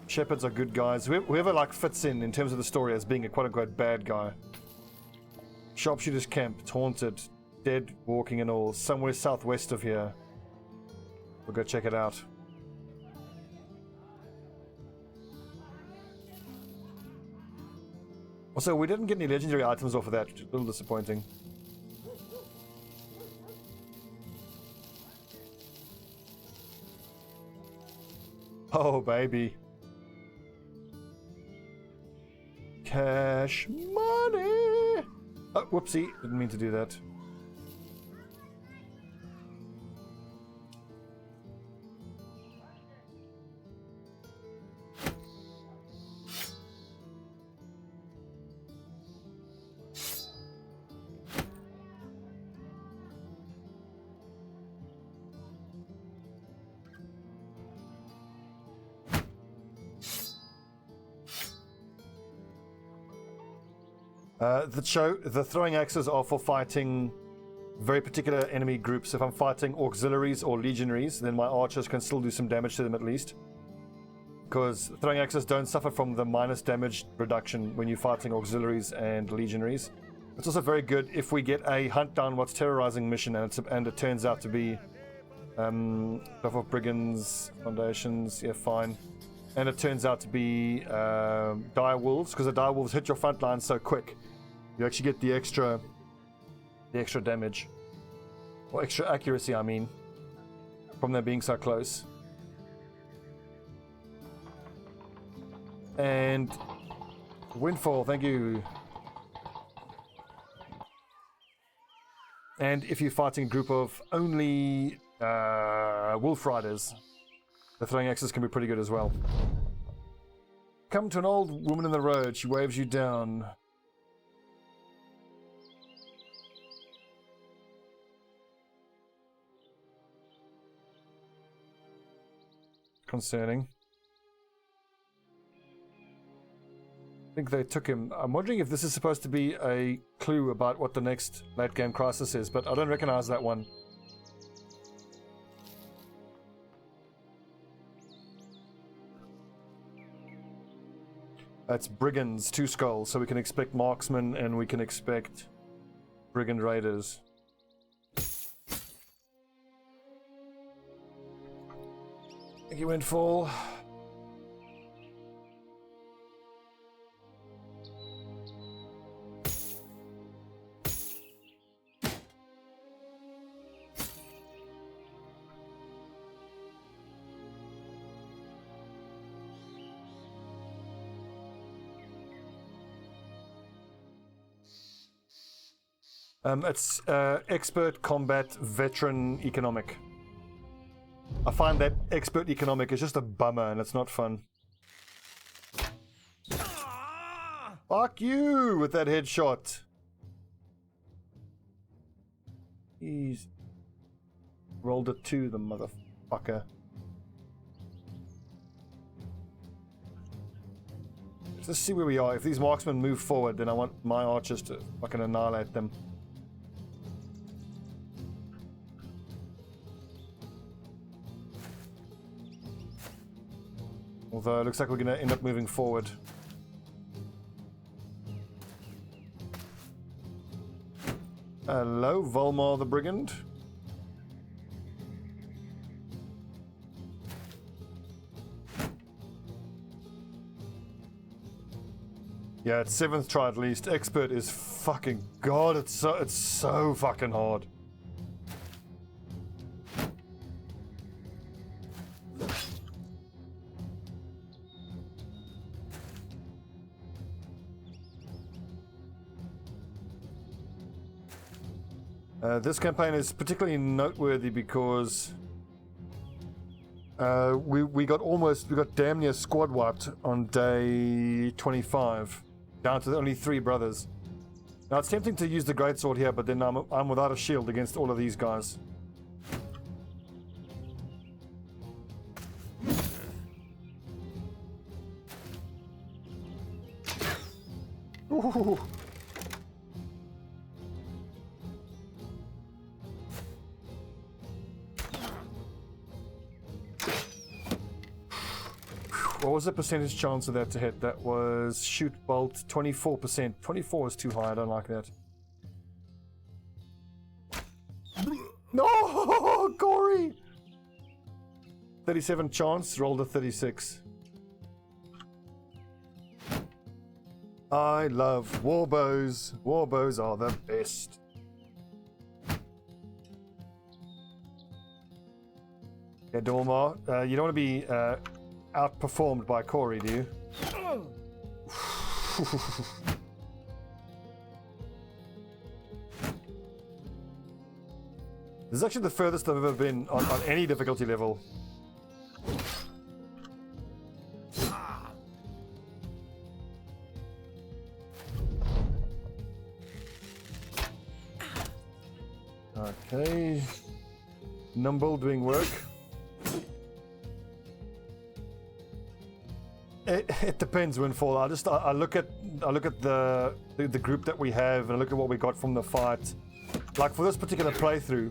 Speaker 1: shepherds are good guys. Whoever like fits in terms of the story as being a quote-unquote bad guy. Sharpshooter's camp, it's haunted, dead walking and all, somewhere southwest of here. We'll go check it out. Also, we didn't get any legendary items off of that, which is a little disappointing. Oh, baby. Cash money! Oh, whoopsie. Didn't mean to do that. The throwing axes are for fighting very particular enemy groups. If I'm fighting auxiliaries or legionaries, then my archers can still do some damage to them at least. Because throwing axes don't suffer from the minus damage reduction when you're fighting auxiliaries and legionaries. It's also very good if we get a hunt down what's terrorizing mission and it turns out to be stuff of brigands, foundations, yeah, fine. And it turns out to be dire wolves, because the dire wolves hit your front line so quick. You actually get the extra damage, or extra accuracy, I mean, from them being so close. And windfall, thank you. And if you're fighting a group of only wolf riders, the throwing axes can be pretty good as well. Come to an old woman in the road. She waves you down. Concerning. I think they took him. I'm wondering if this is supposed to be a clue about what the next late game crisis is, but I don't recognize that one. That's brigands, 2 skulls, so we can expect marksmen and we can expect brigand raiders. Thank you, Windfall. It's expert combat veteran economic. I find that expert economic is just a bummer and it's not fun. Fuck you with that headshot. He's rolled a 2, the motherfucker. Let's see where we are. If these marksmen move forward, then I want my archers to fucking annihilate them. Although it looks like we're going to end up moving forward. Hello, Volmar the Brigand. Yeah, it's 7th try at least. Expert is fucking god. It's so fucking hard. This campaign is particularly noteworthy because we got damn near squad wiped on day 25, down to only 3 brothers. Now it's tempting to use the greatsword here, but then I'm without a shield against all of these guys. Ooh. What was the percentage chance of that to hit? That was shoot bolt 24%. 24 is too high, I don't like that. No, Corey! 37 chance, rolled a 36. I love warbows. Warbows are the best. Yeah, Dormar, you don't want to be outperformed by Corey, do you? This is actually the furthest I've ever been on any difficulty level. Okay. Numble doing work. It depends, Windfall. I look at the group that we have and I look at what we got from the fight. Like for this particular playthrough,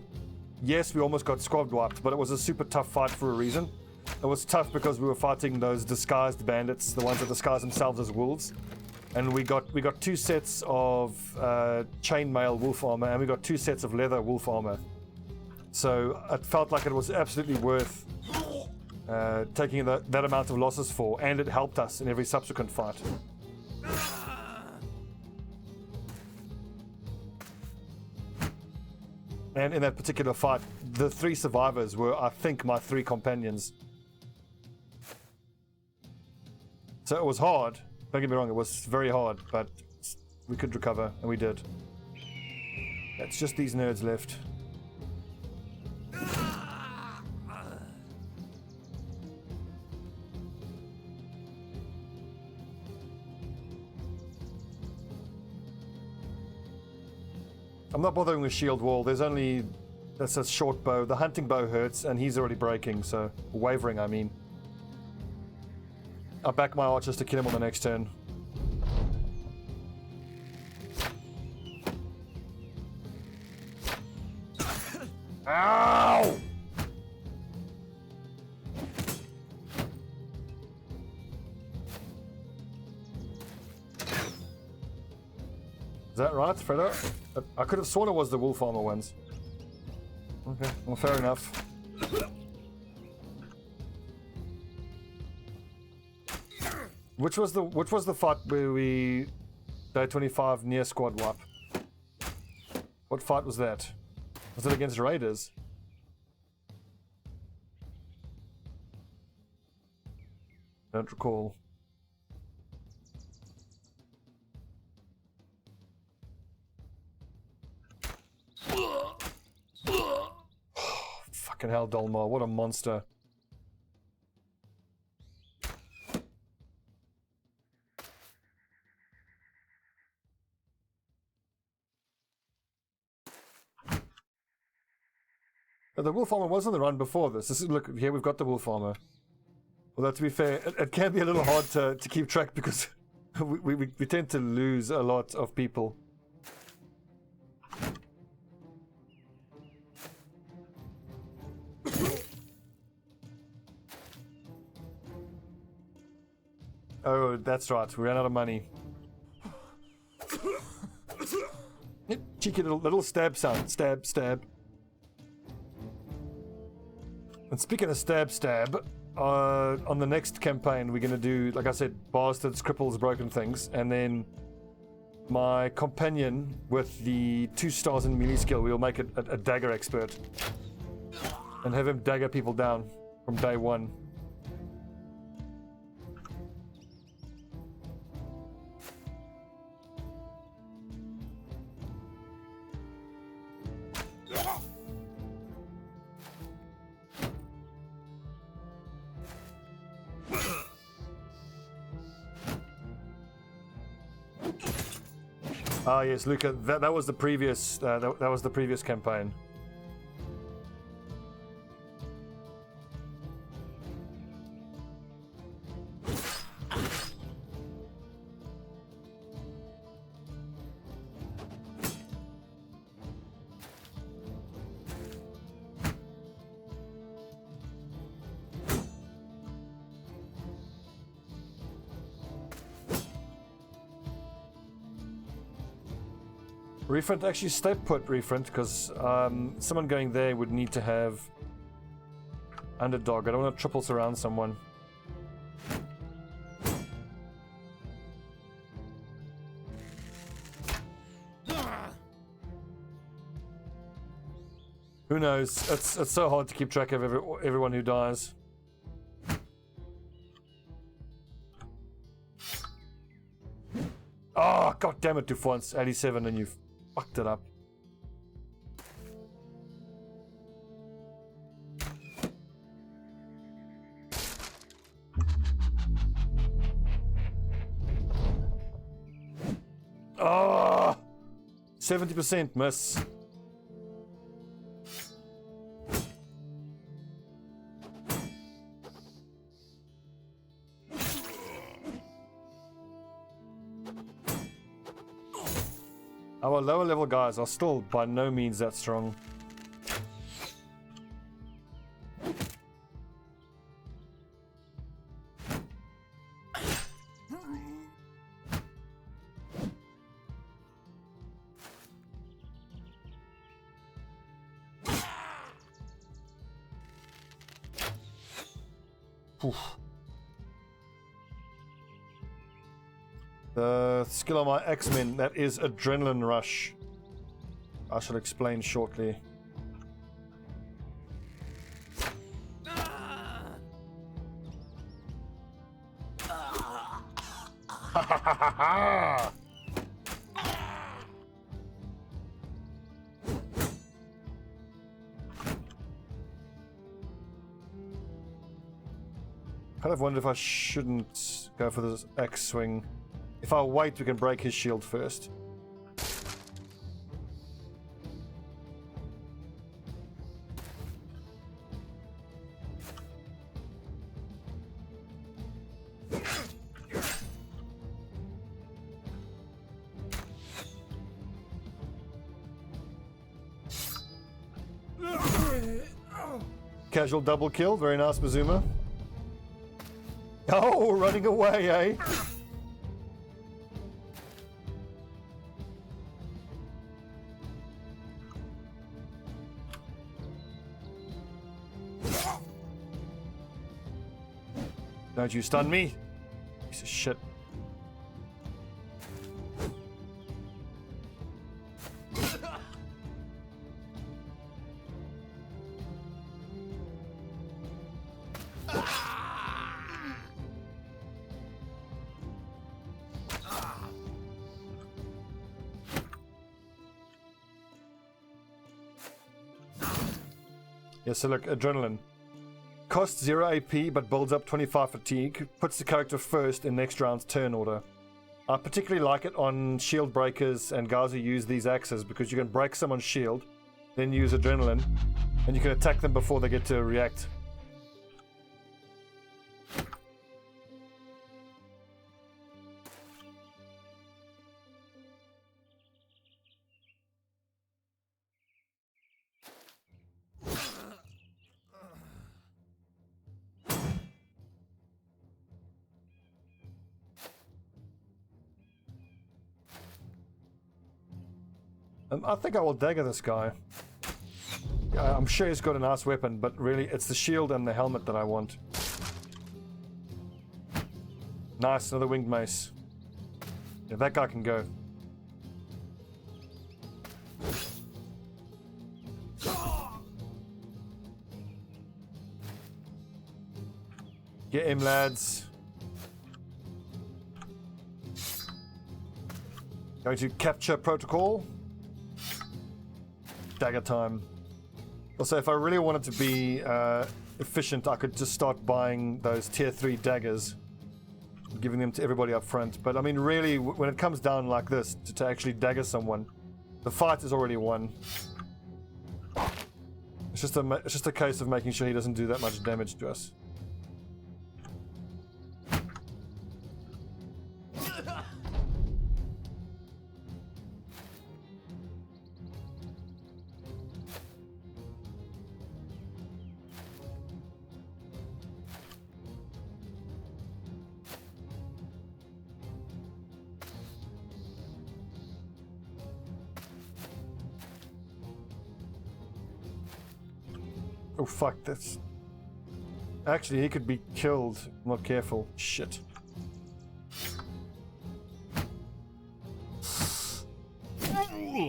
Speaker 1: yes, we almost got squad wiped, but it was a super tough fight for a reason. It was tough because we were fighting those disguised bandits, the ones that disguise themselves as wolves, and we got 2 sets of chainmail wolf armor and we got 2 sets of leather wolf armor. So it felt like it was absolutely worth taking that amount of losses for, and it helped us in every subsequent fight. And in that particular fight, the 3 survivors were, I think, my 3 companions. So it was hard. Don't get me wrong, it was very hard, but we could recover, and we did. It's just these nerds left. I'm not bothering with shield wall. That's a short bow. The hunting bow hurts, and he's already breaking, so wavering, I mean. I'll back my archers to kill him on the next turn. Ow! Is that right, Fredo? I could have sworn it was the wolf armor ones. Okay, well, fair enough. Which was the fight where we day 25 near squad wipe? What fight was that? Was it against raiders? Don't recall. Fucking hell, Dolmar, what a monster. The wolf armor was on the run before this. Look, here we've got the wolf armor. Although, to be fair, it can be a little hard to keep track because we tend to lose a lot of people. Oh, that's right. We ran out of money. Cheeky little stab sound. Stab, stab. And speaking of stab, on the next campaign, we're going to do, like I said, bastards, cripples, broken things. And then my companion with the 2 stars in melee skill, we'll make it a dagger expert. And have him dagger people down from day 1. Ah yes, Luca, that was the previous that was the previous campaign. Refront, actually stay put, Refront, because someone going there would need to have underdog. I don't want to triple surround someone. Who knows? It's so hard to keep track of everyone who dies. Oh, god damn it, once 87 and you fucked it up. Oh, 70% miss. Our lower level guys are still by no means that strong. Oof. The skill on my X-Men, that is Adrenaline Rush. I shall explain shortly. Kind of wonder if I shouldn't go for this X swing. If I wait, we can break his shield first. Casual double kill, very nice, Mazuma. Oh, running away, eh? Don't you stun me, piece of shit. Yeah, so look, Adrenaline. Costs 0 AP but builds up 25 fatigue. Puts the character first in next round's turn order. I particularly like it on shield breakers and guys who use these axes because you can break someone's shield, then use Adrenaline, And you can attack them before they get to react. I think I will dagger this guy. I'm sure he's got a nice weapon, but really it's the shield and the helmet that I want. Nice, another winged mace. Yeah, that guy can go. Get him, lads. Going to capture protocol. Dagger time. Also, if I really wanted to be efficient, I could just start buying those tier 3 daggers, giving them to everybody up front. But I mean, really, when it comes down like this, to actually dagger someone, the fight is already won. It's just a case of making sure he doesn't do that much damage to us. Oh fuck, that's... Actually, he could be killed. I'm not careful. Shit.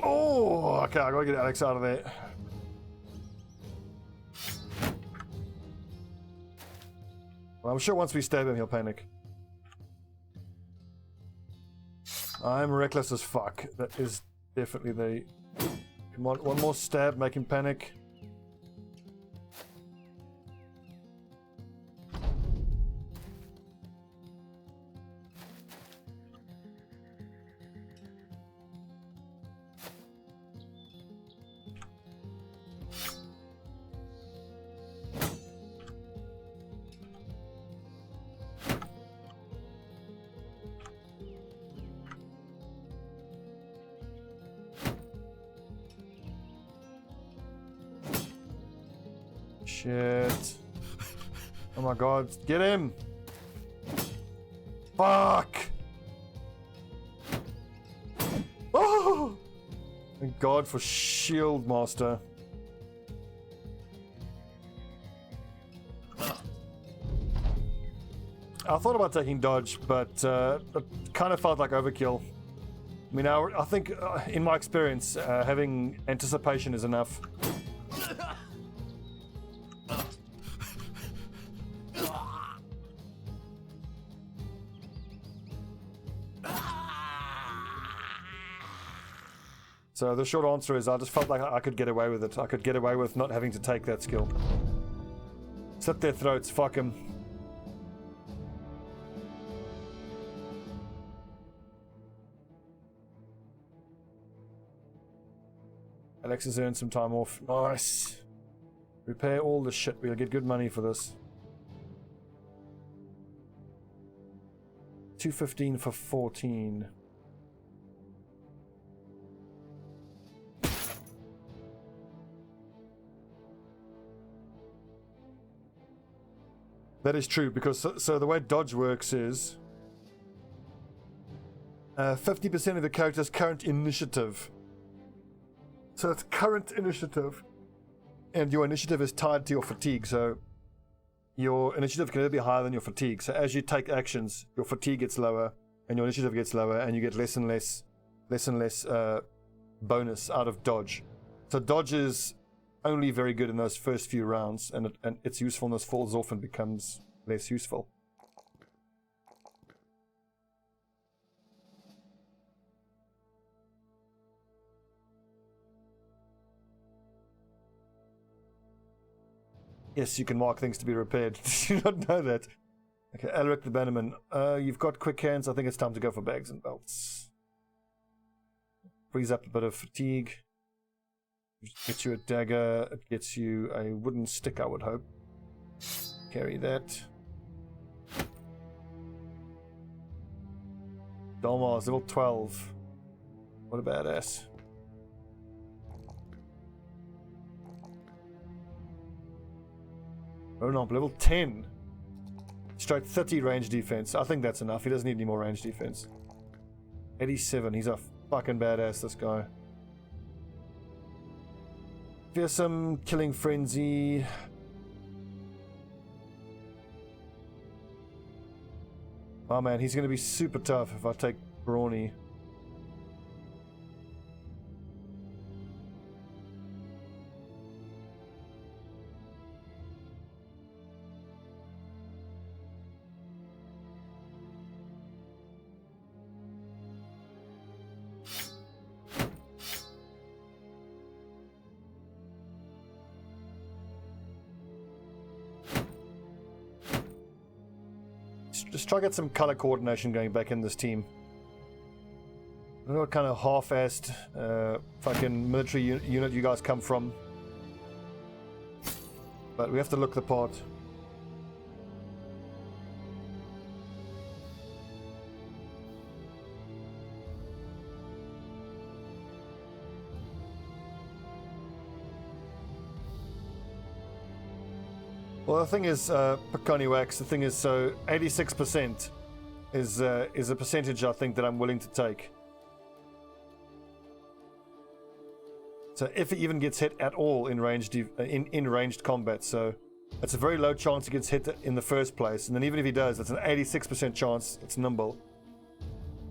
Speaker 1: Oh, okay, I gotta get Alex out of there. Well, I'm sure once we stab him, he'll panic. I'm reckless as fuck. That is definitely the... Come on, one more stab, make him panic. Shit. Oh my god, get him! Fuck! Oh! Thank God for Shield Master. I thought about taking dodge, but it kind of felt like overkill. I mean, I think, in my experience, having anticipation is enough. So the short answer is I just felt like I could get away with it. I could get away with not having to take that skill. Slit their throats, fuck them. Alex has earned some time off. Nice. Repair all the shit. We'll get good money for this. 215 for 14. That is true, because so the way dodge works is 50% of the character's current initiative. So it's current initiative, and your initiative is tied to your fatigue. So your initiative can never be higher than your fatigue. So as you take actions, your fatigue gets lower, and your initiative gets lower, and you get less and less bonus out of dodge. So dodge is only very good in those first few rounds, and its usefulness falls off and becomes less useful. Yes, you can mark things to be repaired. Did you not know that? Okay, Alaric the Bannerman. You've got quick hands. I think it's time to go for bags and belts. Frees up a bit of fatigue. It gets you a dagger, it gets you a wooden stick, I would hope. Carry that. Dalmar's level 12. What a badass. Ronomp, level 10. Straight 30 range defense. I think that's enough. He doesn't need any more range defense. 87. He's a fucking badass, this guy. Fearsome, Killing Frenzy. Oh man, he's going to be super tough if I take Brawny. Just try to get some color coordination going back in this team. I don't know what kind of half-assed fucking military unit you guys come from, but we have to look the part. Well, the thing is, Peconi Wax, the thing is, so 86% is a percentage I think that I'm willing to take. So if he even gets hit at all in ranged ranged combat, so it's a very low chance he gets hit in the first place, and then even if he does, it's an 86% chance it's nimble.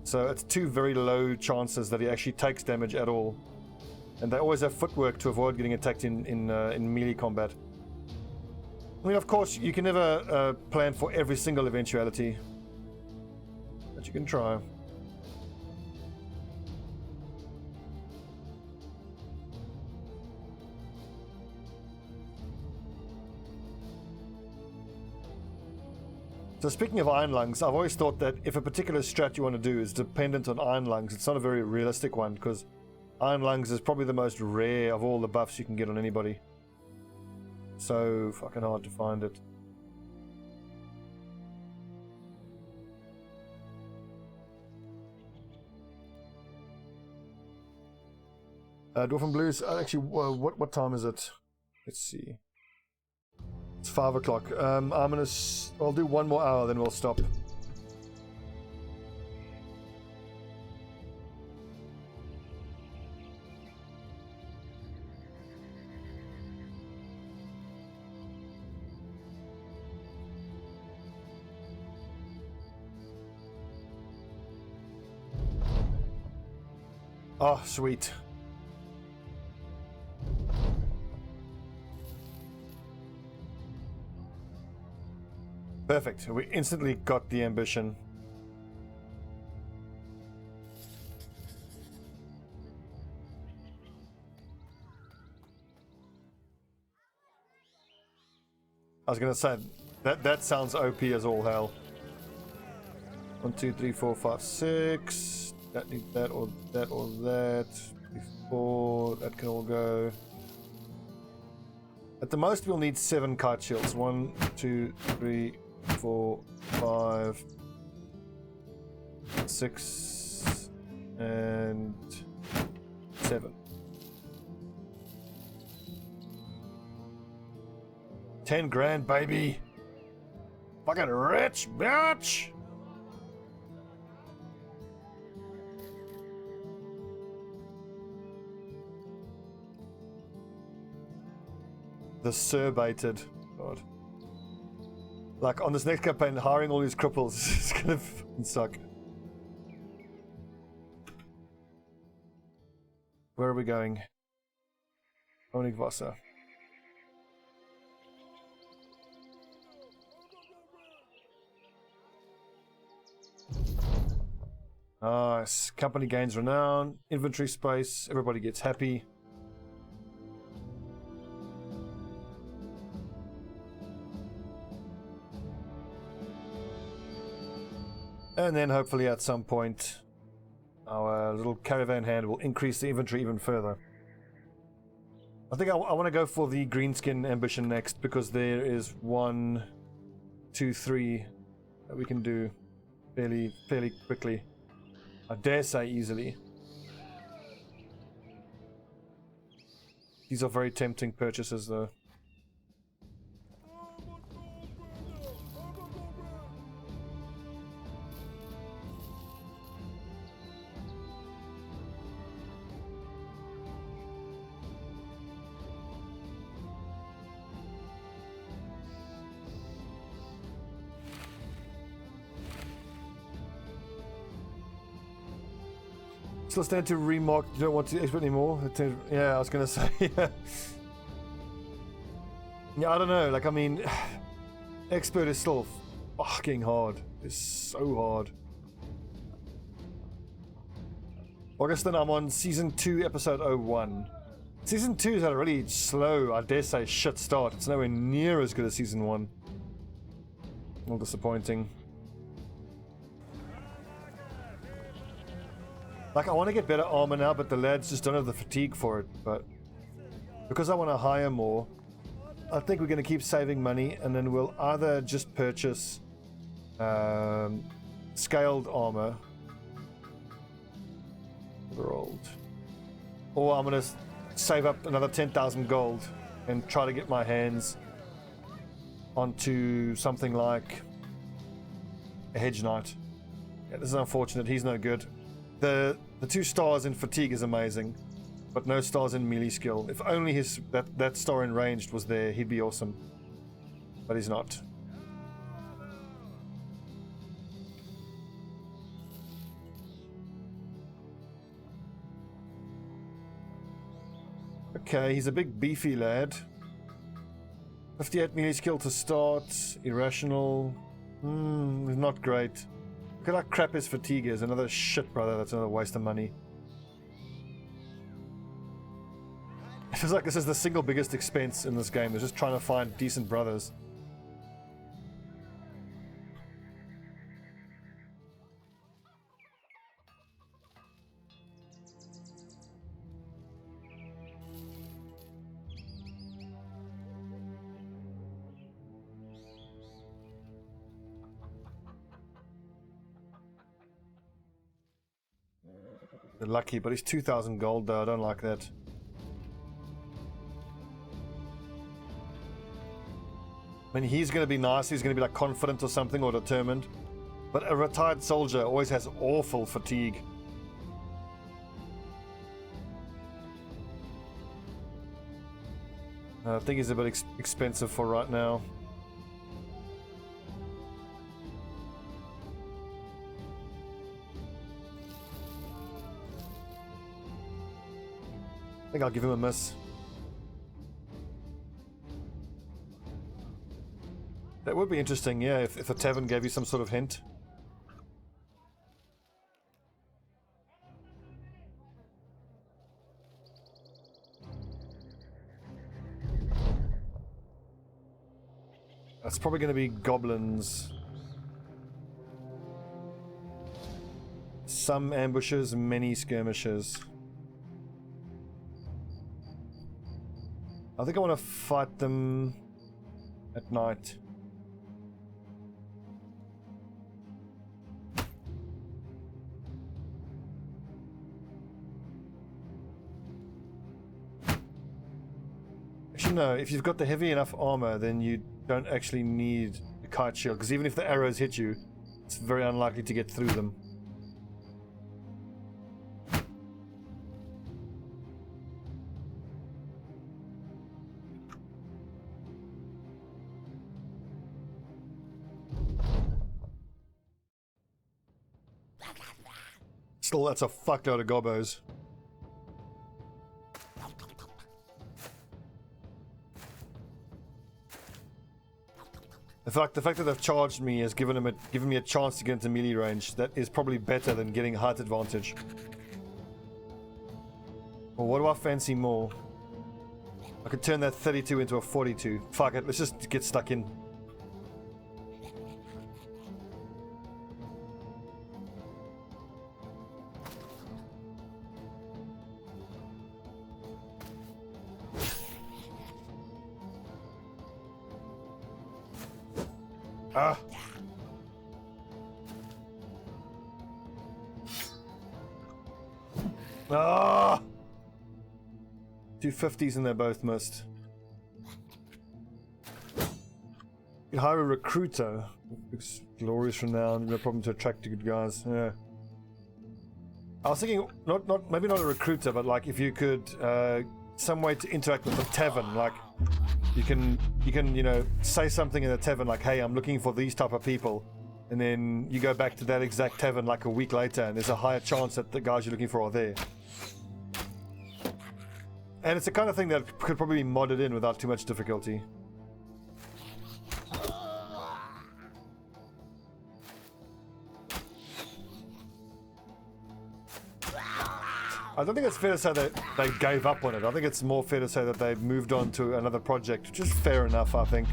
Speaker 1: So it's two very low chances that he actually takes damage at all, and they always have footwork to avoid getting attacked in melee combat. I mean, of course, you can never plan for every single eventuality, but you can try. So speaking of Iron Lungs, I've always thought that if a particular strat you want to do is dependent on Iron Lungs, it's not a very realistic one, because Iron Lungs is probably the most rare of all the buffs you can get on anybody. So fucking hard to find it. Dwarfen Blues, actually, what time is it? Let's see. It's 5 o'clock. I'll do one more hour, then we'll stop. Oh, sweet. Perfect. We instantly got the ambition. I was gonna say that sounds OP as all hell. 1, 2, 3, 4, 5, 6. That needs that or that or that. 4. That can all go. At the most, we'll need 7 kite shields. 1, 2, 3, 4, 5, 6, and 7. 10 grand, baby. Fucking rich, bitch. The Sir-baited. God. Like, on this next campaign, hiring all these cripples is gonna fucking suck. Where are we going? Honigwasser. Nice. Company gains renown. Inventory space. Everybody gets happy. And then hopefully at some point our little caravan hand will increase the inventory even further. I think I want to go for the greenskin ambition next, because there is 1, 2, 3 that we can do fairly quickly. I dare say easily. These are very tempting purchases though. Still stand to remark. You don't want to expert anymore? Yeah, I was gonna say. Yeah, I don't know. Like, I mean, expert is still fucking hard. It's so hard. Augustin, I'm on season 2, episode 01. Season 2's had a really slow, I dare say, shit start. It's nowhere near as good as season 1. All disappointing. Like, I want to get better armor now, but the lads just don't have the fatigue for it. But because I want to hire more, I think we're going to keep saving money, and then we'll either just purchase scaled armor, or I'm going to save up another 10,000 gold and try to get my hands onto something like a Hedge Knight. Yeah, this is unfortunate. He's no good. The 2 stars in fatigue is amazing, but no stars in melee skill. If only that star in ranged was there, he'd be awesome. But he's not. Okay, he's a big beefy lad. 58 melee skill to start. Irrational. Not great. Look at how crap his fatigue is. Another shit brother. That's another waste of money. It feels like this is the single biggest expense in this game. They're just trying to find decent brothers. They're lucky, but he's 2,000 gold though. I don't like that. I mean, he's going to be nice. He's going to be like confident or something, or determined. But a retired soldier always has awful fatigue. I think he's a bit expensive for right now. I think I'll give him a miss. That would be interesting, yeah, if the tavern gave you some sort of hint. That's probably going to be goblins. Some ambushes, many skirmishes. I think I want to fight them at night. Actually, no, if you've got the heavy enough armor, then you don't actually need a kite shield, because even if the arrows hit you, it's very unlikely to get through them. Still, that's a fuckload of gobos. The fact that they've charged me has given me a chance to get into melee range. That is probably better than getting height advantage. Well, what do I fancy more? I could turn that 32 into a 42. Fuck it, let's just get stuck in. Ah. Ah. 250s and they're both missed. You hire a recruiter. Looks glorious renown, no problem to attract good guys. Yeah. I was thinking, maybe not a recruiter, but like if you could, some way to interact with the tavern. Like you can, you know, say something in the tavern like, "Hey, I'm looking for these type of people," and then you go back to that exact tavern like a week later, and there's a higher chance that the guys you're looking for are there. And it's the kind of thing that could probably be modded in without too much difficulty. I don't think it's fair to say that they gave up on it. I think it's more fair to say that they've moved on to another project, which is fair enough, I think.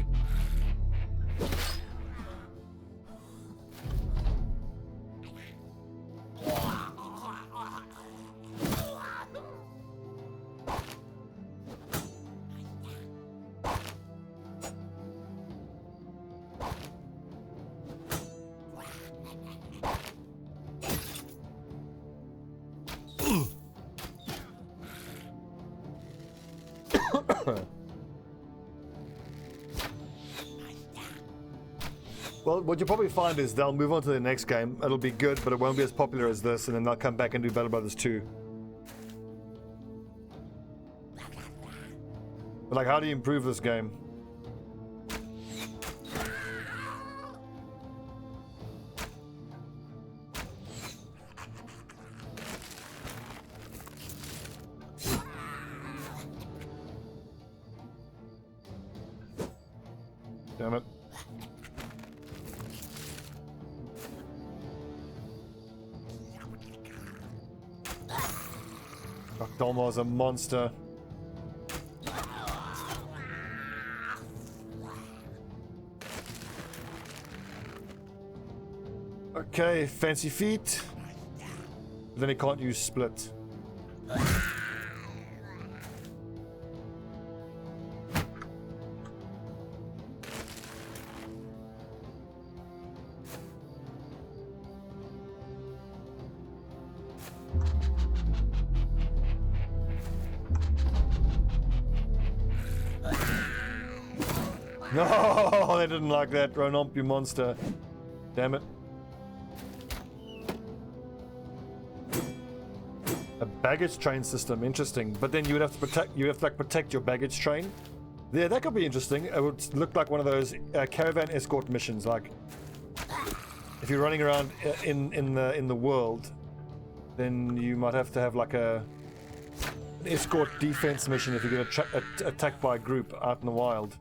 Speaker 1: Well, what you'll probably find is they'll move on to the next game. It'll be good, but it won't be as popular as this, and then they'll come back and do Battle Brothers 2. But like, how do you improve this game? Damn it. Dolmar's a monster. Okay, fancy feet. Then he can't use split. No, they didn't like that, Ronomp, you monster. Damn it. A baggage train system, interesting. But then you would have to protect your baggage train. Yeah, that could be interesting. It would look like one of those caravan escort missions. Like, if you're running around in the world, then you might have to have like an escort defense mission if you get attacked by a group out in the wild.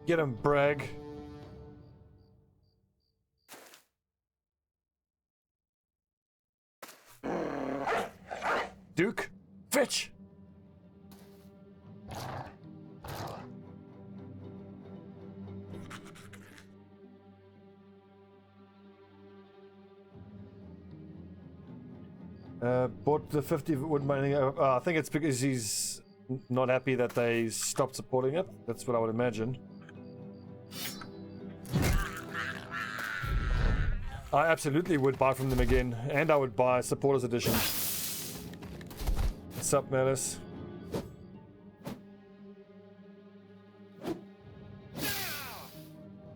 Speaker 1: Get him, Bragg. Duke, fetch! Bought the 50 wood mining. I think it's because he's not happy that they stopped supporting it. That's what I would imagine. I absolutely would buy from them again, and I would buy Supporters Edition. What's up, Malice?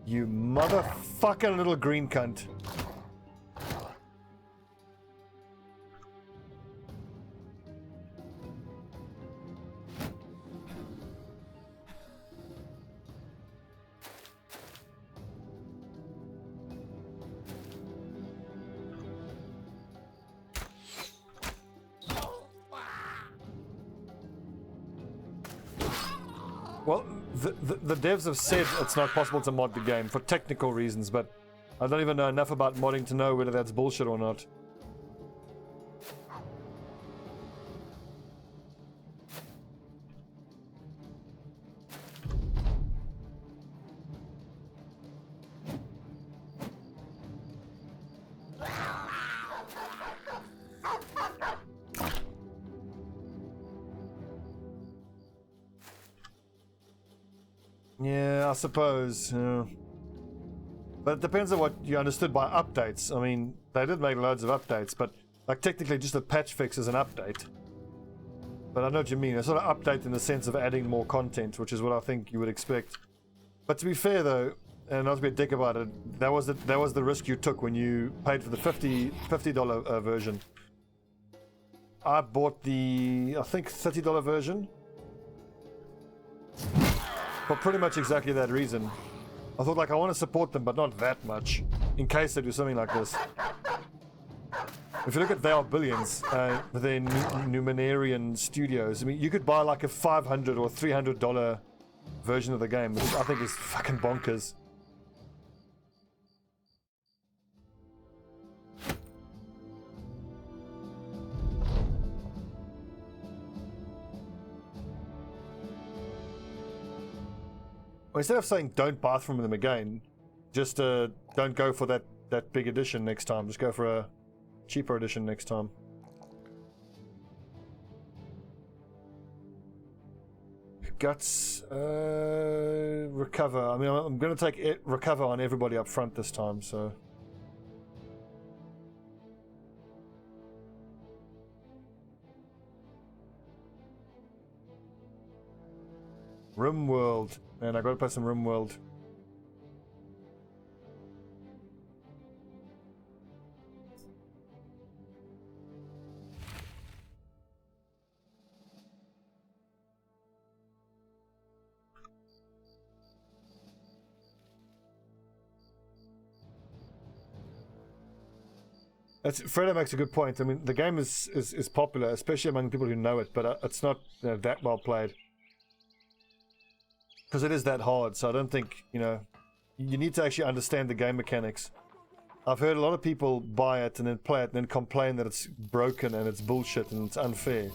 Speaker 1: You motherfucking little green cunt. Well, the devs have said it's not possible to mod the game for technical reasons, but I don't even know enough about modding to know whether that's bullshit or not. I suppose. But it depends on what you understood by updates. I mean, they did make loads of updates, but like technically just a patch fix is an update. But I know what you mean. It's not an update in the sense of adding more content, which is what I think you would expect. But to be fair though, and not to be a dick about it, that was the risk you took when you paid for the $50 version. I bought the, I think, $30 version for pretty much exactly that reason. I thought, like, I want to support them, but not that much, in case they do something like this. If you look at They Are Billions, their Numenarian Studios, I mean, you could buy like a $500 or $300 version of the game, which I think is fucking bonkers. Well, instead of saying don't buy from them again, just don't go for that big edition next time. Just go for a cheaper edition next time. Guts, recover. I mean, I'm going to take recover on everybody up front this time, so. RimWorld. Man, I gotta play some RimWorld. Fredo makes a good point. I mean, the game is popular, especially among people who know it, but it's not that well played. Because it is that hard, so I don't think, you need to actually understand the game mechanics. I've heard a lot of people buy it and then play it and then complain that it's broken and it's bullshit and it's unfair.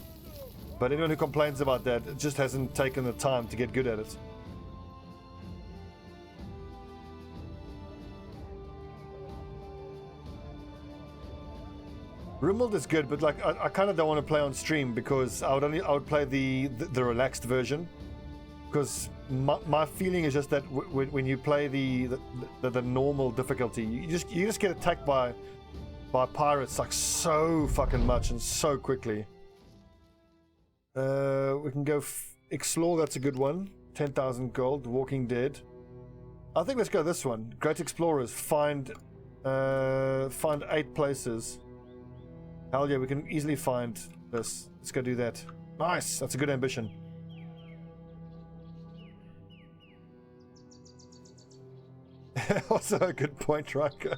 Speaker 1: But anyone who complains about that just hasn't taken the time to get good at it. RimWorld is good, but like I kind of don't want to play on stream because I would play the relaxed version. Because my feeling is just that when you play the normal difficulty, you just get attacked by pirates like so fucking much and so quickly. We can go explore. That's a good one. 10,000 gold. Walking Dead. I think let's go this one. Great Explorers. Find 8 places. Hell yeah, we can easily find this. Let's go do that. Nice. That's a good ambition. Also a good point, Riker.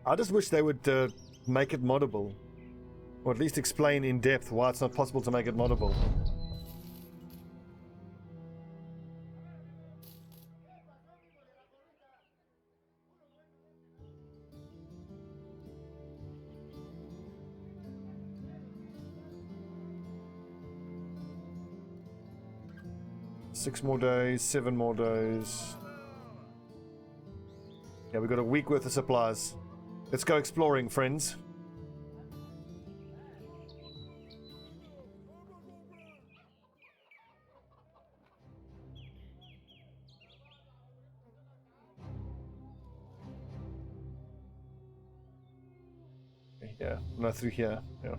Speaker 1: I just wish they would make it moddable. Or at least explain in depth why it's not possible to make it moddable. Six more days, 7 more days. Yeah, we've got a week worth of supplies. Let's go exploring, friends. Yeah, no, through here. Yeah.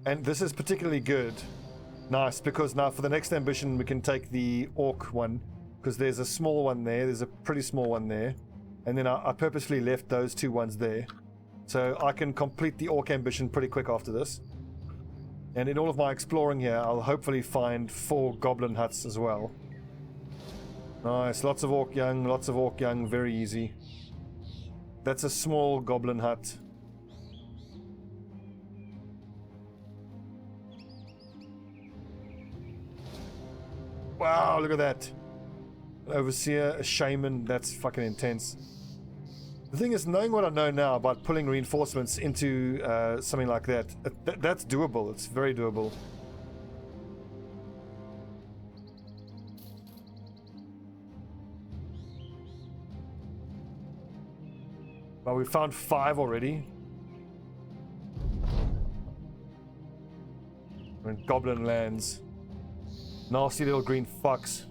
Speaker 1: And this is particularly good. Nice, because now for the next ambition we can take the orc one. Because there's a small one there, there's a pretty small one there. And then I purposely left those 2 ones there. So I can complete the orc ambition pretty quick after this. And in all of my exploring here, I'll hopefully find 4 goblin huts as well. Nice, lots of orc young, very easy. That's a small goblin hut. Wow, look at that. An overseer, a shaman, that's fucking intense. The thing is, knowing what I know now about pulling reinforcements into something like that, that's doable. It's very doable. Well, we found 5 already. We're in Goblin Lands. Nasty little green fucks.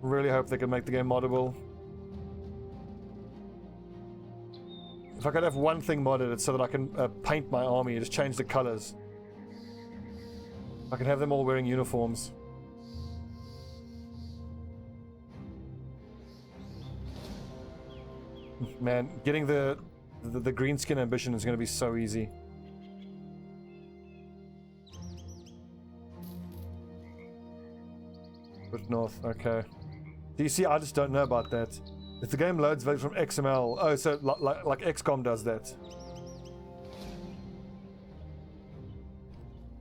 Speaker 1: Really hope they can make the game moddable. If I could have one thing modded, it's so that I can paint my army, just change the colors. I can have them all wearing uniforms. Man, getting the green skin ambition is going to be so easy. But north, okay. Do you see? I just don't know about that. If the game loads value from XML, oh, so like XCOM does that.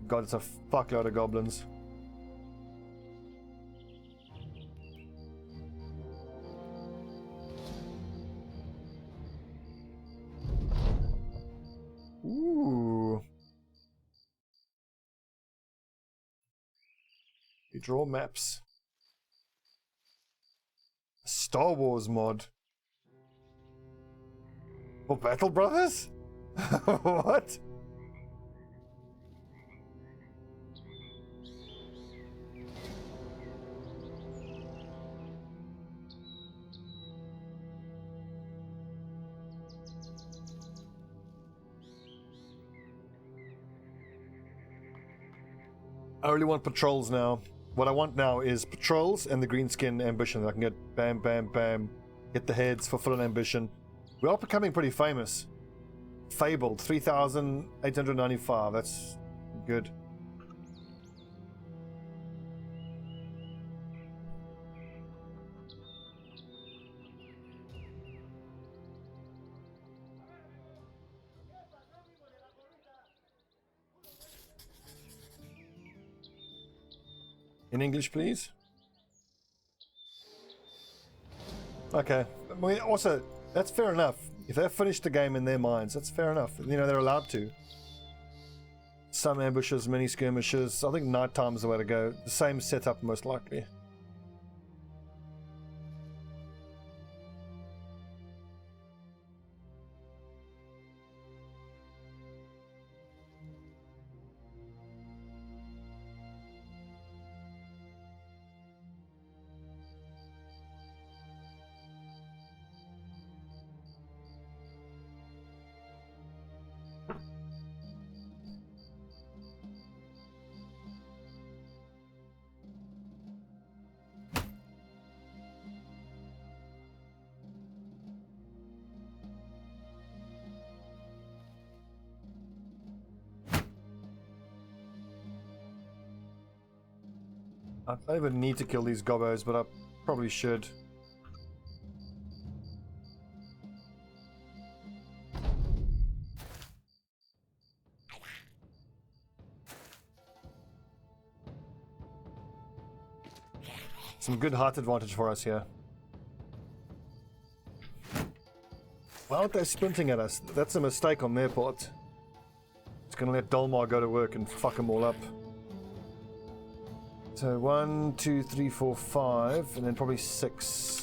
Speaker 1: God, it's a fuckload of goblins. Ooh. You draw maps. Star Wars mod. For Battle Brothers? What? I really want patrols now. What I want now is patrols and the green skin ambition. I can get bam, bam, bam. Get the heads, fulfill an ambition. We are becoming pretty famous. Fabled, 3,895. That's good. In English, please. Okay. I mean, also, that's fair enough. If they've finished the game in their minds, that's fair enough. You know, they're allowed to. Some ambushes, mini skirmishes. I think nighttime is the way to go. The same setup, most likely. I don't even need to kill these gobbos, but I probably should. Some good heart advantage for us here. Why aren't they sprinting at us? That's a mistake on their part. It's gonna let Dolmar go to work and fuck them all up. So 1, 2, 3, 4, 5, and then probably 6.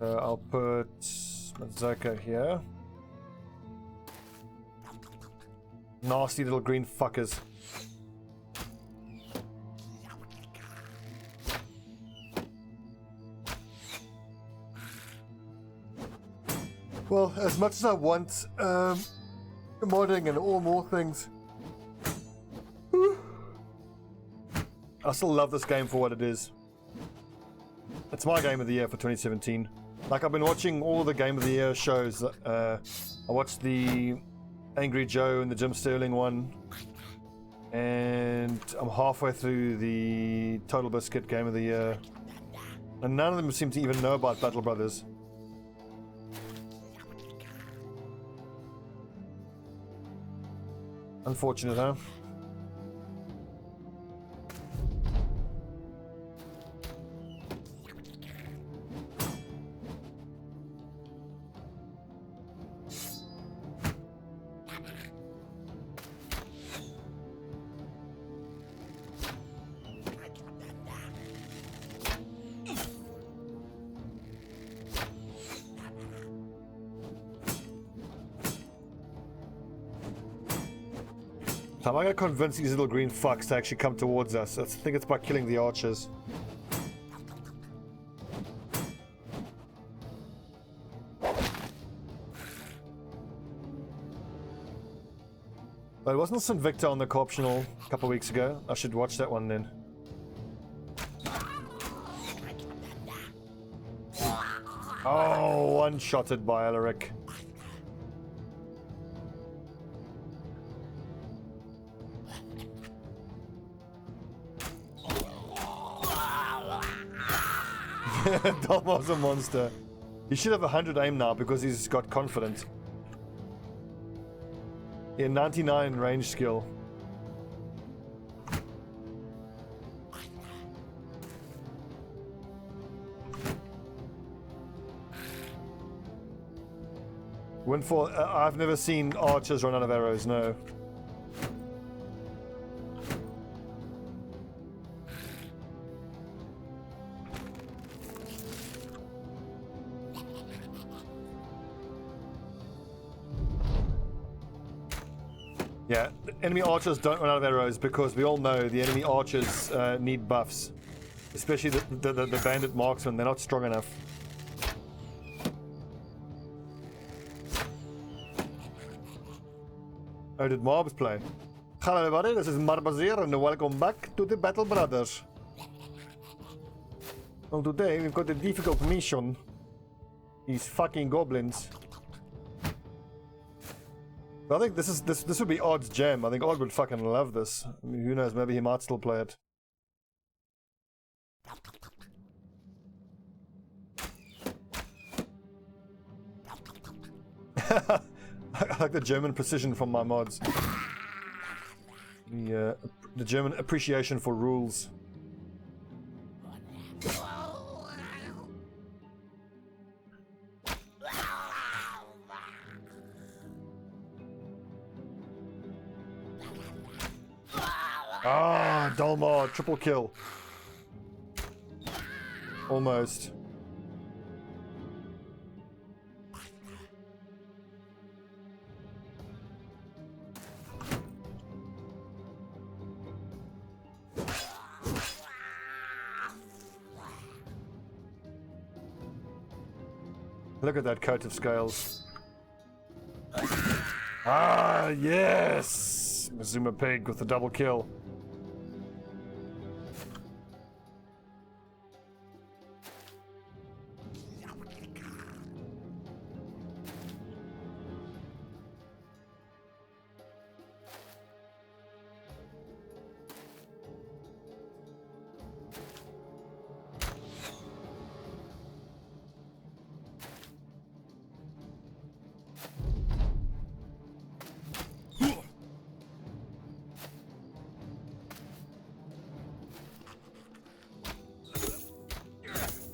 Speaker 1: I'll put Mazaka here. Nasty little green fuckers. Well, as much as I want modding and all more things, I still love this game for what it is. It's my game of the year for 2017. Like, I've been watching all the game of the year shows. I watched the Angry Joe and the Jim Sterling one. And I'm halfway through the Total Biscuit game of the year. And none of them seem to even know about Battle Brothers. Unfortunate, huh? How am I going to convince these little green fucks to actually come towards us? I think it's by killing the archers. But wasn't St. Victor on the co-optional a couple of weeks ago? I should watch that one then. Oh, one-shotted by Alaric. Dalmar's a monster. He should have 100 aim now because he's got confidence. Yeah, 99 range skill. Windfall, I've never seen archers run out of arrows, no. Yeah, enemy archers don't run out of arrows because we all know the enemy archers need buffs. Especially the bandit marksmen, they're not strong enough. Oh, did Marbs play? Hello everybody, this is Marbs here and welcome back to the Battle Brothers. Well, today we've got a difficult mission. These fucking goblins. I think this would be Odd's jam. I think Odd would fucking love this. I mean, who knows, maybe he might still play it. I like the German precision from my mods. The German appreciation for rules. Ah, Dalmar, triple kill. Almost. Look at that coat of scales. Ah, yes! Mazuma Pig with the double kill.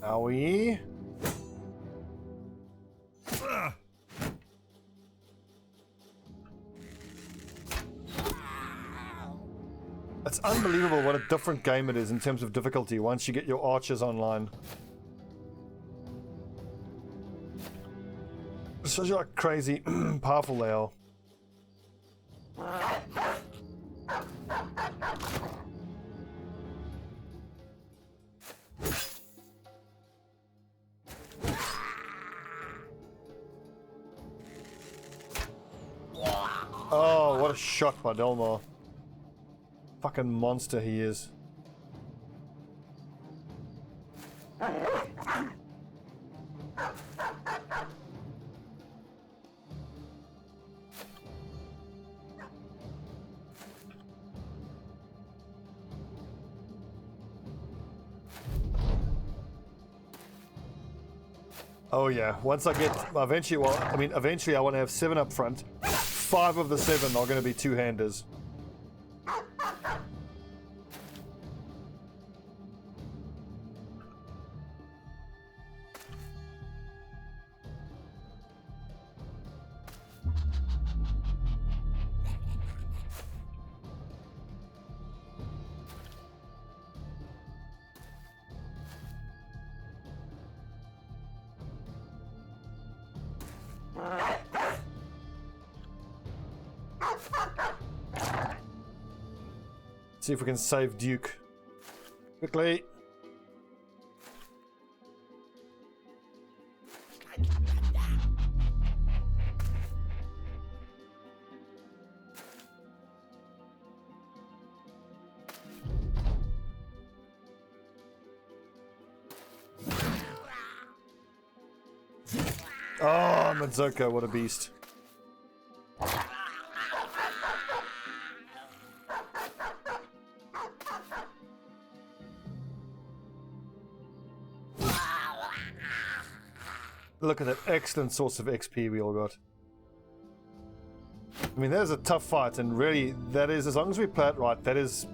Speaker 1: Owie. It's unbelievable what a different game it is in terms of difficulty once you get your archers online. It shows you how crazy powerful they are. Oh, what a shot by Delmar. Fucking monster he is. Oh yeah, once I get, eventually, well, I mean, eventually I want to have 7 up front. 5 of the 7 are going to be two-handers. See if we can save Duke. Quickly. Oh, Mazoko, what a beast. Look at that excellent source of XP we all got. I mean, that is a tough fight, and really, that is, as long as we play it right, that's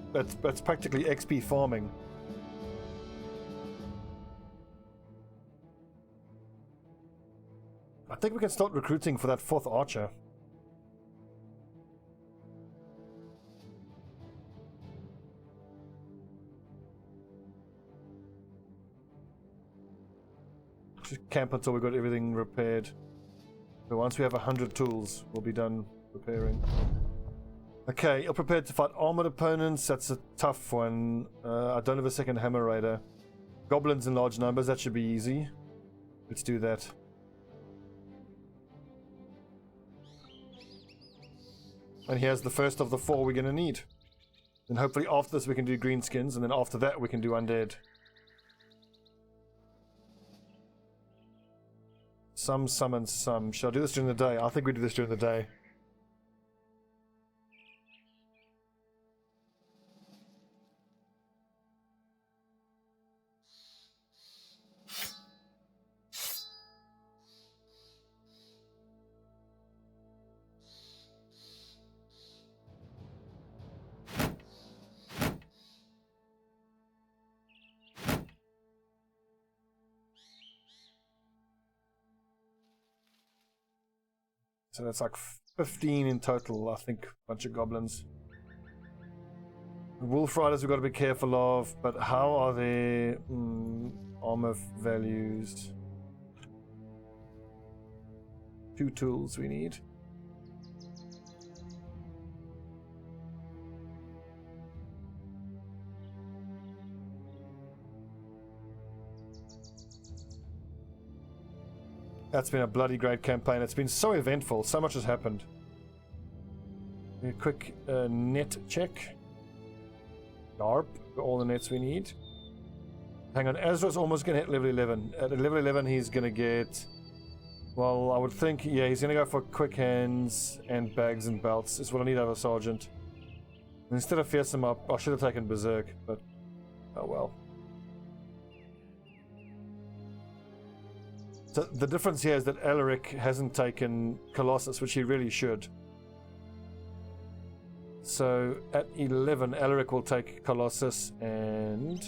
Speaker 1: practically XP farming. I think we can start recruiting for that 4th archer. Just camp until we got everything repaired. So once we have 100 tools, we'll be done repairing. Okay, you're prepared to fight armored opponents. That's a tough one. I don't have a second hammer raider. Goblins in large numbers, that should be easy. Let's do that. And here's the first of the 4 we're going to need. And hopefully after this we can do greenskins, and then after that we can do undead. Some summon some. Shall I do this during the day? I think we do this during the day. So that's like 15 in total, I think, bunch of goblins. The wolf riders we've got to be careful of, but how are their armor values? 2 tools we need. That's been a bloody great campaign. It's been so eventful. So much has happened. A quick net check. Yarp. All the nets we need. Hang on. Ezra's almost going to hit level 11. At level 11 he's going to get... Well, I would think... Yeah, he's going to go for quick hands and bags and belts. Is what I need out of a sergeant. Instead of fearsome up, I should have taken Berserk. But... Oh well. So the difference here is that Alaric hasn't taken Colossus, which he really should. So at 11, Alaric will take Colossus and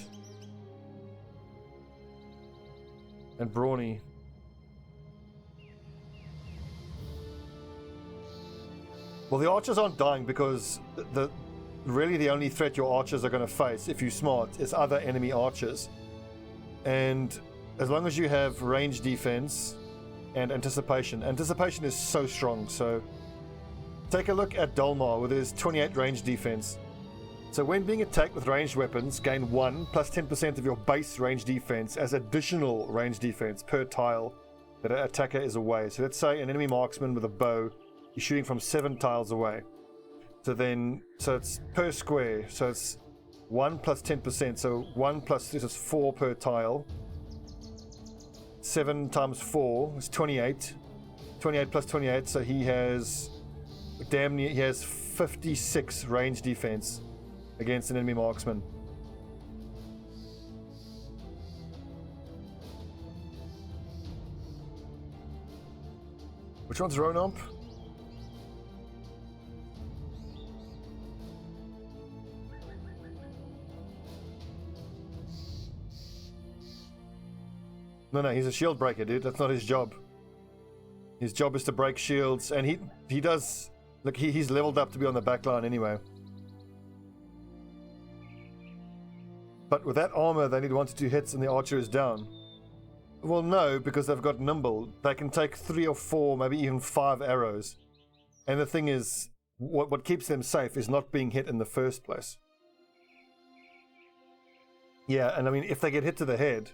Speaker 1: Brawny. Well, the archers aren't dying because really the only threat your archers are going to face, if you're smart, is other enemy archers. And as long as you have range defense and anticipation. Anticipation is so strong, so take a look at Dolmar with his 28 range defense. So when being attacked with ranged weapons, gain 1 plus 10% of your base range defense as additional range defense per tile that an attacker is away. So let's say an enemy marksman with a bow is shooting from 7 tiles away. So it's per square, so it's 1 plus 10%, so 1 plus, this is 4 per tile. 7 times 4 is 28. 28 plus 28, so he has damn near, he has 56 range defense against an enemy marksman. Which one's Ronomp? No, he's a shield breaker, dude. That's not his job. His job is to break shields, and he does... Look, he's leveled up to be on the back line anyway. But with that armor, they need 1 to 2 hits and the archer is down. Well, no, because they've got nimble. They can take 3 or 4, maybe even 5 arrows. And the thing is, what keeps them safe is not being hit in the first place. Yeah, and I mean, if they get hit to the head,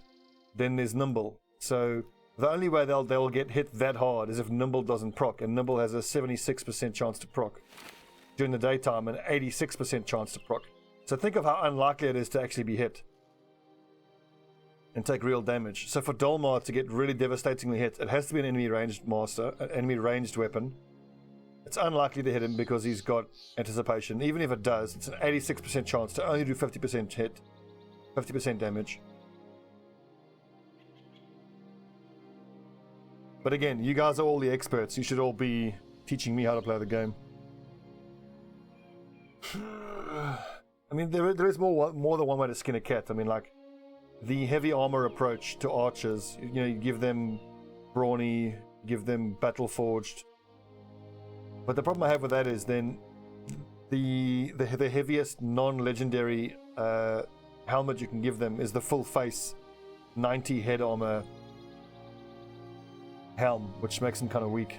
Speaker 1: then there's nimble. So the only way they'll get hit that hard is if nimble doesn't proc, and nimble has a 76% chance to proc during the daytime and 86% chance to proc. So think of how unlikely it is to actually be hit and take real damage. So for Dolmar to get really devastatingly hit, it has to be an enemy ranged master, an enemy ranged weapon. It's unlikely to hit him because he's got anticipation. Even if it does, it's an 86% chance to only do 50% hit, 50% damage. But again, you guys are all the experts. You should all be teaching me how to play the game. I mean, there is more than one way to skin a cat. I mean, like, the heavy armor approach to archers, you know, you give them brawny, give them battle forged. But the problem I have with that is then the heaviest non-legendary helmet you can give them is the full face 90 head armor helm, which makes them kind of weak.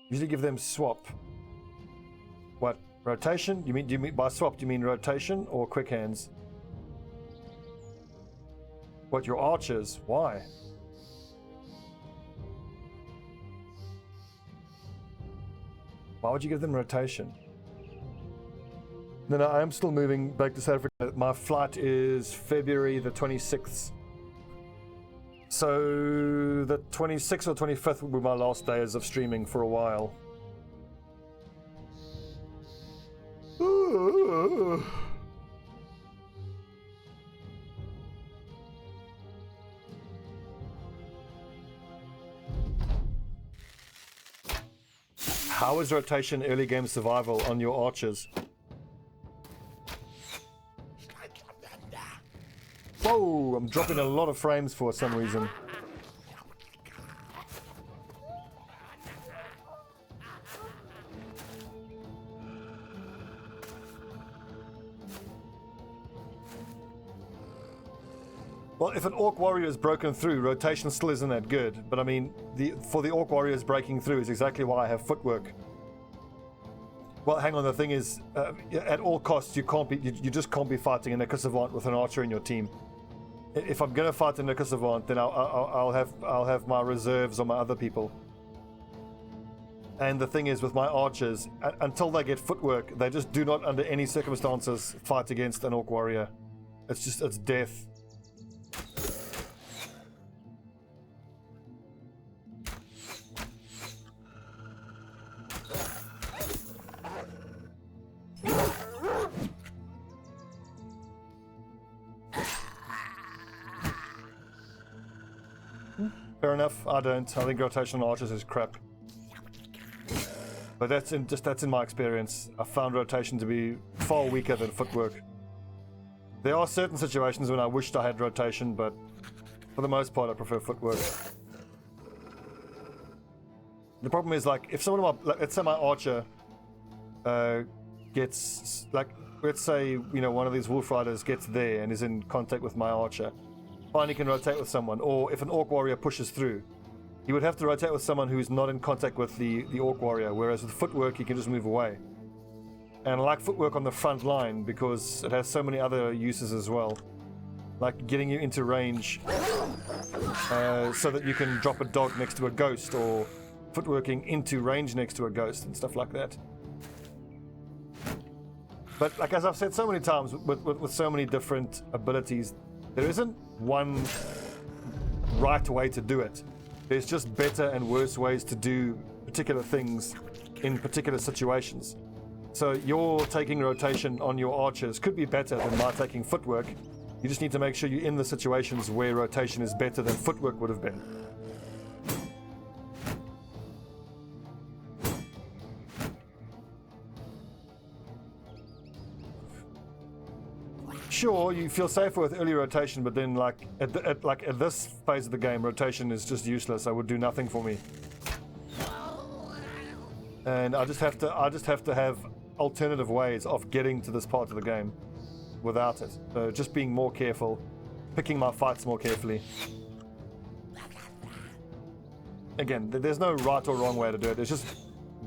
Speaker 1: Usually give them swap. What? Rotation? Do you mean by swap, do you mean rotation or quick hands? What, your archers? Why? Why would you give them rotation? No, I am still moving back to South Africa. My flight is February the 26th. So the 26th or 25th will be my last days of streaming for a while. How is rotation early game survival on your archers? Whoa, I'm dropping a lot of frames for some reason. Well, if an Orc Warrior is broken through, rotation still isn't that good. But I mean, for the Orc Warriors breaking through is exactly why I have footwork. Well, hang on, the thing is, at all costs, you just can't be fighting a Nika Savant with an archer in your team. If I'm going to fight a Nika Savant, then I'll have my reserves on my other people. And the thing is, with my archers, until they get footwork, they just do not, under any circumstances, fight against an Orc Warrior. It's death. Fair enough, I don't. I think rotation on archers is crap. But that's in my experience. I found rotation to be far weaker than footwork. There are certain situations when I wished I had rotation, but for the most part I prefer footwork. The problem is, like, if someone of my, let's say my archer gets, like, let's say, you know, one of these wolf riders gets there and is in contact with my archer. Fine, he can rotate with someone, or if an Orc Warrior pushes through, he would have to rotate with someone who's not in contact with the Orc Warrior, whereas with footwork he can just move away. And I like footwork on the front line because it has so many other uses as well, like getting you into range so that you can drop a dog next to a ghost, or footworking into range next to a ghost and stuff like that. But like, as I've said so many times, with so many different abilities, there isn't one right way to do it. There's just better and worse ways to do particular things in particular situations. So your taking rotation on your archers could be better than my taking footwork, You just need to make sure you're in the situations where rotation is better than footwork would have been. Sure, you feel safer with early rotation, but then like at this phase of the game, rotation is just useless. It would do nothing for me. And I just have to have alternative ways of getting to this part of the game without it. So just being more careful, picking my fights more carefully. Again, there's no right or wrong way to do it. There's just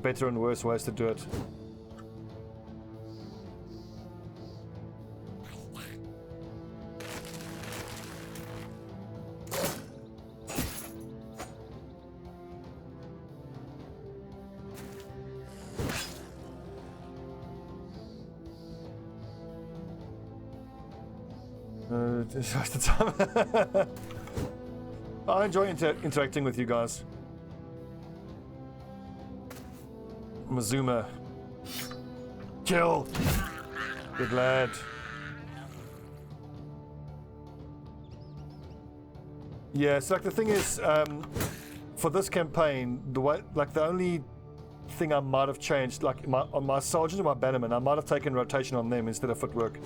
Speaker 1: better and worse ways to do it. Just the time. I enjoy interacting with you guys. Mazuma. Kill. Good lad. Yeah, so like the thing is, for this campaign, the way, like the only thing I might have changed, like on my sergeant and my bannerman, I might have taken rotation on them instead of footwork.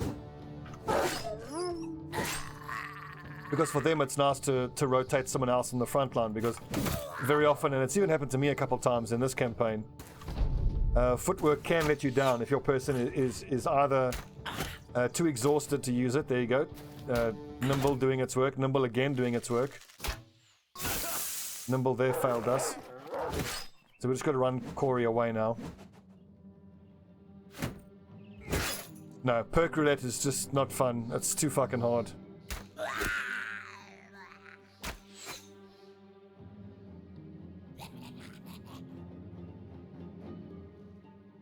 Speaker 1: Because for them it's nice to rotate someone else in the front line, because very often, and it's even happened to me a couple of times in this campaign, footwork can let you down if your person is either too exhausted to use it. There you go. Nimble doing its work. Nimble again doing its work. Nimble there failed us. So we just got to run Corey away now. No, perk roulette is just not fun. It's too fucking hard.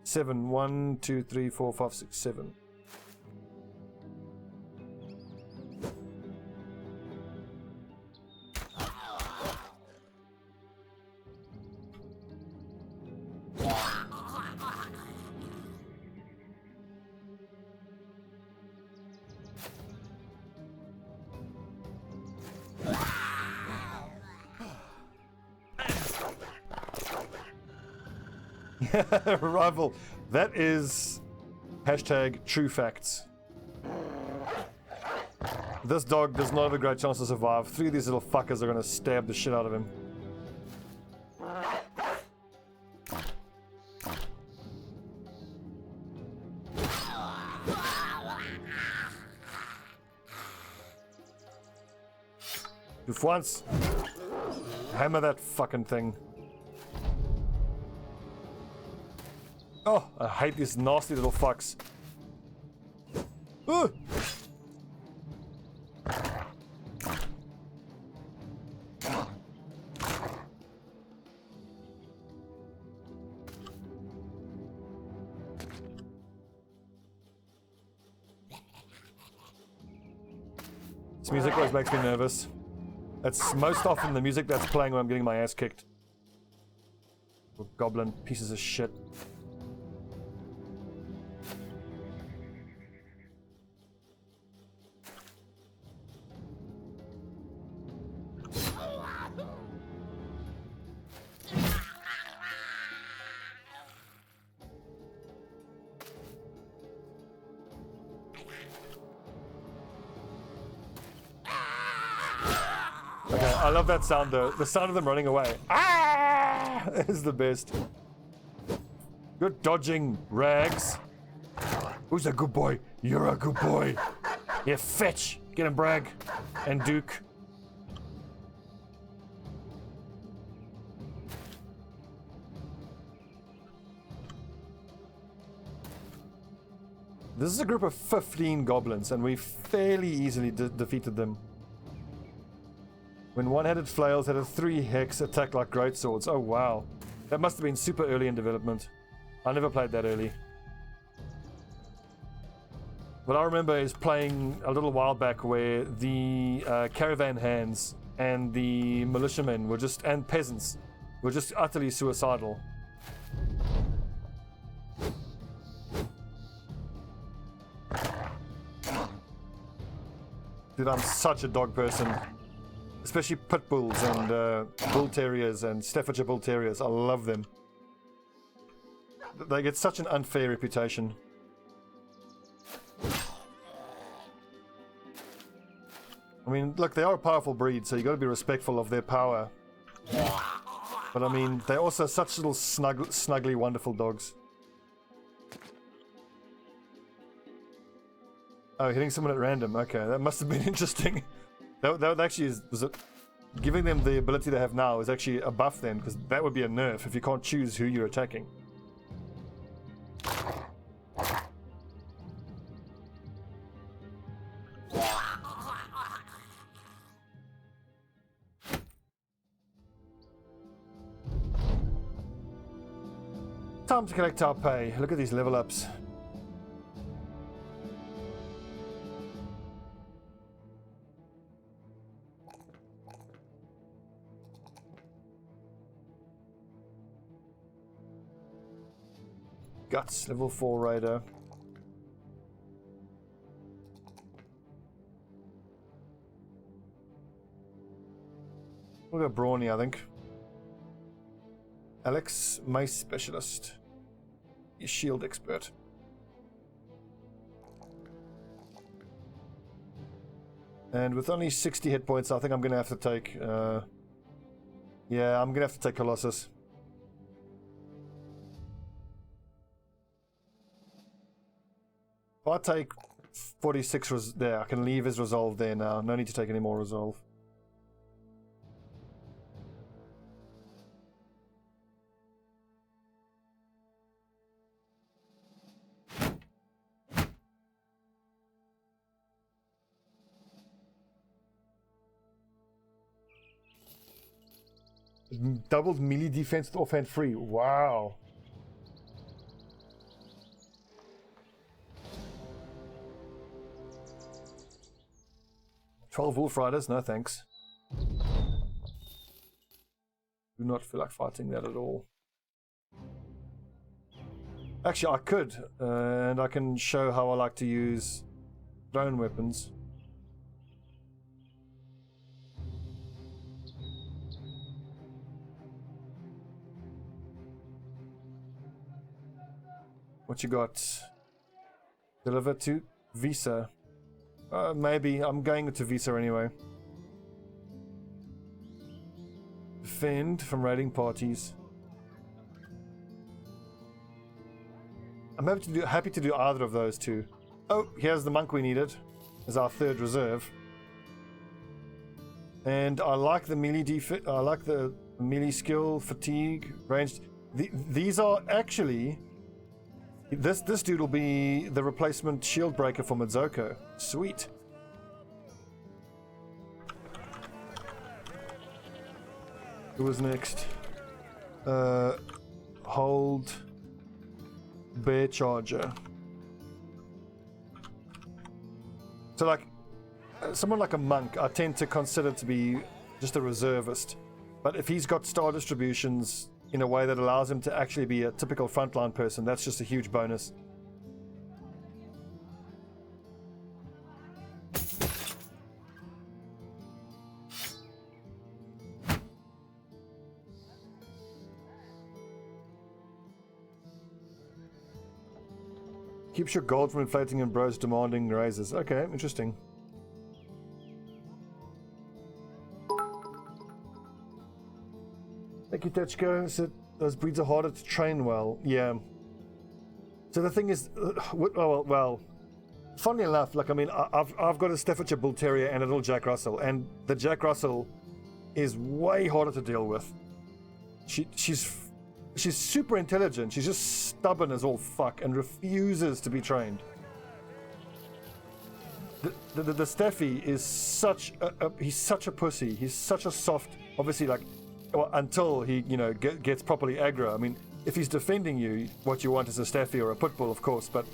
Speaker 1: Seven. 1, 2, 3, 4, 5, 6, 7. Rival, that is hashtag true facts. This dog does not have a great chance to survive. 3 of these little fuckers are gonna stab the shit out of him. If once, hammer that fucking thing. Oh, I hate these nasty little fucks. Ooh. This music always makes me nervous. It's most often the music that's playing when I'm getting my ass kicked. Goblin pieces of shit. I love that sound though. The sound of them running away. Ah! Is the best. Good dodging, Rags. Who's a good boy? You're a good boy. Yeah, fetch. Get him, Bragg. And Duke. This is a group of 15 goblins, and we fairly easily defeated them. When one-handed flails had a 3 hex attack like greatswords. Oh wow. That must have been super early in development. I never played that early. What I remember is playing a little while back where the caravan hands and the militiamen were just, and peasants, were just utterly suicidal. Dude, I'm such a dog person. Especially pit bulls and bull terriers and Staffordshire bull terriers. I love them. They get such an unfair reputation. I mean, look, they are a powerful breed, so you got to be respectful of their power. But I mean, they're also such little snuggly, wonderful dogs. Oh, hitting someone at random. Okay, that must have been interesting. That actually was it. Giving them the ability they have now is actually a buff then, because that would be a nerf if you can't choose who you're attacking. Time to collect our pay. Look at these level ups. Guts, level 4 raider. We'll go brawny, I think. Alex, mace specialist. Shield expert. And with only 60 hit points, I think I'm gonna have to take yeah, I'm gonna have to take Colossus. If I take 46 there, I can leave his resolve there now. No need to take any more resolve. Doubled melee defense with offhand free. Wow. "12 Wolf Riders? No thanks. Do not feel like fighting that at all. Actually, I could, and I can show how I like to use thrown weapons. What you got? Deliver to Visa. Maybe. I'm going to Visa anyway. Defend from raiding parties. I'm happy to do either of those two. Oh, here's the monk we needed as our third reserve. And I like the melee I like the melee skill, fatigue, ranged. These are actually... This dude will be the replacement shield breaker for Midzoko. Sweet. Who was next? Hold Bear Charger. So like someone like a monk I tend to consider to be just a reservist. But if he's got star distributions in a way that allows him to actually be a typical frontline person, that's just a huge bonus. Keeps your gold from inflating and bros demanding raises. Okay, interesting. Thank you, Techko. So those breeds are harder to train well. Yeah. So the thing is, well, funnily enough, like I mean, I've got a Staffordshire Bull Terrier and a little Jack Russell, and the Jack Russell is way harder to deal with. She's super intelligent. She's just stubborn as all fuck and refuses to be trained. The Staffy is such he's such a pussy. He's such a soft. Obviously, like. Well, until he, you know, gets properly aggro. I mean, if he's defending you, what you want is a Staffy or a pit bull, of course. But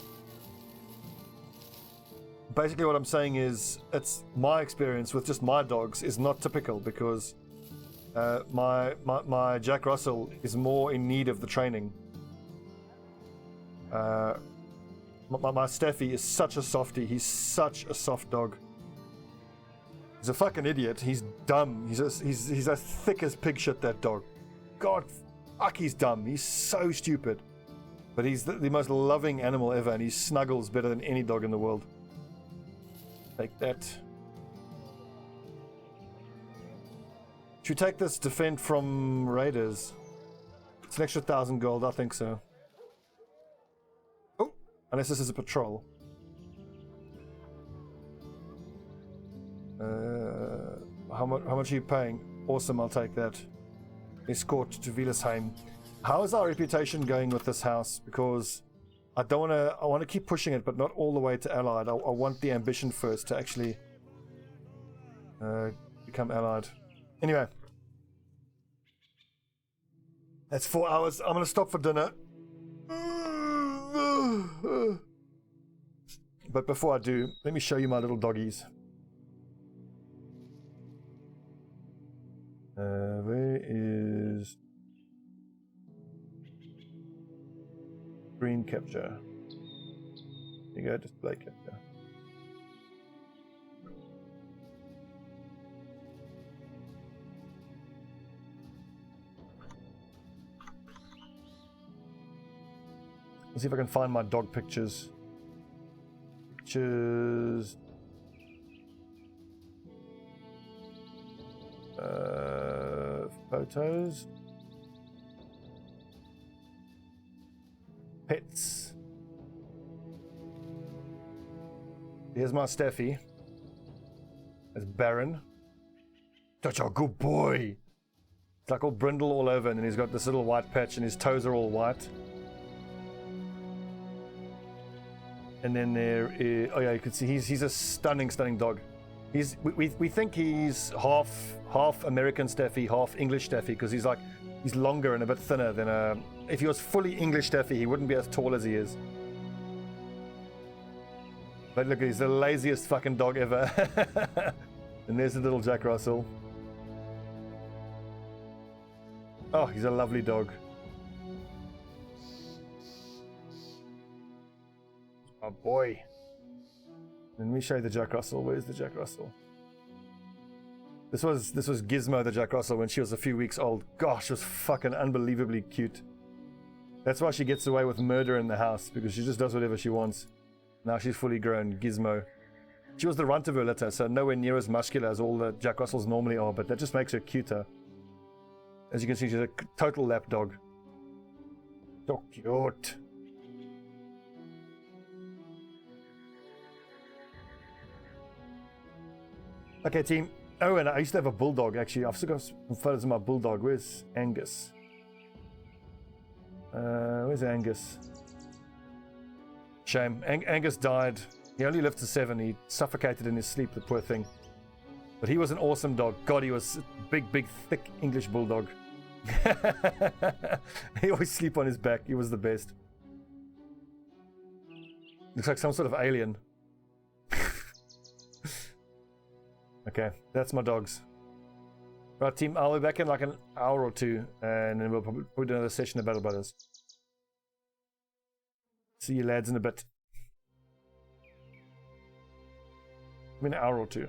Speaker 1: basically, what I'm saying is, it's my experience with just my dogs is not typical because my Jack Russell is more in need of the training. My Staffy is such a softie. He's such a soft dog. He's a fucking idiot. He's dumb. He's as thick as pig shit, that dog. God, fuck, he's dumb. He's so stupid. But he's the most loving animal ever, and he snuggles better than any dog in the world. Take that. Should we take this defend from raiders? It's an extra 1,000 gold, I think so. Oh, unless this is a patrol. How much are you paying? Awesome, I'll take that. Escort to Wielisheim. How is our reputation going with this house? Because I want to keep pushing it, but not all the way to allied. I want the ambition first to actually become allied. Anyway, that's 4 hours. I'm gonna stop for dinner. But before I do, let me show you my little doggies. Where is screen capture? There you go, display capture. Let's see if I can find my dog pictures. Pictures. Photos. Pets. Here's my Steffi. That's Baron. Such a good boy. It's like all brindle all over, and then he's got this little white patch, and his toes are all white. And then there is, oh yeah, you can see he's a stunning dog. We think he's half American Staffy, half English Staffy, because he's longer and a bit thinner than if he was fully English Staffy, he wouldn't be as tall as he is. But look, he's the laziest fucking dog ever. And there's the little Jack Russell. Oh, he's a lovely dog. Oh boy. Let me show you the Jack Russell. Where's the Jack Russell? This was Gizmo, the Jack Russell, when she was a few weeks old. Gosh, it was fucking unbelievably cute. That's why she gets away with murder in the house, because she just does whatever she wants. Now she's fully grown, Gizmo. She was the runt of her litter, so nowhere near as muscular as all the Jack Russells normally are, but that just makes her cuter. As you can see, she's a total lap dog. So cute. Okay, team. Oh, and I used to have a bulldog, actually. I've still got some photos of my bulldog. Where's Angus? Where's Angus? Shame. Angus died. He only lived to 7. He suffocated in his sleep, the poor thing. But he was an awesome dog. God, he was a big, thick English bulldog. He always sleep on his back. He was the best. Looks like some sort of alien. Okay, that's my dogs. Right, team, I'll be back in like an hour or two, and then we'll probably do another session of Battle Brothers. See you lads in a bit. In an hour or two.